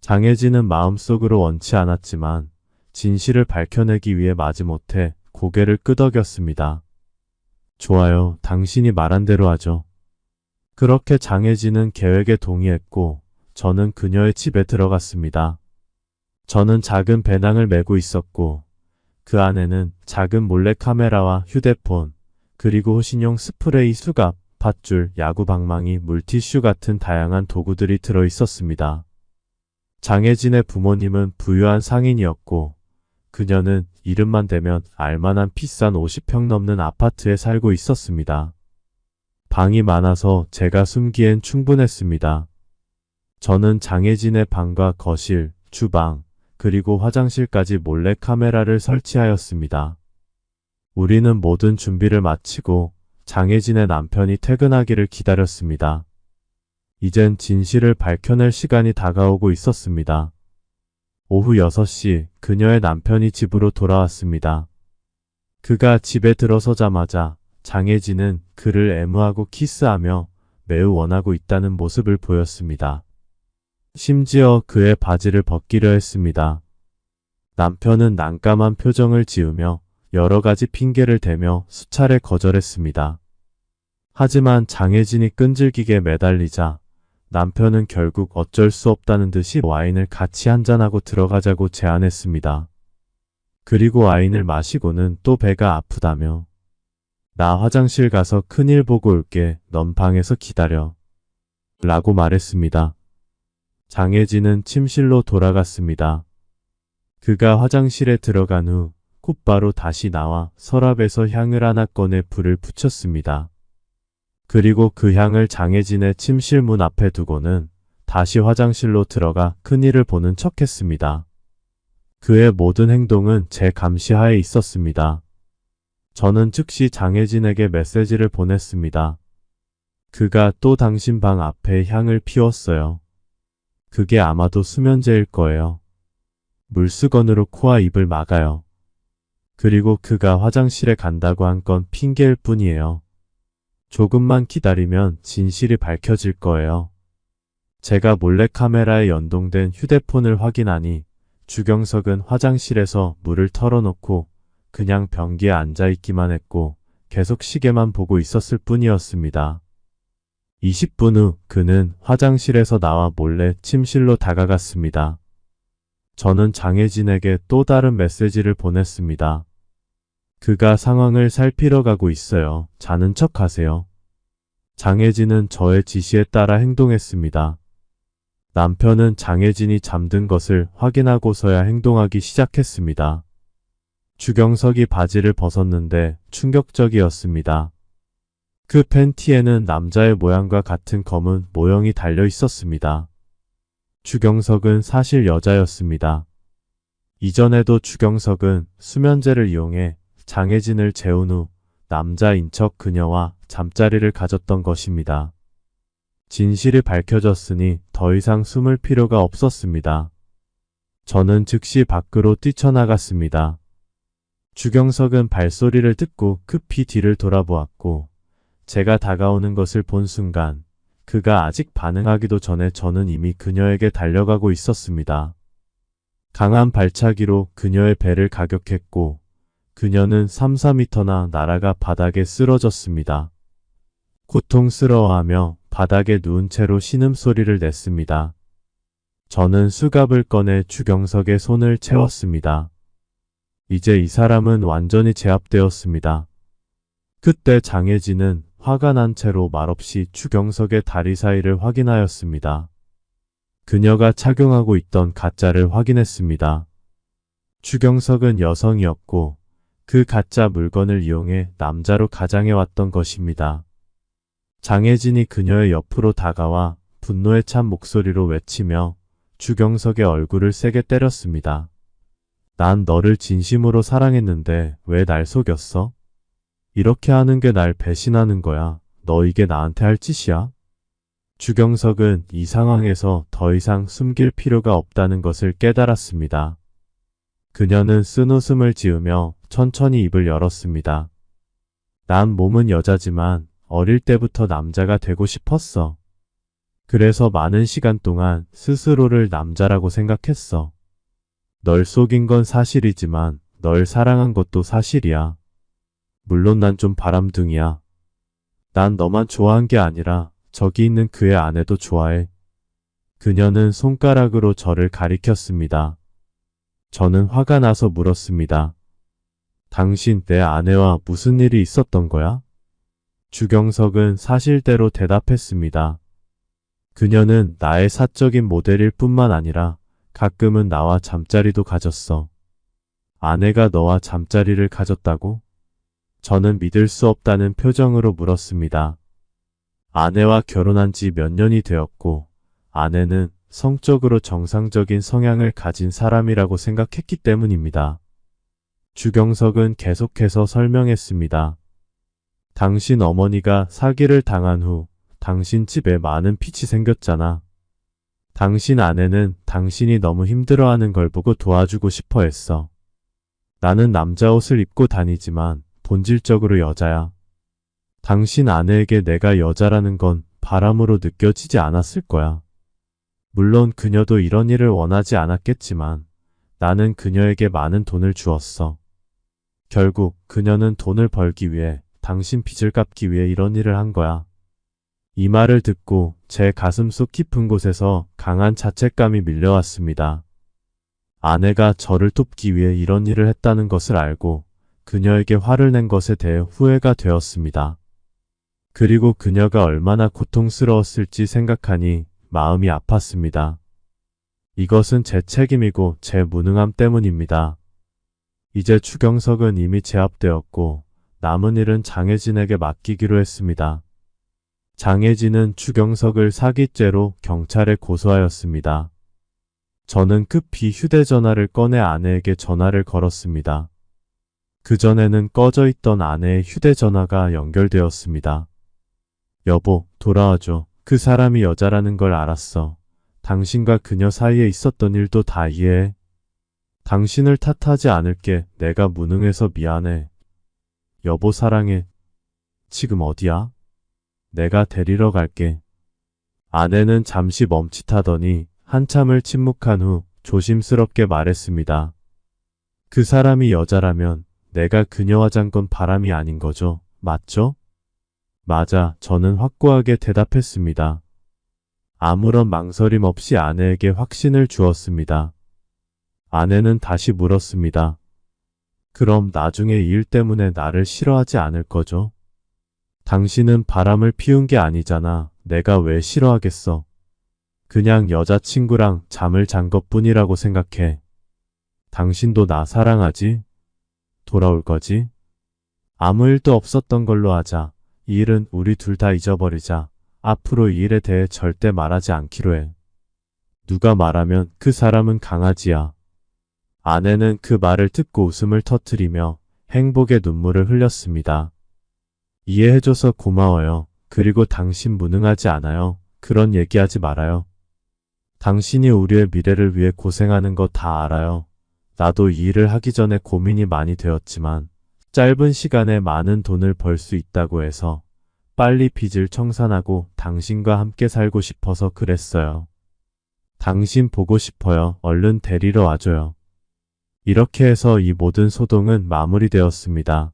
B: 장혜진은 마음속으로 원치 않았지만 진실을 밝혀내기 위해 마지못해 고개를 끄덕였습니다. 좋아요. 당신이 말한 대로 하죠. 그렇게 장혜진은 계획에 동의했고 저는 그녀의 집에 들어갔습니다. 저는 작은 배낭을 메고 있었고 그 안에는 작은 몰래카메라와 휴대폰, 그리고 호신용 스프레이, 수갑, 밧줄, 야구 방망이, 물티슈 같은 다양한 도구들이 들어 있었습니다. 장혜진의 부모님은 부유한 상인이었고 그녀는 이름만 대면 알만한 비싼 50평 넘는 아파트에 살고 있었습니다. 방이 많아서 제가 숨기엔 충분했습니다. 저는 장혜진의 방과 거실, 주방, 그리고 화장실까지 몰래 카메라를 설치하였습니다. 우리는 모든 준비를 마치고 장혜진의 남편이 퇴근하기를 기다렸습니다. 이젠 진실을 밝혀낼 시간이 다가오고 있었습니다. 오후 6시 그녀의 남편이 집으로 돌아왔습니다. 그가 집에 들어서자마자 장혜진은 그를 애무하고 키스하며 매우 원하고 있다는 모습을 보였습니다. 심지어 그의 바지를 벗기려 했습니다. 남편은 난감한 표정을 지으며 여러 가지 핑계를 대며 수차례 거절했습니다. 하지만 장혜진이 끈질기게 매달리자 남편은 결국 어쩔 수 없다는 듯이 와인을 같이 한잔하고 들어가자고 제안했습니다. 그리고 와인을 마시고는 또 배가 아프다며 나 화장실 가서 큰일 보고 올게. 넌 방에서 기다려. 라고 말했습니다. 장혜진은 침실로 돌아갔습니다. 그가 화장실에 들어간 후 곧바로 다시 나와 서랍에서 향을 하나 꺼내 불을 붙였습니다. 그리고 그 향을 장혜진의 침실 문 앞에 두고는 다시 화장실로 들어가 큰일을 보는 척했습니다. 그의 모든 행동은 제 감시하에 있었습니다. 저는 즉시 장혜진에게 메시지를 보냈습니다. 그가 또 당신 방 앞에 향을 피웠어요. 그게 아마도 수면제일 거예요. 물수건으로 코와 입을 막아요. 그리고 그가 화장실에 간다고 한 건 핑계일 뿐이에요. 조금만 기다리면 진실이 밝혀질 거예요. 제가 몰래카메라에 연동된 휴대폰을 확인하니 주경석은 화장실에서 물을 털어놓고 그냥 변기에 앉아있기만 했고 계속 시계만 보고 있었을 뿐이었습니다. 20분 후 그는 화장실에서 나와 몰래 침실로 다가갔습니다. 저는 장혜진에게 또 다른 메시지를 보냈습니다. 그가 상황을 살피러 가고 있어요. 자는 척 하세요. 장혜진은 저의 지시에 따라 행동했습니다. 남편은 장혜진이 잠든 것을 확인하고서야 행동하기 시작했습니다. 주경석이 바지를 벗었는데 충격적이었습니다. 그 팬티에는 남자의 모양과 같은 검은 모형이 달려 있었습니다. 주경석은 사실 여자였습니다. 이전에도 주경석은 수면제를 이용해 장혜진을 재운 후 남자인 척 그녀와 잠자리를 가졌던 것입니다. 진실이 밝혀졌으니 더 이상 숨을 필요가 없었습니다. 저는 즉시 밖으로 뛰쳐나갔습니다. 주경석은 발소리를 듣고 급히 뒤를 돌아보았고 제가 다가오는 것을 본 순간 그가 아직 반응하기도 전에 저는 이미 그녀에게 달려가고 있었습니다. 강한 발차기로 그녀의 배를 가격했고 그녀는 3~4m나 날아가 바닥에 쓰러졌습니다. 고통스러워하며 바닥에 누운 채로 신음소리를 냈습니다. 저는 수갑을 꺼내 주경석의 손을 채웠습니다. 이제 이 사람은 완전히 제압되었습니다. 그때 장혜진은 화가 난 채로 말없이 주경석의 다리 사이를 확인하였습니다. 그녀가 착용하고 있던 가짜를 확인했습니다. 주경석은 여성이었고 그 가짜 물건을 이용해 남자로 가장해 왔던 것입니다. 장혜진이 그녀의 옆으로 다가와 분노에 찬 목소리로 외치며 주경석의 얼굴을 세게 때렸습니다. 난 너를 진심으로 사랑했는데 왜 날 속였어? 이렇게 하는 게 날 배신하는 거야. 너 이게 나한테 할 짓이야? 주경석은 이 상황에서 더 이상 숨길 필요가 없다는 것을 깨달았습니다. 그녀는 쓴웃음을 지으며 천천히 입을 열었습니다. 난 몸은 여자지만 어릴 때부터 남자가 되고 싶었어. 그래서 많은 시간 동안 스스로를 남자라고 생각했어. 널 속인 건 사실이지만 널 사랑한 것도 사실이야. 물론 난 좀 바람둥이야. 난 너만 좋아한 게 아니라 저기 있는 그의 아내도 좋아해. 그녀는 손가락으로 저를 가리켰습니다. 저는 화가 나서 물었습니다. 당신 내 아내와 무슨 일이 있었던 거야? 주경석은 사실대로 대답했습니다. 그녀는 나의 사적인 모델일 뿐만 아니라 가끔은 나와 잠자리도 가졌어. 아내가 너와 잠자리를 가졌다고? 저는 믿을 수 없다는 표정으로 물었습니다. 아내와 결혼한 지 몇 년이 되었고 아내는 성적으로 정상적인 성향을 가진 사람이라고 생각했기 때문입니다. 주경석은 계속해서 설명했습니다. 당신 어머니가 사기를 당한 후 당신 집에 많은 빚이 생겼잖아. 당신 아내는 당신이 너무 힘들어하는 걸 보고 도와주고 싶어 했어. 나는 남자 옷을 입고 다니지만 본질적으로 여자야. 당신 아내에게 내가 여자라는 건 바람으로 느껴지지 않았을 거야. 물론 그녀도 이런 일을 원하지 않았겠지만 나는 그녀에게 많은 돈을 주었어. 결국 그녀는 돈을 벌기 위해 당신 빚을 갚기 위해 이런 일을 한 거야. 이 말을 듣고 제 가슴속 깊은 곳에서 강한 자책감이 밀려왔습니다. 아내가 저를 돕기 위해 이런 일을 했다는 것을 알고 그녀에게 화를 낸 것에 대해 후회가 되었습니다. 그리고 그녀가 얼마나 고통스러웠을지 생각하니 마음이 아팠습니다. 이것은 제 책임이고 제 무능함 때문입니다. 이제 추경석은 이미 제압되었고 남은 일은 장혜진에게 맡기기로 했습니다. 장혜진은 추경석을 사기죄로 경찰에 고소하였습니다. 저는 급히 휴대전화를 꺼내 아내에게 전화를 걸었습니다. 그전에는 꺼져 있던 아내의 휴대전화가 연결되었습니다. 여보, 돌아와줘. 그 사람이 여자라는 걸 알았어. 당신과 그녀 사이에 있었던 일도 다 이해해. 당신을 탓하지 않을게. 내가 무능해서 미안해. 여보 사랑해. 지금 어디야? 내가 데리러 갈게. 아내는 잠시 멈칫하더니 한참을 침묵한 후 조심스럽게 말했습니다. 그 사람이 여자라면 내가 그녀와 잔 건 바람이 아닌 거죠. 맞죠? 맞아. 저는 확고하게 대답했습니다. 아무런 망설임 없이 아내에게 확신을 주었습니다. 아내는 다시 물었습니다. 그럼 나중에 이 일 때문에 나를 싫어하지 않을 거죠? 당신은 바람을 피운 게 아니잖아. 내가 왜 싫어하겠어? 그냥 여자친구랑 잠을 잔 것뿐이라고 생각해. 당신도 나 사랑하지? 돌아올 거지? 아무 일도 없었던 걸로 하자. 이 일은 우리 둘 다 잊어버리자. 앞으로 이 일에 대해 절대 말하지 않기로 해. 누가 말하면 그 사람은 강아지야. 아내는 그 말을 듣고 웃음을 터뜨리며 행복의 눈물을 흘렸습니다. 이해해줘서 고마워요. 그리고 당신 무능하지 않아요. 그런 얘기하지 말아요. 당신이 우리의 미래를 위해 고생하는 거 다 알아요. 나도 이 일을 하기 전에 고민이 많이 되었지만 짧은 시간에 많은 돈을 벌 수 있다고 해서 빨리 빚을 청산하고 당신과 함께 살고 싶어서 그랬어요. 당신 보고 싶어요. 얼른 데리러 와줘요. 이렇게 해서 이 모든 소동은 마무리되었습니다.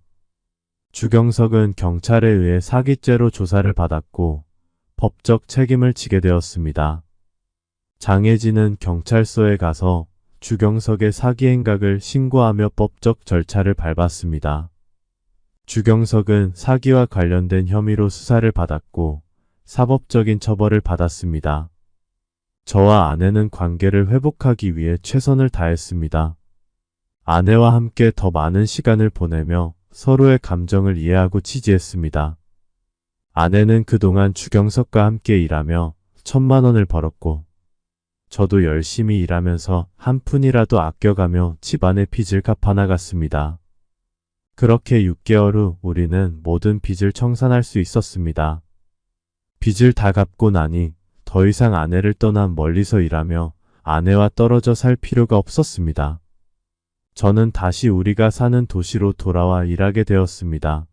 B: 주경석은 경찰에 의해 사기죄로 조사를 받았고 법적 책임을 지게 되었습니다. 장혜진은 경찰서에 가서 주경석의 사기 행각을 신고하며 법적 절차를 밟았습니다. 주경석은 사기와 관련된 혐의로 수사를 받았고 사법적인 처벌을 받았습니다. 저와 아내는 관계를 회복하기 위해 최선을 다했습니다. 아내와 함께 더 많은 시간을 보내며 서로의 감정을 이해하고 지지했습니다. 아내는 그동안 주경석과 함께 일하며 1,000만 원을 벌었고 저도 열심히 일하면서 한 푼이라도 아껴가며 집안의 빚을 갚아나갔습니다. 그렇게 6개월 후 우리는 모든 빚을 청산할 수 있었습니다. 빚을 다 갚고 나니 더 이상 아내를 떠나 멀리서 일하며 아내와 떨어져 살 필요가 없었습니다. 저는 다시 우리가 사는 도시로 돌아와 일하게 되었습니다.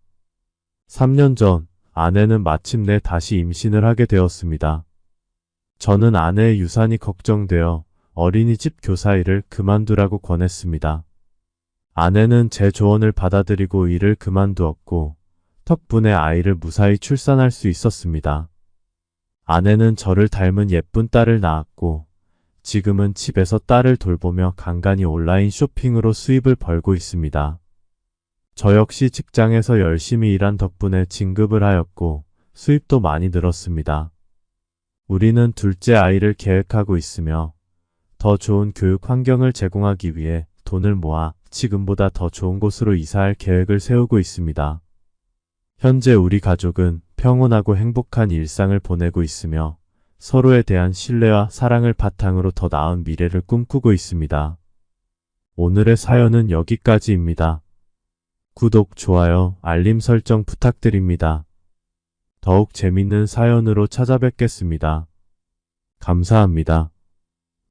B: 3년 전 아내는 마침내 다시 임신을 하게 되었습니다. 저는 아내의 유산이 걱정되어 어린이집 교사 일을 그만두라고 권했습니다. 아내는 제 조언을 받아들이고 일을 그만두었고 덕분에 아이를 무사히 출산할 수 있었습니다. 아내는 저를 닮은 예쁜 딸을 낳았고 지금은 집에서 딸을 돌보며 간간히 온라인 쇼핑으로 수입을 벌고 있습니다. 저 역시 직장에서 열심히 일한 덕분에 진급을 하였고 수입도 많이 늘었습니다. 우리는 둘째 아이를 계획하고 있으며 더 좋은 교육 환경을 제공하기 위해 돈을 모아 지금보다 더 좋은 곳으로 이사할 계획을 세우고 있습니다. 현재 우리 가족은 평온하고 행복한 일상을 보내고 있으며 서로에 대한 신뢰와 사랑을 바탕으로 더 나은 미래를 꿈꾸고 있습니다. 오늘의 사연은 여기까지입니다. 구독, 좋아요, 알림 설정 부탁드립니다. 더욱 재밌는 사연으로 찾아뵙겠습니다. 감사합니다.